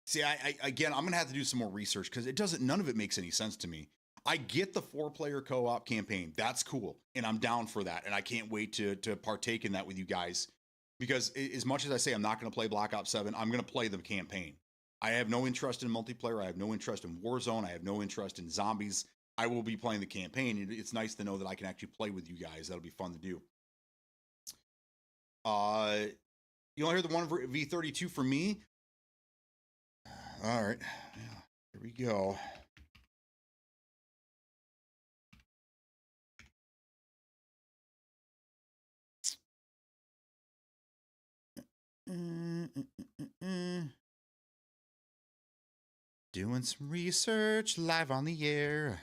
See, again, I'm going to have to do some more research because none of it makes any sense to me. I get the 4-player co-op campaign. That's cool. And I'm down for that. And I can't wait to partake in that with you guys. Because as much as I say I'm not going to play Black Ops 7, I'm going to play the campaign. I have no interest in multiplayer. I have no interest in Warzone. I have no interest in zombies. I will be playing the campaign. It's nice to know that I can actually play with you guys. That'll be fun to do. You want to hear the 1v32 for me? All right. Yeah, here we go. Doing some research live on the air.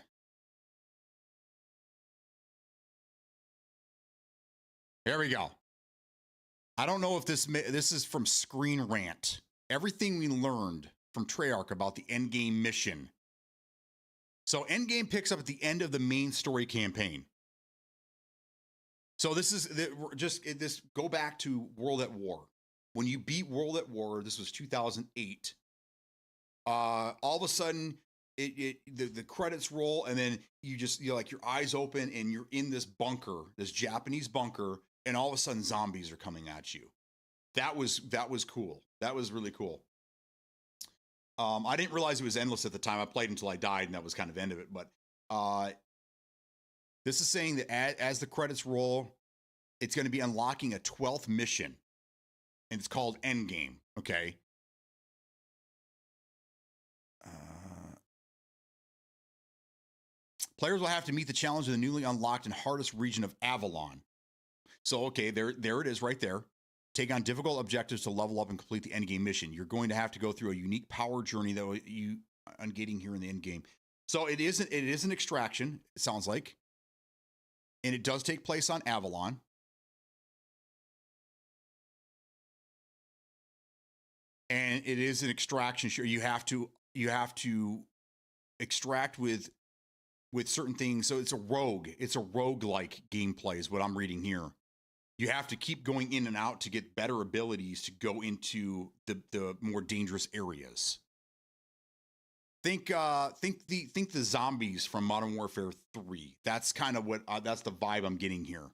Here we go. I don't know if this is from Screen Rant. Everything we learned from Treyarch about the endgame mission. So endgame picks up at the end of the main story campaign. So this is this go back to World at War. When you beat World at War, this was 2008. All of a sudden, the credits roll, and then you're like your eyes open, and you're in this bunker, this Japanese bunker, and all of a sudden zombies are coming at you. That was cool. That was really cool. I didn't realize it was endless at the time. I played until I died, and that was kind of the end of it. But this is saying that as the credits roll, it's going to be unlocking a 12th mission, and it's called Endgame. Okay. Players will have to meet the challenge of the newly unlocked and hardest region of Avalon. So, okay, there it is right there. Take on difficult objectives to level up and complete the endgame mission. You're going to have to go through a unique power journey that I'm getting here in the endgame. So it is an extraction, it sounds like. And it does take place on Avalon. And it is an extraction. Sure, you have to extract with certain things. So it's a rogue-like gameplay is what I'm reading here. You have to keep going in and out to get better abilities to go into the more dangerous areas. Think the zombies from Modern Warfare 3. That's kind of that's the vibe I'm getting here.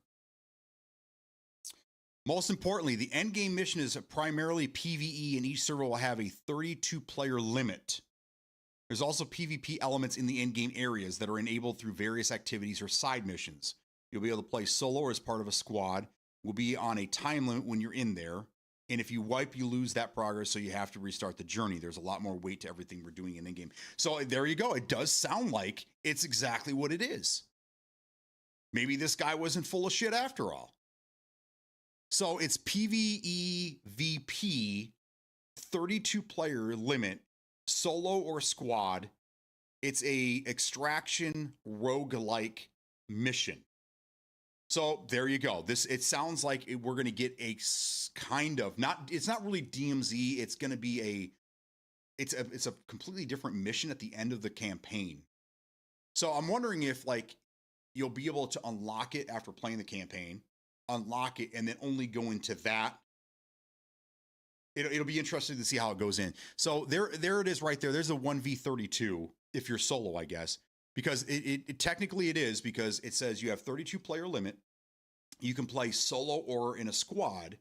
Most importantly, the end game mission is primarily PvE, and each server will have a 32-player limit. There's also PvP elements in the end game areas that are enabled through various activities or side missions. You'll be able to play solo or as part of a squad. Will be on a time limit when you're in there. And if you wipe, you lose that progress, so you have to restart the journey. There's a lot more weight to everything we're doing in in-game. So there you go. It does sound like it's exactly what it is. Maybe this guy wasn't full of shit after all. So it's PvE VP, 32-player limit, solo or squad. It's a extraction roguelike mission. So there you go. It sounds like we're going to get a kind of it's not really DMZ. It's going to be it's a completely different mission at the end of the campaign. So I'm wondering if like you'll be able to unlock it after playing the campaign, unlock it, and then only go into that. It'll be interesting to see how it goes in. So there it is right there. There's a 1v32 if you're solo, I guess. Because it technically it is, because it says you have 32-player limit. You can play solo or in a squad,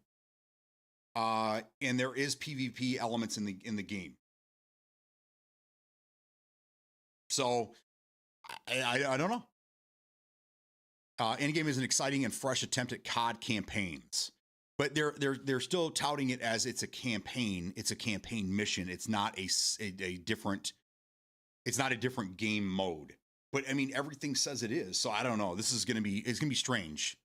and there is PvP elements in the game. So I don't know. Endgame is an exciting and fresh attempt at COD campaigns, but they're still touting it as it's a campaign. It's a campaign mission. It's not a different. It's not a different game mode. But I mean, everything says it is. So I don't know. It's gonna be strange.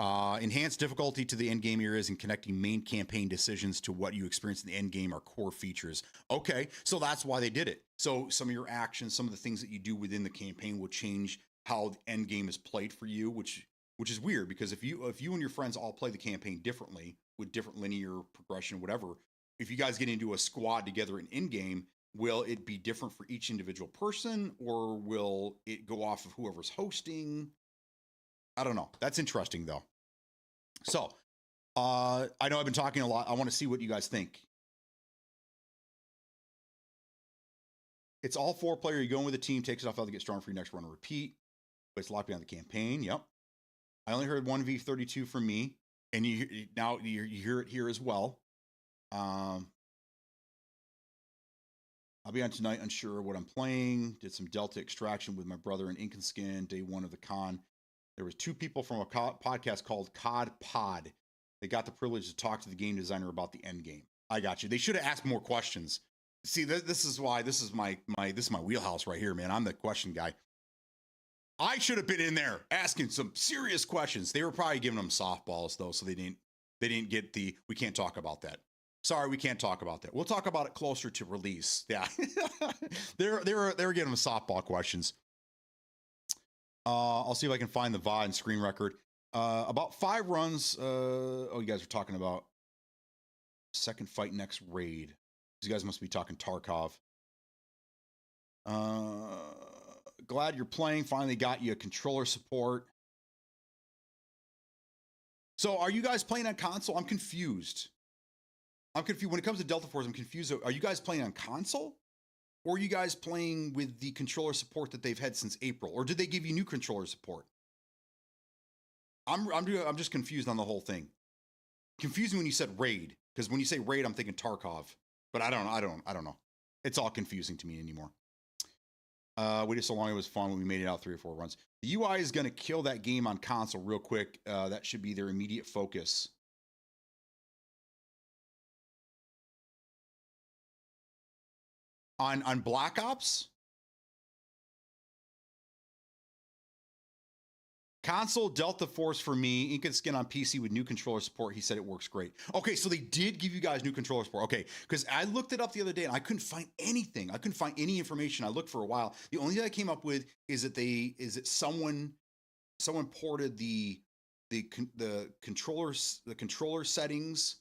Enhanced difficulty to the end game areas and connecting main campaign decisions to what you experience in the end game are core features. Okay, so that's why they did it. So some of your actions, some of the things that you do within the campaign will change how the end game is played for you, which is weird, because if you and your friends all play the campaign differently with different linear progression, whatever, if you guys get into a squad together in game, will it be different for each individual person, or will it go off of whoever's hosting? I don't know. That's interesting, though. So, I know I've been talking a lot. I want to see what you guys think. It's all 4-player. You go in with a team, takes it off, to get stronger for your next run and repeat. But it's locked behind the campaign. Yep. I only heard 1v32 from me, and now you hear it here as well. I'll be on tonight, unsure what I'm playing. Did some Delta extraction with my brother in Inkenskin, day 1 of the con. There was 2 people from a podcast called COD Pod. They got the privilege to talk to the game designer about the end game. I got you. They should have asked more questions. See, this is why this is my wheelhouse right here, man. I'm the question guy. I should have been in there asking some serious questions. They were probably giving them softballs though, so they didn't get the we can't talk about that. Sorry, we can't talk about that. We'll talk about it closer to release. Yeah. they were giving them softball questions. I'll see if I can find the VOD and screen record. About 5 runs. You guys are talking about second fight next raid. You guys must be talking Tarkov. Glad you're playing. Finally got you a controller support. So are you guys playing on console? I'm confused. When it comes to Delta Force, I'm confused. Are you guys playing on console? Or are you guys playing with the controller support that they've had since April? Or did they give you new controller support? I'm just confused on the whole thing. Confusing when you said raid, because when you say raid, I'm thinking Tarkov. But I don't know. It's all confusing to me anymore. Waited so long, it was fun when we made it out 3 or 4 runs. The UI is going to kill that game on console real quick. That should be their immediate focus. On Black Ops? Console Delta Force for me. Ink and Skin on PC with new controller support. He said it works great. Okay, so they did give you guys new controller support. Okay, because I looked it up the other day and I couldn't find anything. I couldn't find any information. I looked for a while. The only thing I came up with is that someone ported the controller settings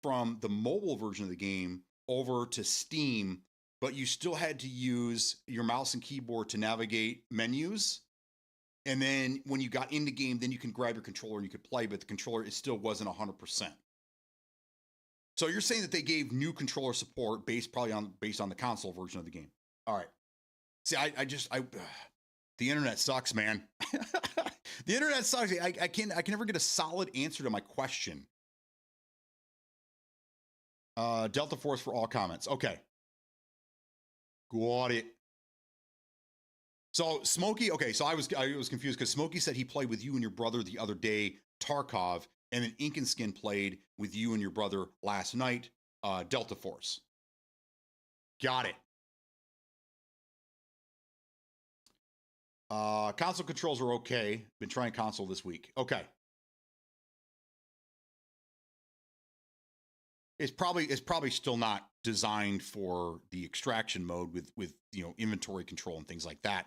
from the mobile version of the game over to Steam, but you still had to use your mouse and keyboard to navigate menus. And then when you got into game, then you can grab your controller and you could play, but the controller still wasn't 100%. So you're saying that they gave new controller support based on the console version of the game. All right. See, the internet sucks, man. The internet sucks. I can never get a solid answer to my question. Delta Force for all comments. Okay. Got it. So Smokey, okay, so I was confused because Smokey said he played with you and your brother the other day, Tarkov, and then Ink and Skin played with you and your brother last night, Delta Force. Got it. Console controls are okay. Been trying console this week. Okay. It's probably still not designed for the extraction mode with inventory control and things like that.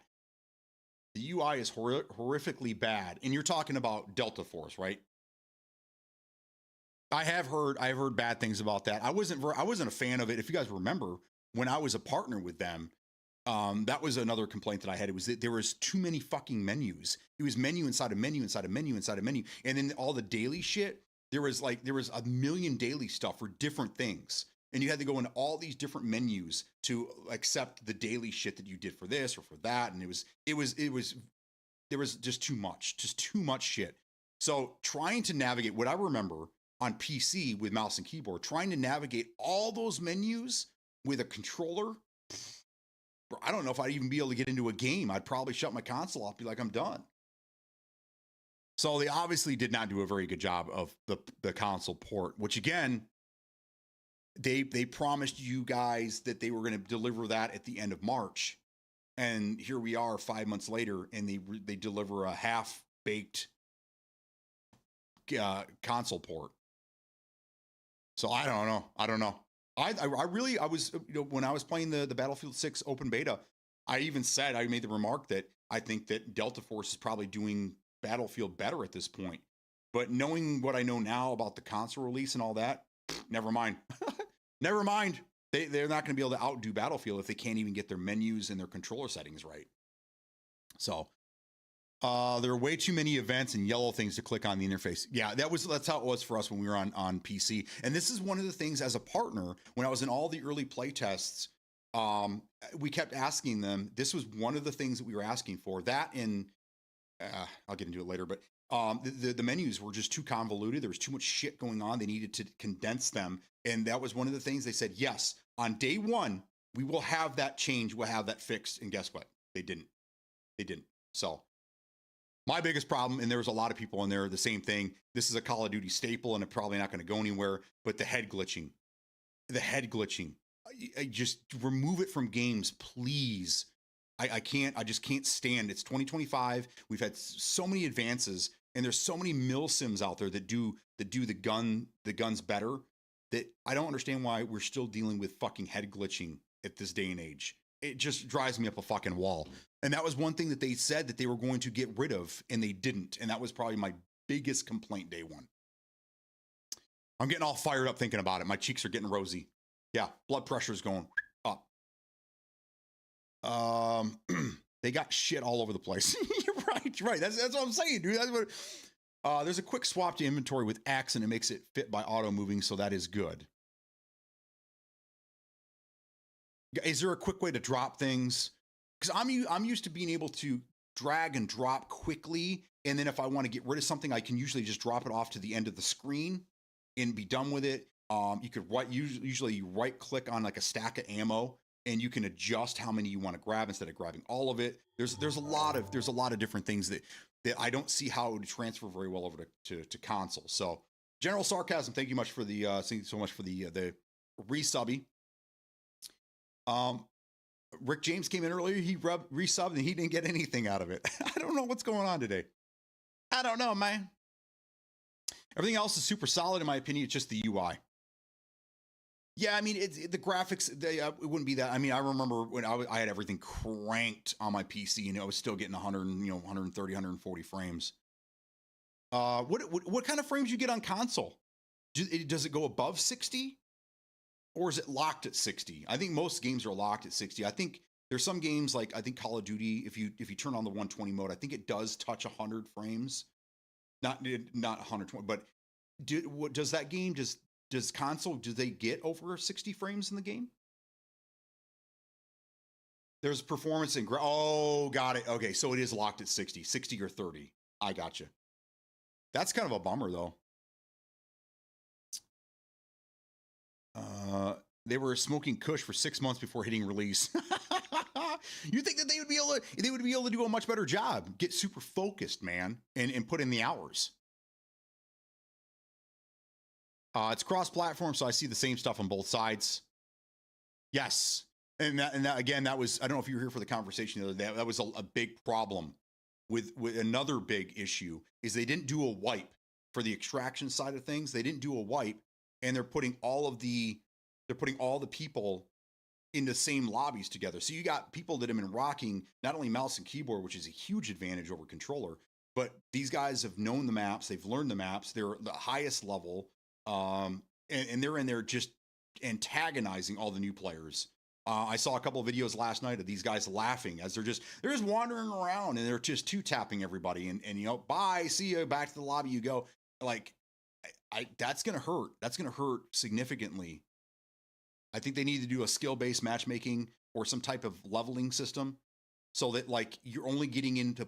The UI is horrifically bad, and you're talking about Delta Force, right? I have heard bad things about that. I wasn't a fan of it. If you guys remember, when I was a partner with them, that was another complaint that I had. It was that there was too many fucking menus. It was menu inside a menu inside a menu inside a menu, and then all the daily shit. There was a million daily stuff for different things, and you had to go into all these different menus to accept the daily shit that you did for this or for that, and there was just too much shit. So trying to navigate what I remember on PC with mouse and keyboard, trying to navigate all those menus with a controller, I don't know if I'd even be able to get into a game. I'd probably shut my console off, be like, I'm done. So they obviously did not do a very good job of the console port, which again, they promised you guys that they were going to deliver that at the end of March. And here we are 5 months later, and they deliver a half-baked console port. So I don't know. I was, when I was playing the Battlefield 6 open beta, I made the remark that I think that Delta Force is probably doing Battlefield better at this point. But knowing what I know now about the console release and all that, never mind. Never mind. They're not going to be able to outdo Battlefield if they can't even get their menus and their controller settings right. So there are way too many events and yellow things to click on the interface. Yeah, that's how it was for us when we were on PC. And this is one of the things as a partner, when I was in all the early play tests, we kept asking them. This was one of the things that we were asking for. That and I'll get into it later, but the menus were just too convoluted. There was too much shit going on. They needed to condense them. And that was one of the things they said, yes, on day one, we will have that change. We'll have that fixed. And guess what? They didn't. So my biggest problem, and there was a lot of people in there, the same thing. This is a Call of Duty staple, and it's probably not going to go anywhere, but the head glitching. I just remove it from games, please. I just can't stand. It's 2025. We've had so many advances, and there's so many mill sims out there that do the guns better, that I don't understand why we're still dealing with fucking head glitching at this day and age. It just drives me up a fucking wall. And that was one thing that they said that they were going to get rid of, and they didn't. And that was probably my biggest complaint day one. I'm getting all fired up thinking about it. My cheeks are getting rosy. Yeah, blood pressure's going up. They got shit all over the place. You're right. That's what I'm saying, dude. That's what. There's a quick swap to inventory with X, and it makes it fit by auto moving, so that is good. Is there a quick way to drop things? Because I'm used to being able to drag and drop quickly, and then if I want to get rid of something, I can usually just drop it off to the end of the screen and be done with it. You could usually right click on like a stack of ammo, and you can adjust how many you want to grab instead of grabbing all of it. There's a lot of different things that I don't see how it would transfer very well over to console. So General Sarcasm, thank you much for the so much for the resubby. Rick James came in earlier. He resubbed and he didn't get anything out of it. I don't know what's going on today. I don't know, man. Everything else is super solid in my opinion. It's just the UI. Yeah, I mean, the graphics, it wouldn't be that. I mean, I remember when I had everything cranked on my PC and I was still getting 130, 140 frames. What kind of frames you get on console? Does it go above 60? Or is it locked at 60? I think most games are locked at 60. I think there's some games like, I think Call of Duty, if you turn on the 120 mode, I think it does touch 100 frames. Not 120, but does that game, does console, do they get over 60 frames in the game? There's performance and oh, got it. Okay, so it is locked at 60 or 30. I got you. That's kind of a bummer, though. They were smoking Kush for 6 months before hitting release. You think that they would be able to do a much better job, get super focused, man, and put in the hours. It's cross-platform, so I see the same stuff on both sides. Yes, and that again, that was, I don't know if you were here for the conversation the other day. That was a big problem with another big issue is they didn't do a wipe for the extraction side of things. They didn't do a wipe, and they're putting all the people in the same lobbies together. So you got people that have been rocking not only mouse and keyboard, which is a huge advantage over controller, but these guys have known the maps, they've learned the maps, they're the highest level, and they're in there just antagonizing all the new players. I saw a couple of videos last night of these guys laughing as they're just wandering around and they're just two-tapping everybody and you know, bye, see you, back to the lobby you go. Like, that's gonna hurt. That's gonna hurt significantly. I think they need to do a skill-based matchmaking or some type of leveling system so that like you're only getting into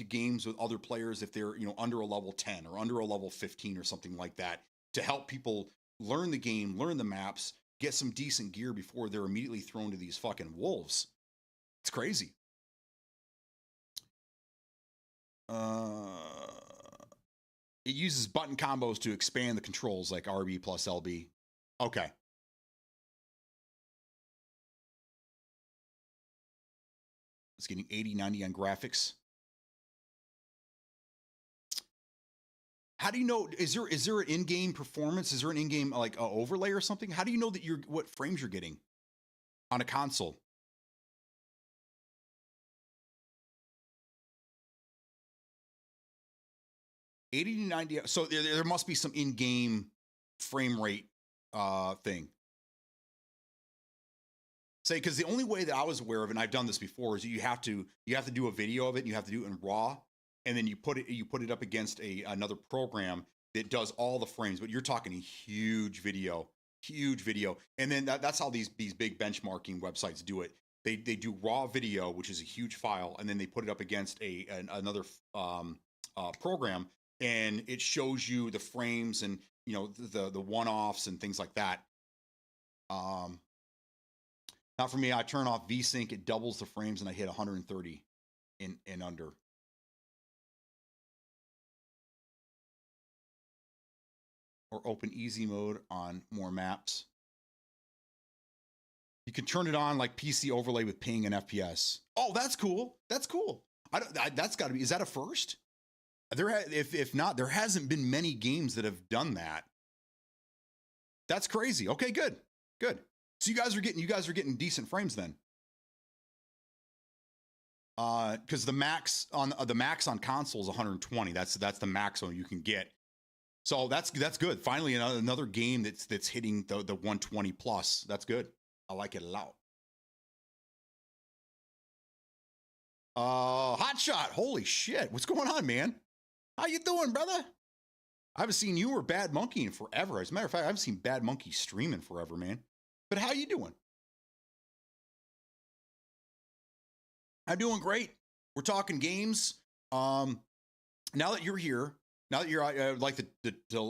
games with other players if they're, you know, under a level 10 or under a level 15 or something like that, to help people learn the game, learn the maps, get some decent gear before they're immediately thrown to these fucking wolves. It's crazy. It uses button combos to expand the controls like RB plus LB. Okay. It's getting 80, 90 on graphics. How do you know, is there an in-game performance? Is there an in-game like overlay or something? How do you know that what frames you're getting on a console? $80 to $90. So there must be some in-game frame rate thing. Say, because the only way that I was aware of, and I've done this before, is you have to do a video of it, and you have to do it in RAW, and then you put it up against another program that does all the frames. But you're talking a huge video, and then that's how these big benchmarking websites do it. They do raw video, which is a huge file, and then they put it up against another program, and it shows you the frames and, you know, the one-offs and things like that. Now for me, I turn off VSync, it doubles the frames, and I hit 130 and under. Or open easy mode on more maps. You can turn it on like PC overlay with ping and FPS. Oh, that's cool. That's cool. That's got to be. Is that a first? If not, there hasn't been many games that have done that. That's crazy. Okay, good. So you guys are getting decent frames then. Because the max on console is 120. That's the maximum you can get. So that's good. Finally, another game that's hitting the 120 plus. That's good. I like it a lot. Hot Shot. Holy shit. What's going on, man? How you doing, brother? I haven't seen you or Bad Monkey in forever. As a matter of fact, I haven't seen Bad Monkey streaming forever, man. But how you doing? I'm doing great. We're talking games. Now that you're here, I would like to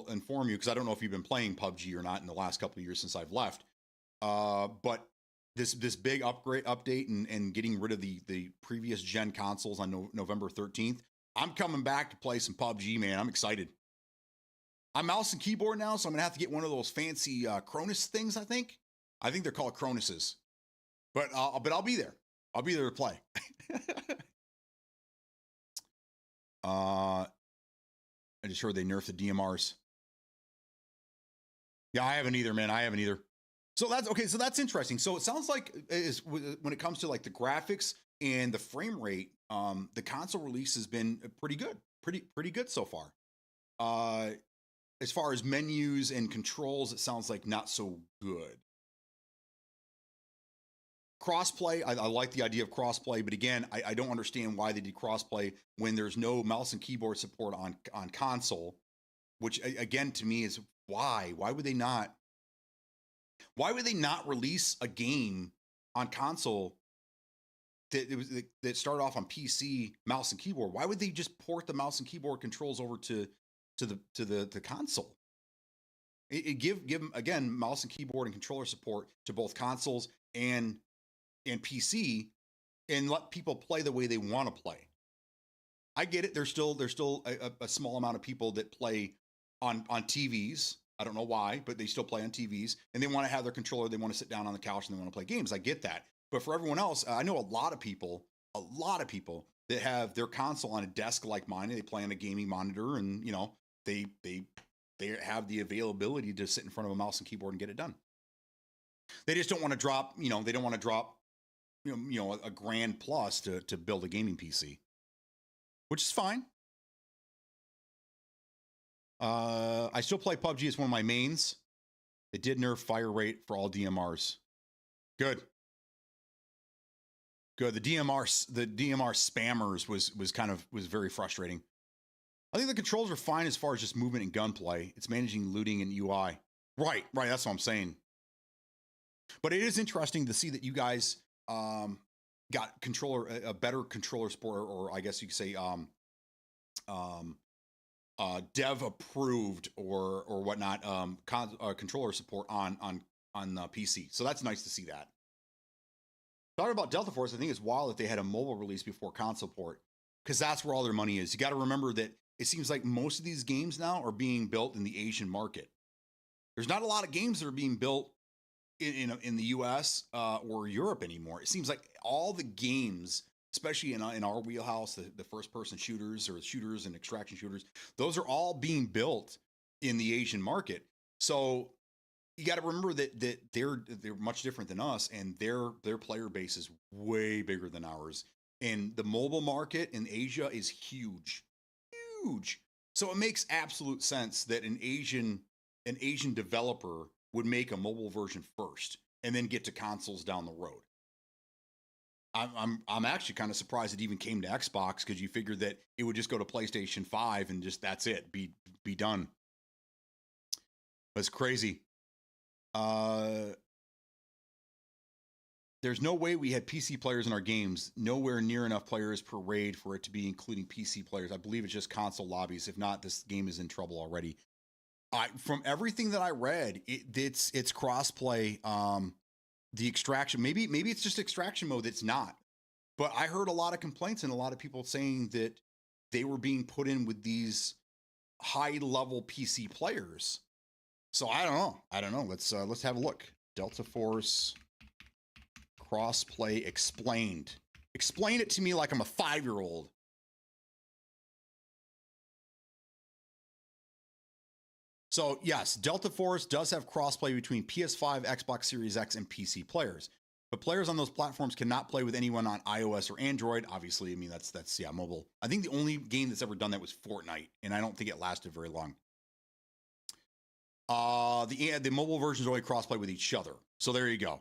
inform you, because I don't know if you've been playing PUBG or not in the last couple of years since I've left. But this big update and getting rid of the previous gen consoles on November 13th. I'm coming back to play some PUBG, man. I'm excited. I'm mouse and keyboard now, so I'm gonna have to get one of those fancy Cronus things. I think they're called Cronuses. But I'll be there. I'll be there to play. I just heard they nerfed the DMRs. Yeah, I haven't either, man. I haven't either. So that's okay. So that's interesting. So it sounds like when it comes to like the graphics and the frame rate, the console release has been pretty good, pretty good so far. As far as menus and controls, it sounds like not so good. Crossplay, I like the idea of crossplay, but again, I don't understand why they did crossplay when there's no mouse and keyboard support on console, which again to me is why would they not release a game on console that started off on PC mouse and keyboard. Why would they just port the mouse and keyboard controls over to the console? Give them again mouse and keyboard and controller support to both consoles and PC, and let people play the way they want to play. I get it. There's still a small amount of people that play on TVs. I don't know why, but they still play on TVs, and they want to have their controller. They want to sit down on the couch and they want to play games. I get that. But for everyone else, I know a lot of people that have their console on a desk like mine, and they play on a gaming monitor, and they have the availability to sit in front of a mouse and keyboard and get it done. They just don't want to drop, they don't want to drop, a grand plus to build a gaming PC, which is fine. I still play PUBG as one of my mains. They did nerf fire rate for all DMRs. Good. The DMR spammers was very frustrating. I think the controls are fine as far as just movement and gunplay. It's managing looting and UI. Right. That's what I'm saying. But it is interesting to see that you guys got a better controller support, or I guess you could say dev approved or whatnot controller support on PC. So that's nice to see that. Talking about Delta Force, I think it's wild that they had a mobile release before console port, because that's where all their money is. You got to remember that it seems like most of these games now are being built in the Asian market. There's not a lot of games that are being built in the US or Europe anymore. It seems like all the games, especially in our wheelhouse, the first person shooters or shooters and extraction shooters, those are all being built in the Asian market. So you got to remember that they're much different than us, and their player base is way bigger than ours. And the mobile market in Asia is huge. So it makes absolute sense that an Asian developer would make a mobile version first and then get to consoles down the road. I'm actually kind of surprised it even came to Xbox, because you figured that it would just go to PlayStation 5 and just that's it, be done. That's crazy. There's no way we had PC players in our games. Nowhere near enough players per raid for it to be including PC players. I believe it's just console lobbies. If not, this game is in trouble already. From everything that I read, it's crossplay. The extraction, maybe it's just extraction mode that's not. But I heard a lot of complaints and a lot of people saying that they were being put in with these high-level PC players. So I don't know. Let's have a look. Delta Force crossplay explained. Explain it to me like I'm a 5-year-old. So yes, Delta Force does have crossplay between PS5, Xbox Series X, and PC players. But players on those platforms cannot play with anyone on iOS or Android. Obviously, I mean, that's mobile. I think the only game that's ever done that was Fortnite, and I don't think it lasted very long. The mobile versions only crossplay with each other. So there you go.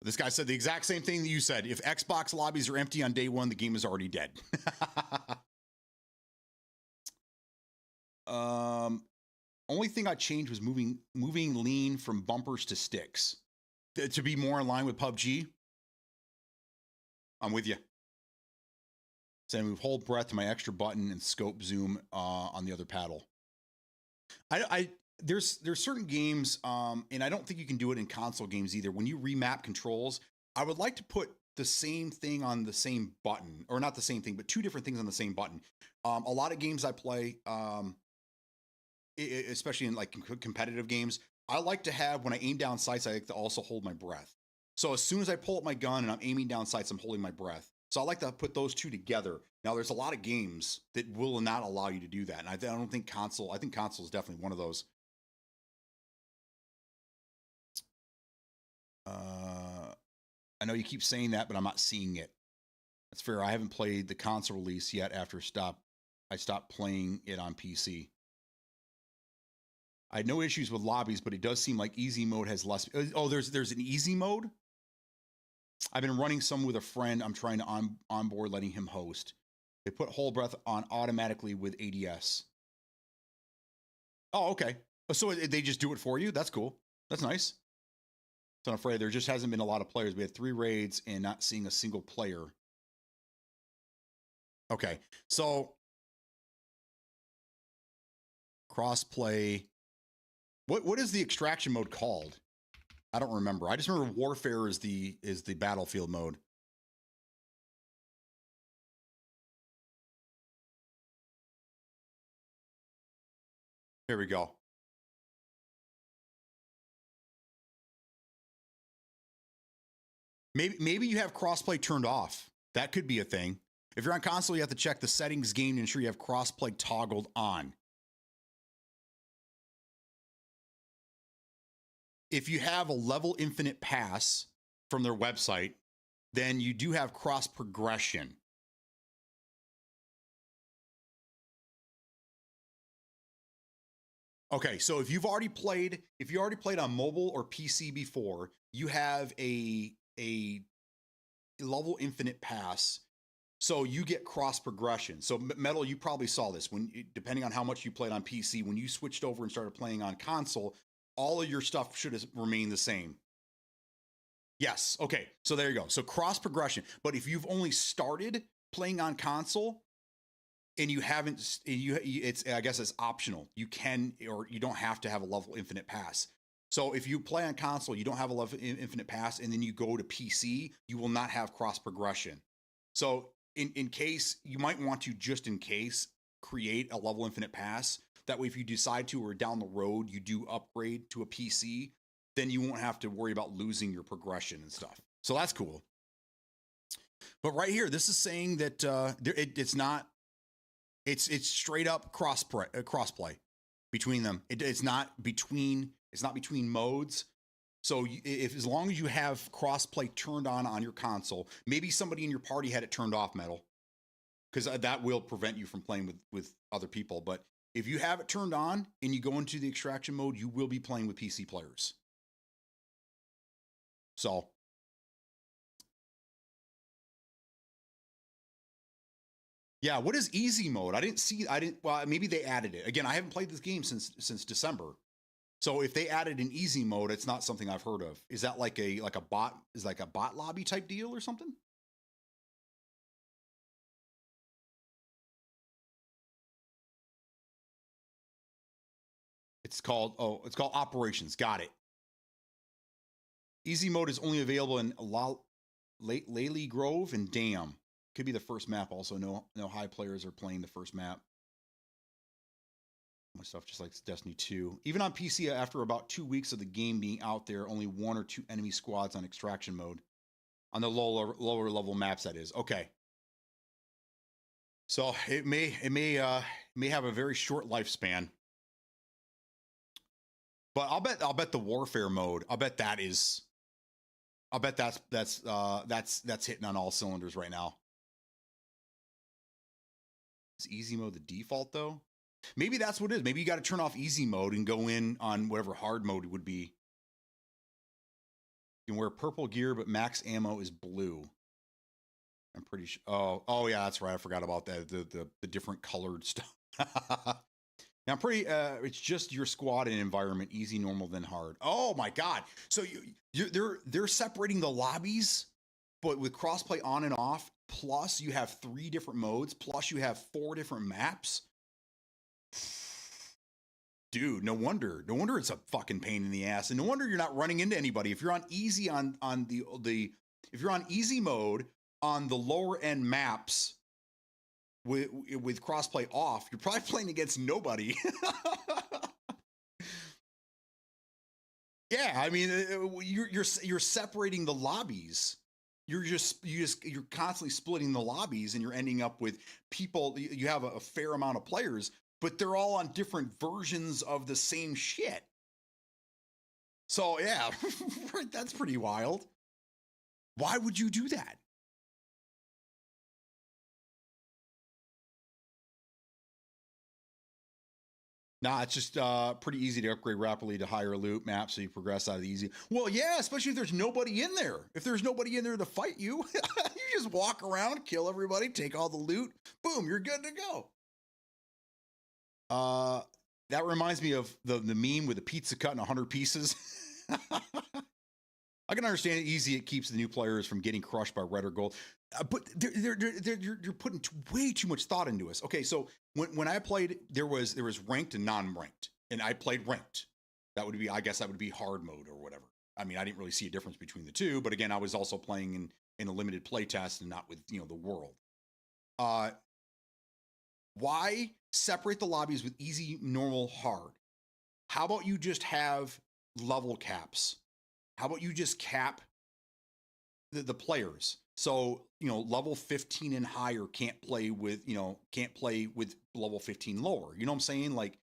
This guy said the exact same thing that you said. If Xbox lobbies are empty on day one, the game is already dead. Only thing I changed was moving lean from bumpers to sticks to be more in line with PUBG. I'm with you. So I move hold breath to my extra button and scope zoom on the other paddle. There's certain games, and I don't think you can do it in console games either. When you remap controls, I would like to put the same thing on the same button, or not the same thing, but two different things on the same button. A lot of games I play, especially in like competitive games, I like to have, when I aim down sights, I like to also hold my breath. So as soon as I pull up my gun and I'm aiming down sights, I'm holding my breath. So I like to put those two together. Now, there's a lot of games that will not allow you to do that. And I don't think console, I think console is definitely one of those. I know you keep saying that, but I'm not seeing it. That's fair. I haven't played the console release yet after I stopped playing it on PC. I had no issues with lobbies, but it does seem like easy mode has less. Oh, there's an easy mode? I've been running some with a friend. I'm trying to onboard, letting him host. They put whole breath on automatically with ADS. Oh, okay. So they just do it for you? That's cool. That's nice. So I'm afraid there just hasn't been a lot of players. We had 3 raids and not seeing a single player. Okay. So crossplay. What is the extraction mode called? I don't remember. I just remember warfare is the battlefield mode. Here we go. Maybe you have crossplay turned off. That could be a thing. If you're on console, you have to check the settings game to ensure you have crossplay toggled on. If you have a level infinite pass from their website, then you do have cross progression. Okay, so if you already played on mobile or PC before, you have a level infinite pass, so you get cross progression. So Metal, you probably saw this depending on how much you played on PC, when you switched over and started playing on console, all of your stuff should have remained the same. Yes. Okay. So there you go. So cross progression. But if you've only started playing on console and you haven't, I guess it's optional. You can, or you don't have to have a level infinite pass. So if you play on console, you don't have a level infinite pass, and then you go to PC, you will not have cross progression. So in case, you might want to, just in case, create a level infinite pass. That way, if you decide to, or down the road, you do upgrade to a PC, then you won't have to worry about losing your progression and stuff. So that's cool. But right here, this is saying that it's not, it's straight up crossplay between them. It's not between modes. So as long as you have crossplay turned on your console, maybe somebody in your party had it turned off, Metal, because that will prevent you from playing with other people. But if you have it turned on and you go into the extraction mode, you will be playing with PC players. So yeah, what is easy mode? Well, maybe they added it. Again, I haven't played this game since December. So if they added an easy mode, it's not something I've heard of. Is that like a bot lobby type deal or something? It's called operations. Got it. Easy mode is only available in Laley Grove and Dam. Could be the first map. Also, no high players are playing the first map. My stuff just like Destiny 2. Even on PC, after about 2 weeks of the game being out there, only 1 or 2 enemy squads on extraction mode. On the lower level maps, that is. Okay. So it may have a very short lifespan. But I'll bet the warfare mode, I'll bet that's hitting on all cylinders right now. Is easy mode the default though? Maybe that's what it is. Maybe you got to turn off easy mode and go in on whatever hard mode would be. You can wear purple gear, but max ammo is blue. I'm pretty sure. Oh yeah, that's right. I forgot about that. The different colored stuff. Now I'm pretty. It's just your squad and environment: easy, normal, then hard. Oh my god! So they're separating the lobbies, but with crossplay on and off. Plus, you have 3 different modes. Plus, you have 4 different maps. Dude, no wonder it's a fucking pain in the ass, and no wonder you're not running into anybody. If you're on easy on the if you're on easy mode on the lower end maps with crossplay off, you're probably playing against nobody. Yeah, I mean, you're separating the lobbies. You're constantly splitting the lobbies, and you're ending up with people. You have a fair amount of players, but they're all on different versions of the same shit. So yeah, that's pretty wild. Why would you do that? Nah, it's just pretty easy to upgrade rapidly to higher loot maps so you progress out of the easy. Well, yeah, especially if there's nobody in there. If there's nobody in there to fight you, you just walk around, kill everybody, take all the loot. Boom, you're good to go. That reminds me of the meme with the pizza cut in 100 pieces. I can understand it easy. It keeps the new players from getting crushed by red or gold. But you're putting way too much thought into us. Okay, so when I played, there was ranked and non-ranked, and I played ranked. That would be, I guess, that would be hard mode or whatever. I mean, I didn't really see a difference between the two. But again, I was also playing in a limited play test and not with the world. Why separate the lobbies with easy, normal, hard? How about you just have level caps? How about you just cap the players? So, level 15 and higher can't play with level 15 lower. You know what I'm saying? Like,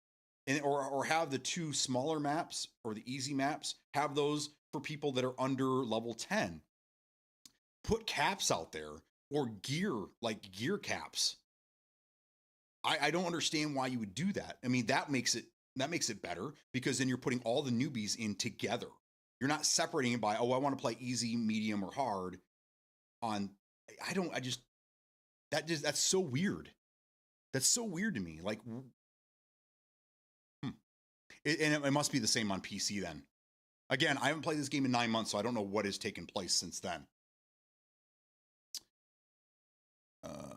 or have the two smaller maps or the easy maps, have those for people that are under level 10. Put caps out there or gear caps. I don't understand why you would do that. I mean, that makes it better because then you're putting all the newbies in together. You're not separating it by, I want to play easy, medium, or hard on, that's so weird. That's so weird to me. Like, and it must be the same on PC then. Again, I haven't played this game in 9 months, so I don't know what has taken place since then.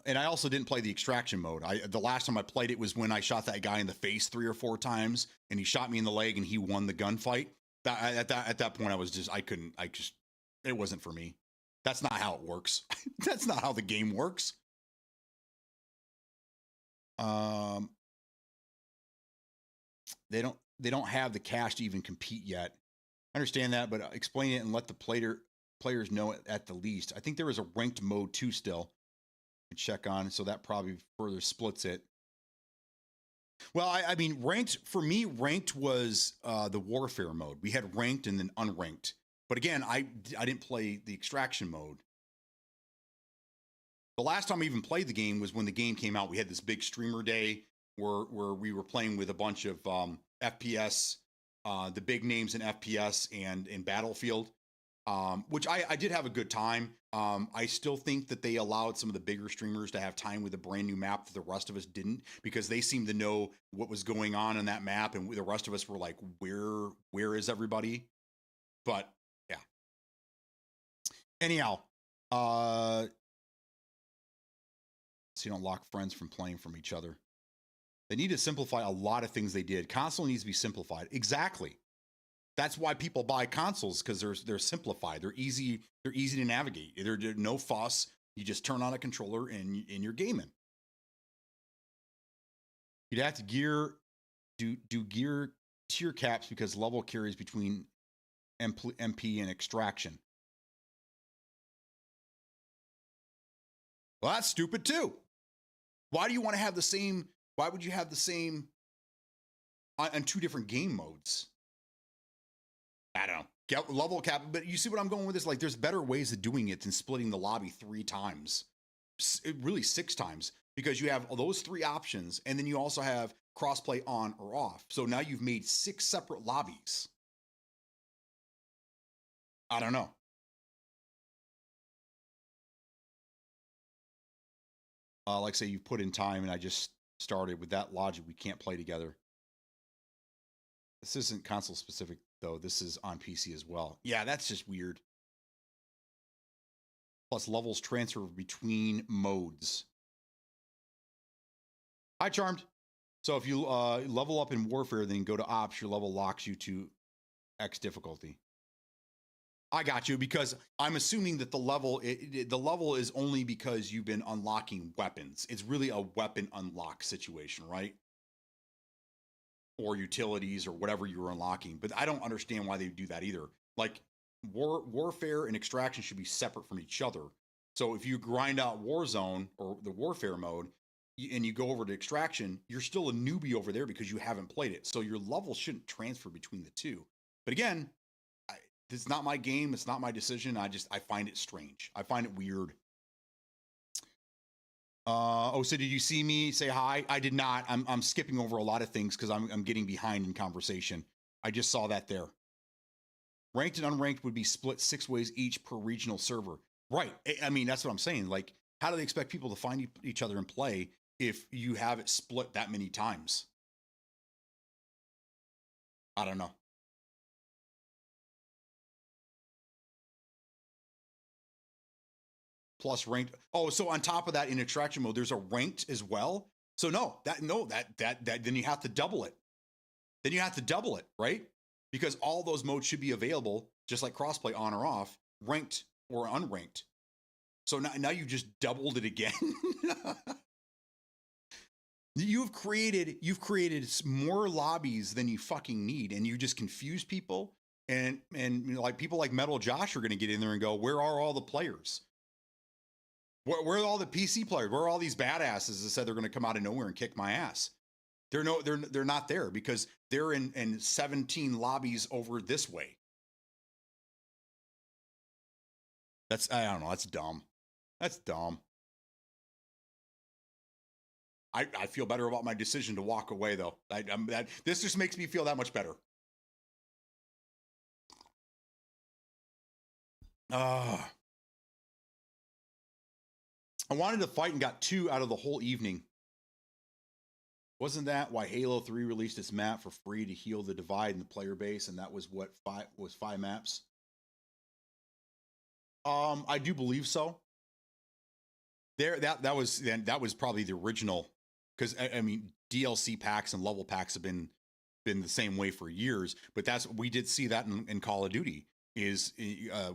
And I also didn't play the extraction mode. The last time I played it was when I shot that guy in the face 3 or 4 times, and he shot me in the leg, and he won the gunfight. At that point, it wasn't for me. That's not how it works. That's not how the game works. They don't have the cash to even compete yet. I understand that, but explain it and let the players know it at the least. I think there is a ranked mode too still. Check on, so that probably further splits it. Well, I mean, ranked was the warfare mode. We had ranked and then unranked. But again, I didn't play the extraction mode. The last time I even played the game was when the game came out. We had this big streamer day where we were playing with a bunch of FPS, the big names in FPS and in Battlefield, which I did have a good time. I still think that they allowed some of the bigger streamers to have time with a brand new map that the rest of us didn't, because they seemed to know what was going on that map, and the rest of us were like, where is everybody? But yeah. Anyhow, so you don't lock friends from playing from each other. They need to simplify a lot of things they did. Console needs to be simplified. Exactly. That's why people buy consoles, because they're simplified. They're easy to navigate. They're no fuss. You just turn on a controller and you're gaming. You'd have to do gear tier caps because level carries between MP and extraction. Well, that's stupid too. Why do you want to have the same? Why would you have the same on 2 different game modes? I don't know. Get level cap, but you see what I'm going with this? Like, there's better ways of doing it than splitting the lobby 3 times, really 6 times, because you have those 3 options, and then you also have crossplay on or off. So now you've made 6 separate lobbies. I don't know. Like say you put in time, and I just started with that logic. We can't play together. This isn't console specific, though. This is on PC as well. Yeah, that's just weird. Plus, levels transfer between modes. Hi, Charmed. So if you level up in Warfare, then go to Ops, your level locks you to X difficulty. I got you, because I'm assuming that the level is only because you've been unlocking weapons. It's really a weapon unlock situation, right? Or utilities or whatever you were unlocking. But I don't understand why they do that either. Like, Warfare and Extraction should be separate from each other. So if you grind out Warzone or the Warfare mode and you go over to Extraction, you're still a newbie over there because you haven't played it. So your level shouldn't transfer between the two. But again, it's not my game. It's not my decision. I find it strange. I find it weird. Oh, so did you see me say hi? I did not. I'm skipping over a lot of things because I'm getting behind in conversation. I just saw that there. Ranked and unranked would be split 6 ways each per regional server. Right. I mean, that's what I'm saying. Like, how do they expect people to find each other and play if you have it split that many times? I don't know. Plus ranked. Oh, so on top of that, in attraction mode, there's a ranked as well. So that then you have to double it. Then you have to double it, right? Because all those modes should be available, just like crossplay, on or off, ranked or unranked. So now you just doubled it again. You've created more lobbies than you fucking need, and you just confuse people. And you know, like people like Metal Josh are going to get in there and go, where are all the players? Where are all the PC players? Where are all these badasses that said they're going to come out of nowhere and kick my ass? They're not there because they're in 17 lobbies over this way. I don't know. That's dumb. That's dumb. I feel better about my decision to walk away, though. This just makes me feel that much better. I wanted to fight and got 2 out of the whole evening. Wasn't that why Halo 3 released its map for free to heal the divide in the player base? And that was what 5 maps? I do believe so. That was probably the original, because I mean DLC packs and level packs have been the same way for years. But we did see that in Call of Duty is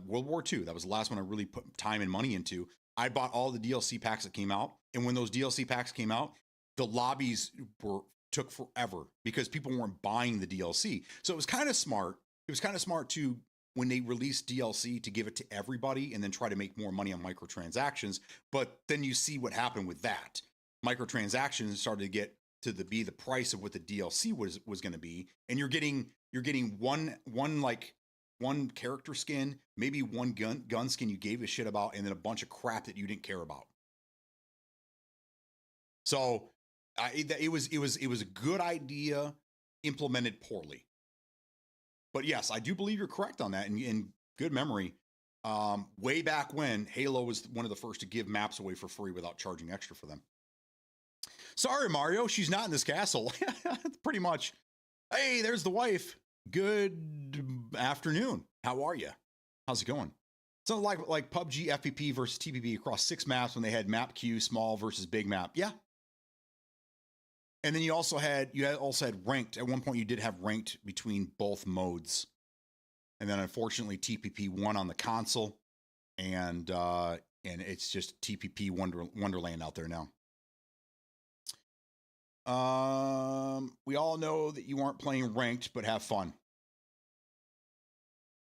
World War II. That was the last one I really put time and money into. I bought all the DLC packs that came out, and when those DLC packs came out, the lobbies took forever because people weren't buying the DLC. So it was kind of smart. It was kind of smart to, when they released DLC, to give it to everybody and then try to make more money on microtransactions. But then you see what happened with that. Microtransactions started to get to be the price of what the DLC was going to be, and you're getting one character skin, maybe one gun skin you gave a shit about, and then a bunch of crap that you didn't care about. So it was a good idea implemented poorly. But yes, I do believe you're correct on that. And in good memory, way back when, Halo was one of the first to give maps away for free without charging extra for them. Sorry, Mario, she's not in this castle. Pretty much. Hey, there's the wife. Good afternoon. How are you? How's it going? So like PUBG FPP versus TPP across 6 maps when they had map queue, small versus big map. Yeah. And then you also had ranked. At one point, you did have ranked between both modes. And then unfortunately, TPP won on the console, and it's just TPP Wonderland out there now. We all know that you aren't playing ranked, but have fun.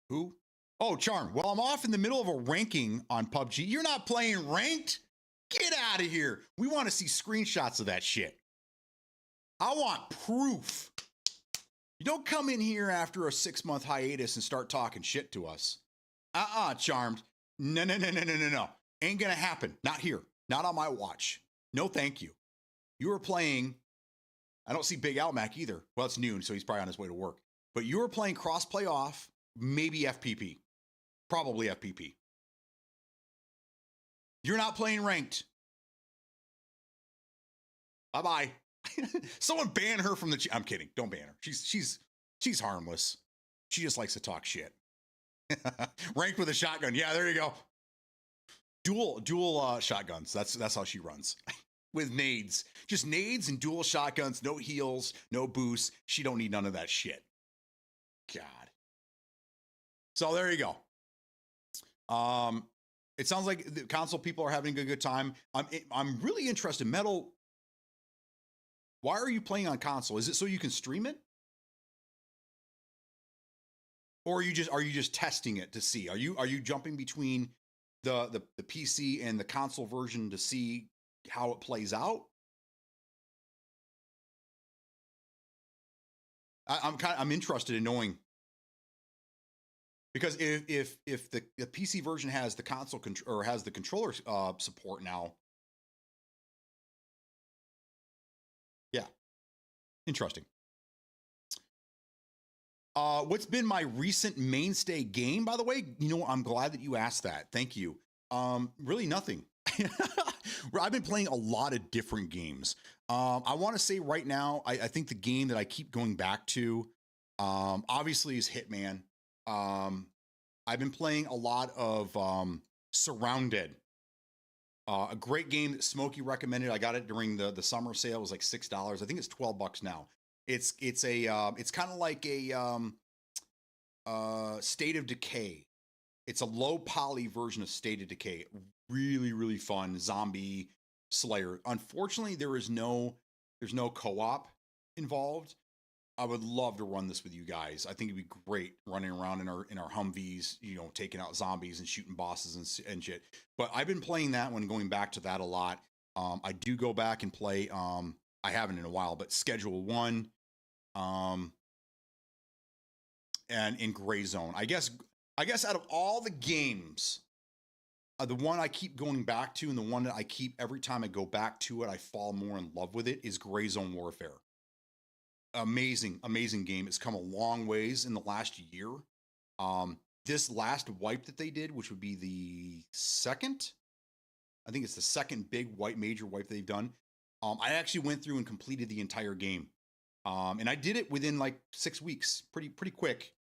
Who? Oh, Charm. Well, I'm off in the middle of a ranking on PUBG. You're not playing ranked? Get out of here. We want to see screenshots of that shit. I want proof. You don't come in here after a 6-month hiatus and start talking shit to us. Charmed. No. Ain't gonna happen. Not here. Not on my watch. No, thank you. You were playing. I don't see Big Al Mac either. Well, it's noon, so he's probably on his way to work. But you were playing crossplay off, maybe FPP. Probably FPP. You're not playing ranked. Bye-bye. Someone ban her from the I'm kidding. Don't ban her. She's harmless. She just likes to talk shit. Ranked with a shotgun. Yeah, there you go. Dual shotguns. That's how she runs. With nades. Just nades and dual shotguns, no heals, no boosts. She don't need none of that shit. God. So there you go. It sounds like the console people are having a good time. I'm really interested. Metal, why are you playing on console? Is it so you can stream it? Or are you just testing it to see? Are you jumping between the PC and the console version to see how it plays out? I'm interested in knowing, because if the PC version has the console or has the controller support now, Interesting. What's been my recent mainstay game, by the way? You know, I'm glad that you asked that. Thank you. Really nothing. I've been playing a lot of different games. I want to say right now, I think the game that I keep going back to, obviously is Hitman. I've been playing a lot of Surrounded. A great game that Smokey recommended. I got it during the summer sale. It was like $6. I think it's $12 now. It's kind of like a State of Decay. It's a low poly version of State of Decay. Really, really fun zombie slayer. Unfortunately, there's no co-op involved. I would love to run this with you guys. I think it'd be great running around in our Humvees, you know, taking out zombies and shooting bosses and shit. But I've been playing that one, going back to that a lot. I do go back and play. I haven't in a while, but Schedule 1, and in Gray Zone. I guess out of all the games, the one I keep going back to, and the one that I keep every time I go back to it, I fall more in love with it, is Gray Zone Warfare. Amazing game. It's come a long ways in the last year. This last wipe that they did, which would be the second, I think it's the second big major wipe they've done. I actually went through and completed the entire game. And I did it within like 6 weeks, pretty quick.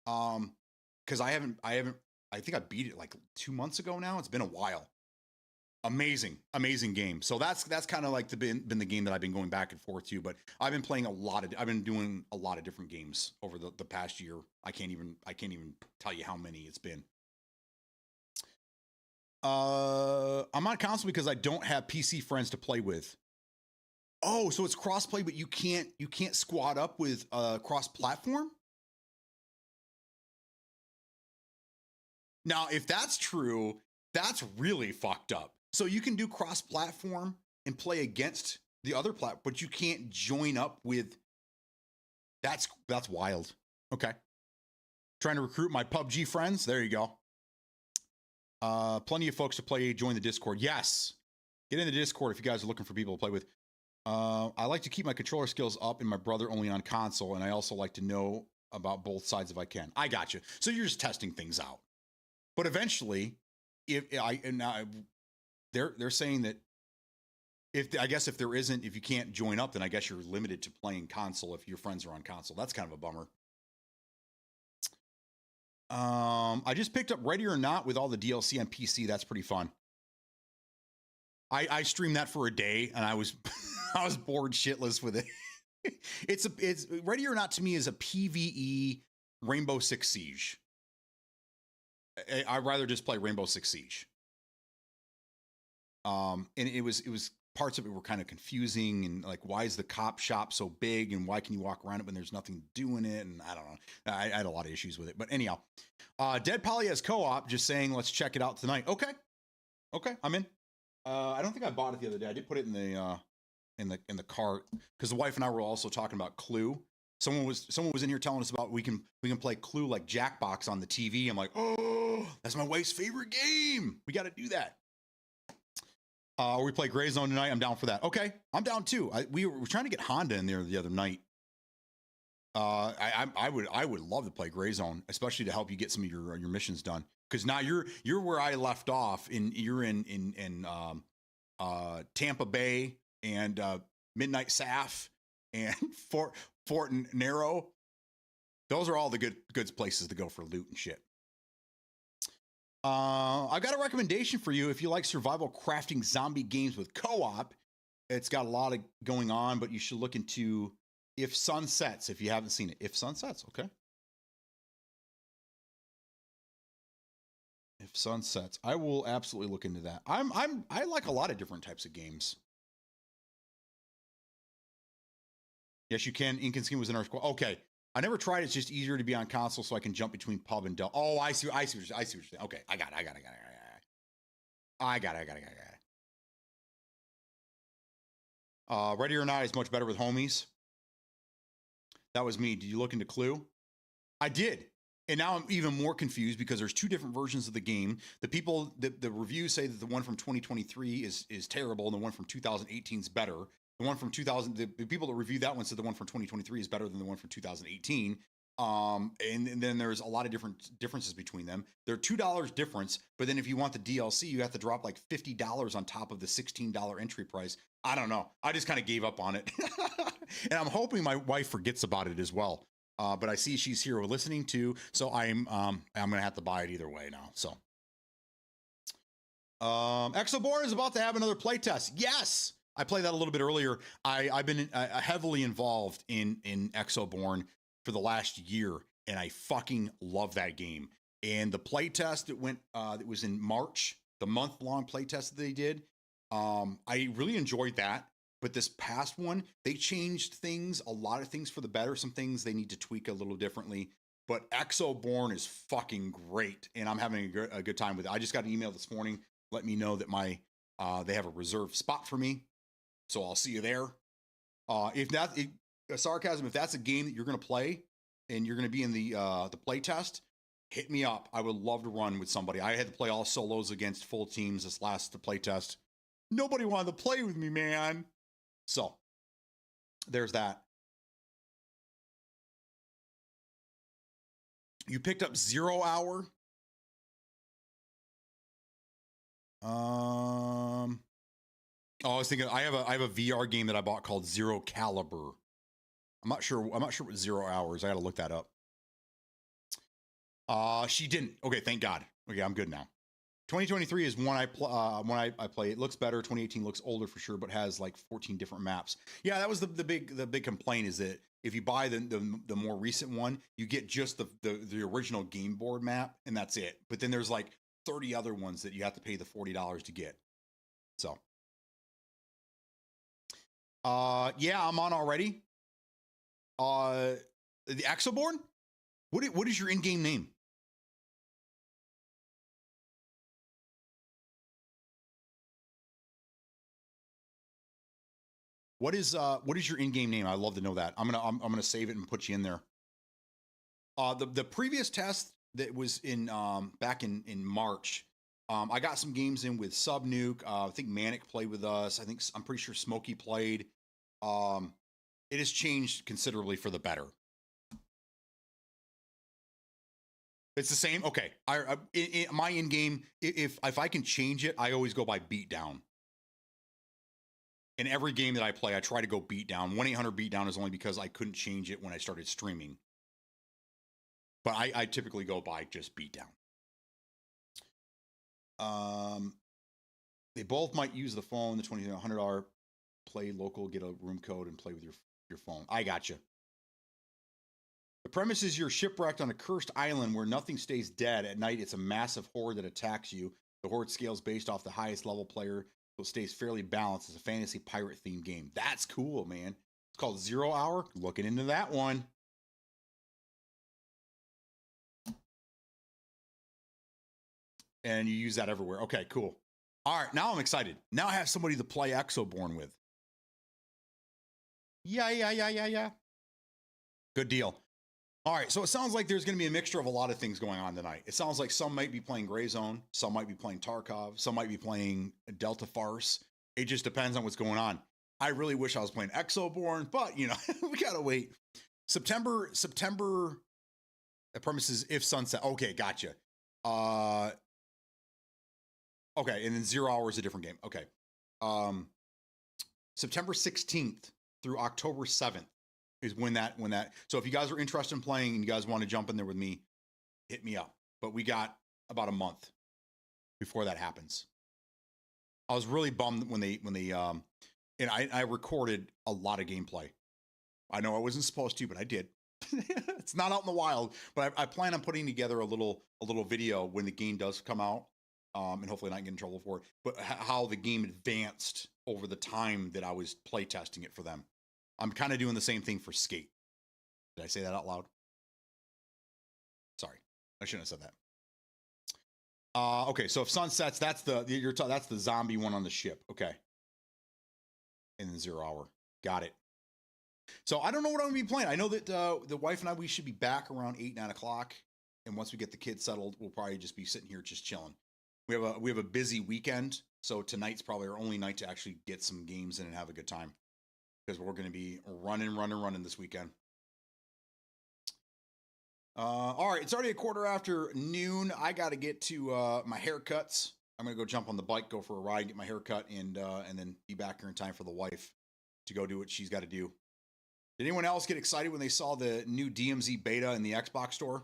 Cause I think I beat it like 2 months ago now. It's been a while. Amazing game. So that's kind of like been the game that I've been going back and forth to, but I've been playing I've been doing a lot of different games over the past year. I can't even tell you how many it's been. I'm on console because I don't have PC friends to play with. Oh, so it's cross-play, but you can't squad up with cross-platform? Now, if that's true, that's really fucked up. So you can do cross-platform and play against the other platform, but you can't join up with. That's wild. Okay. Trying to recruit my PUBG friends. There you go. Plenty of folks to play. Join the Discord. Yes. Get in the Discord if you guys are looking for people to play with. I like to keep my controller skills up and my brother only on console, and I also like to know about both sides if I can. I got you. So you're just testing things out. But eventually, they're saying that if you can't join up, then I guess you're limited to playing console if your friends are on console. That's kind of a bummer. I just picked up Ready or Not with all the DLC on PC. That's pretty fun. I streamed that for a day and I was I was bored shitless with it. It's Ready or Not to me is a PvE Rainbow Six Siege. I'd rather just play Rainbow Six Siege. And it was parts of it were kind of confusing, and like, why is the cop shop so big, and why can you walk around it when there's nothing doing it? And I don't know. I had a lot of issues with it, but anyhow, Dead Poly has co-op. Just saying, let's check it out tonight. Okay, I'm in. I don't think I bought it the other day. I did put it in the cart because the wife and I were also talking about Clue. Someone was in here telling us about we can play Clue like Jackbox on the TV. I'm like, oh, that's my wife's favorite game. We got to do that. We play Gray Zone tonight. I'm down for that. Okay, I'm down too. We were trying to get Honda in there the other night. I would love to play Gray Zone, especially to help you get some of your missions done. Because now you're where I left off. You're in Tampa Bay and Midnight Saf and Fort Narrow. Those are all the good places to go for loot and shit. I've got a recommendation for you if you like survival crafting zombie games with co-op. It's got a lot of going on, but you should look into If Sun Sets if you haven't seen it. If Sun Sets, okay. If Sun Sets, I will absolutely look into that. I like a lot of different types of games. Yes, you can. Ink and Skin was in our squad. Okay. I never tried. It's just easier to be on console so I can jump between pub and Dell. Oh, I see what you're saying. Okay, I got it. Ready or Not is much better with homies. That was me. Did you look into Clue? I did. And now I'm even more confused because there's two different versions of the game. The reviews say that the one from 2023 is terrible and the one from 2018 is better. The one from 2000, the people that reviewed that one said the one from 2023 is better than the one from 2018. And then there's a lot of differences between them. They're $2 difference, but then if you want the DLC, you have to drop like $50 on top of the $16 entry price. I don't know. I just kind of gave up on it. And I'm hoping my wife forgets about it as well. But I see she's here listening too, so I'm gonna have to buy it either way now. So Exoborn is about to have another playtest. Yes, I played that a little bit earlier. I've been heavily involved in Exoborn for the last year, and I fucking love that game. And the playtest that went that was in March, the month-long playtest that they did, I really enjoyed that. But this past one, they changed things, a lot of things for the better. Some things they need to tweak a little differently. But Exoborn is fucking great, and I'm having a good time with it. I just got an email this morning, let me know that they have a reserved spot for me, so I'll see you there. If not, sarcasm, if that's a game that you're going to play and you're going to be in the play test, hit me up. I would love to run with somebody. I had to play all solos against full teams this last play test. Nobody wanted to play with me, man. So there's that. You picked up 0 Hour. Oh, I was thinking I have a VR game that I bought called Zero Caliber. I'm not sure what 0 Hour is. I got to look that up. She didn't. Okay, thank God. Okay, I'm good now. 2023 is one I play. It looks better. 2018 looks older for sure, but has like 14 different maps. Yeah, that was the big complaint, is that if you buy the more recent one, you get just the original game board map, and that's it. But then there's like 30 other ones that you have to pay the $40 to get. So yeah, I'm on already. The Exoborn? What is your in-game name? What is your in-game name? I'd love to know that. I'm gonna save it and put you in there. The previous test that was in back in March, I got some games in with Subnuke. I think Manic played with us. I'm pretty sure Smokey played. It has changed considerably for the better. It's the same. Okay, my in-game, if I can change it, I always go by Beatdown. In every game that I play, I try to go Beatdown. 1-800-BEATDOWN is only because I couldn't change it when I started streaming. But I typically go by just Beatdown. They both might use the phone. The $100 play local, get a room code, and play with your phone. I gotcha. The premise is you're shipwrecked on a cursed island where nothing stays dead. At night, it's a massive horde that attacks you. The horde scales based off the highest level player, so it stays fairly balanced. It's a fantasy pirate themed game. That's cool, man. It's called 0 Hour. Looking into that one. And you use that everywhere. Okay, cool. All right, now I'm excited. Now I have somebody to play Exoborn with. Yeah. Good deal. All right, so it sounds like there's going to be a mixture of a lot of things going on tonight. It sounds like some might be playing Gray Zone, some might be playing Tarkov, some might be playing Delta Farce. It just depends on what's going on. I really wish I was playing Exoborn, but, you know, we got to wait. September, the premise is if sunset. Okay, gotcha. Okay, and then 0 Hour is a different game. Okay. September 16th through October 7th. Is when that, so if you guys are interested in playing and you guys want to jump in there with me, hit me up. But we got about a month before that happens. I was really bummed when they and I recorded a lot of gameplay. I know I wasn't supposed to, but I did. It's not out in the wild, but I plan on putting together a little video when the game does come out, and hopefully not get in trouble for it, but how the game advanced over the time that I was play testing it for them. I'm kind of doing the same thing for Skate. Did I say that out loud? Sorry, I shouldn't have said that. Okay, so if sun sets, that's the zombie one on the ship. Okay, and then 0 Hour. Got it. So I don't know what I'm gonna be playing. I know that the wife and I, we should be back around 8-9 o'clock, and once we get the kids settled, we'll probably just be sitting here just chilling. We have a busy weekend, so tonight's probably our only night to actually get some games in and have a good time. because we're going to be running this weekend. All right, it's already a quarter after noon. I got to get to my haircuts. I'm going to go jump on the bike, go for a ride, get my haircut, and then be back here in time for the wife to go do what she's got to do. Did anyone else get excited when they saw the new DMZ beta in the Xbox store?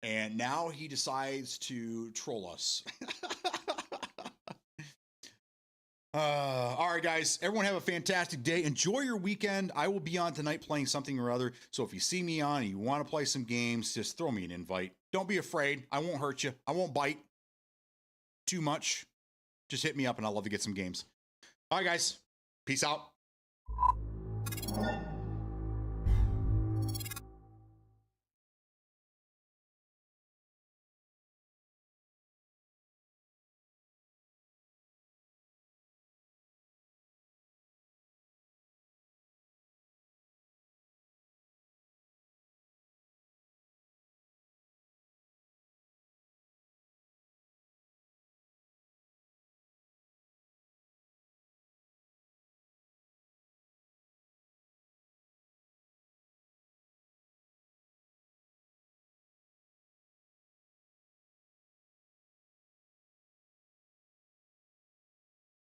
And now he decides to troll us. All right, guys. Everyone have a fantastic day. Enjoy your weekend. I will be on tonight playing something or other. So if you see me on and you want to play some games, just throw me an invite. Don't be afraid. I won't hurt you. I won't bite too much. Just hit me up and I'll love to get some games. All right, guys. Peace out.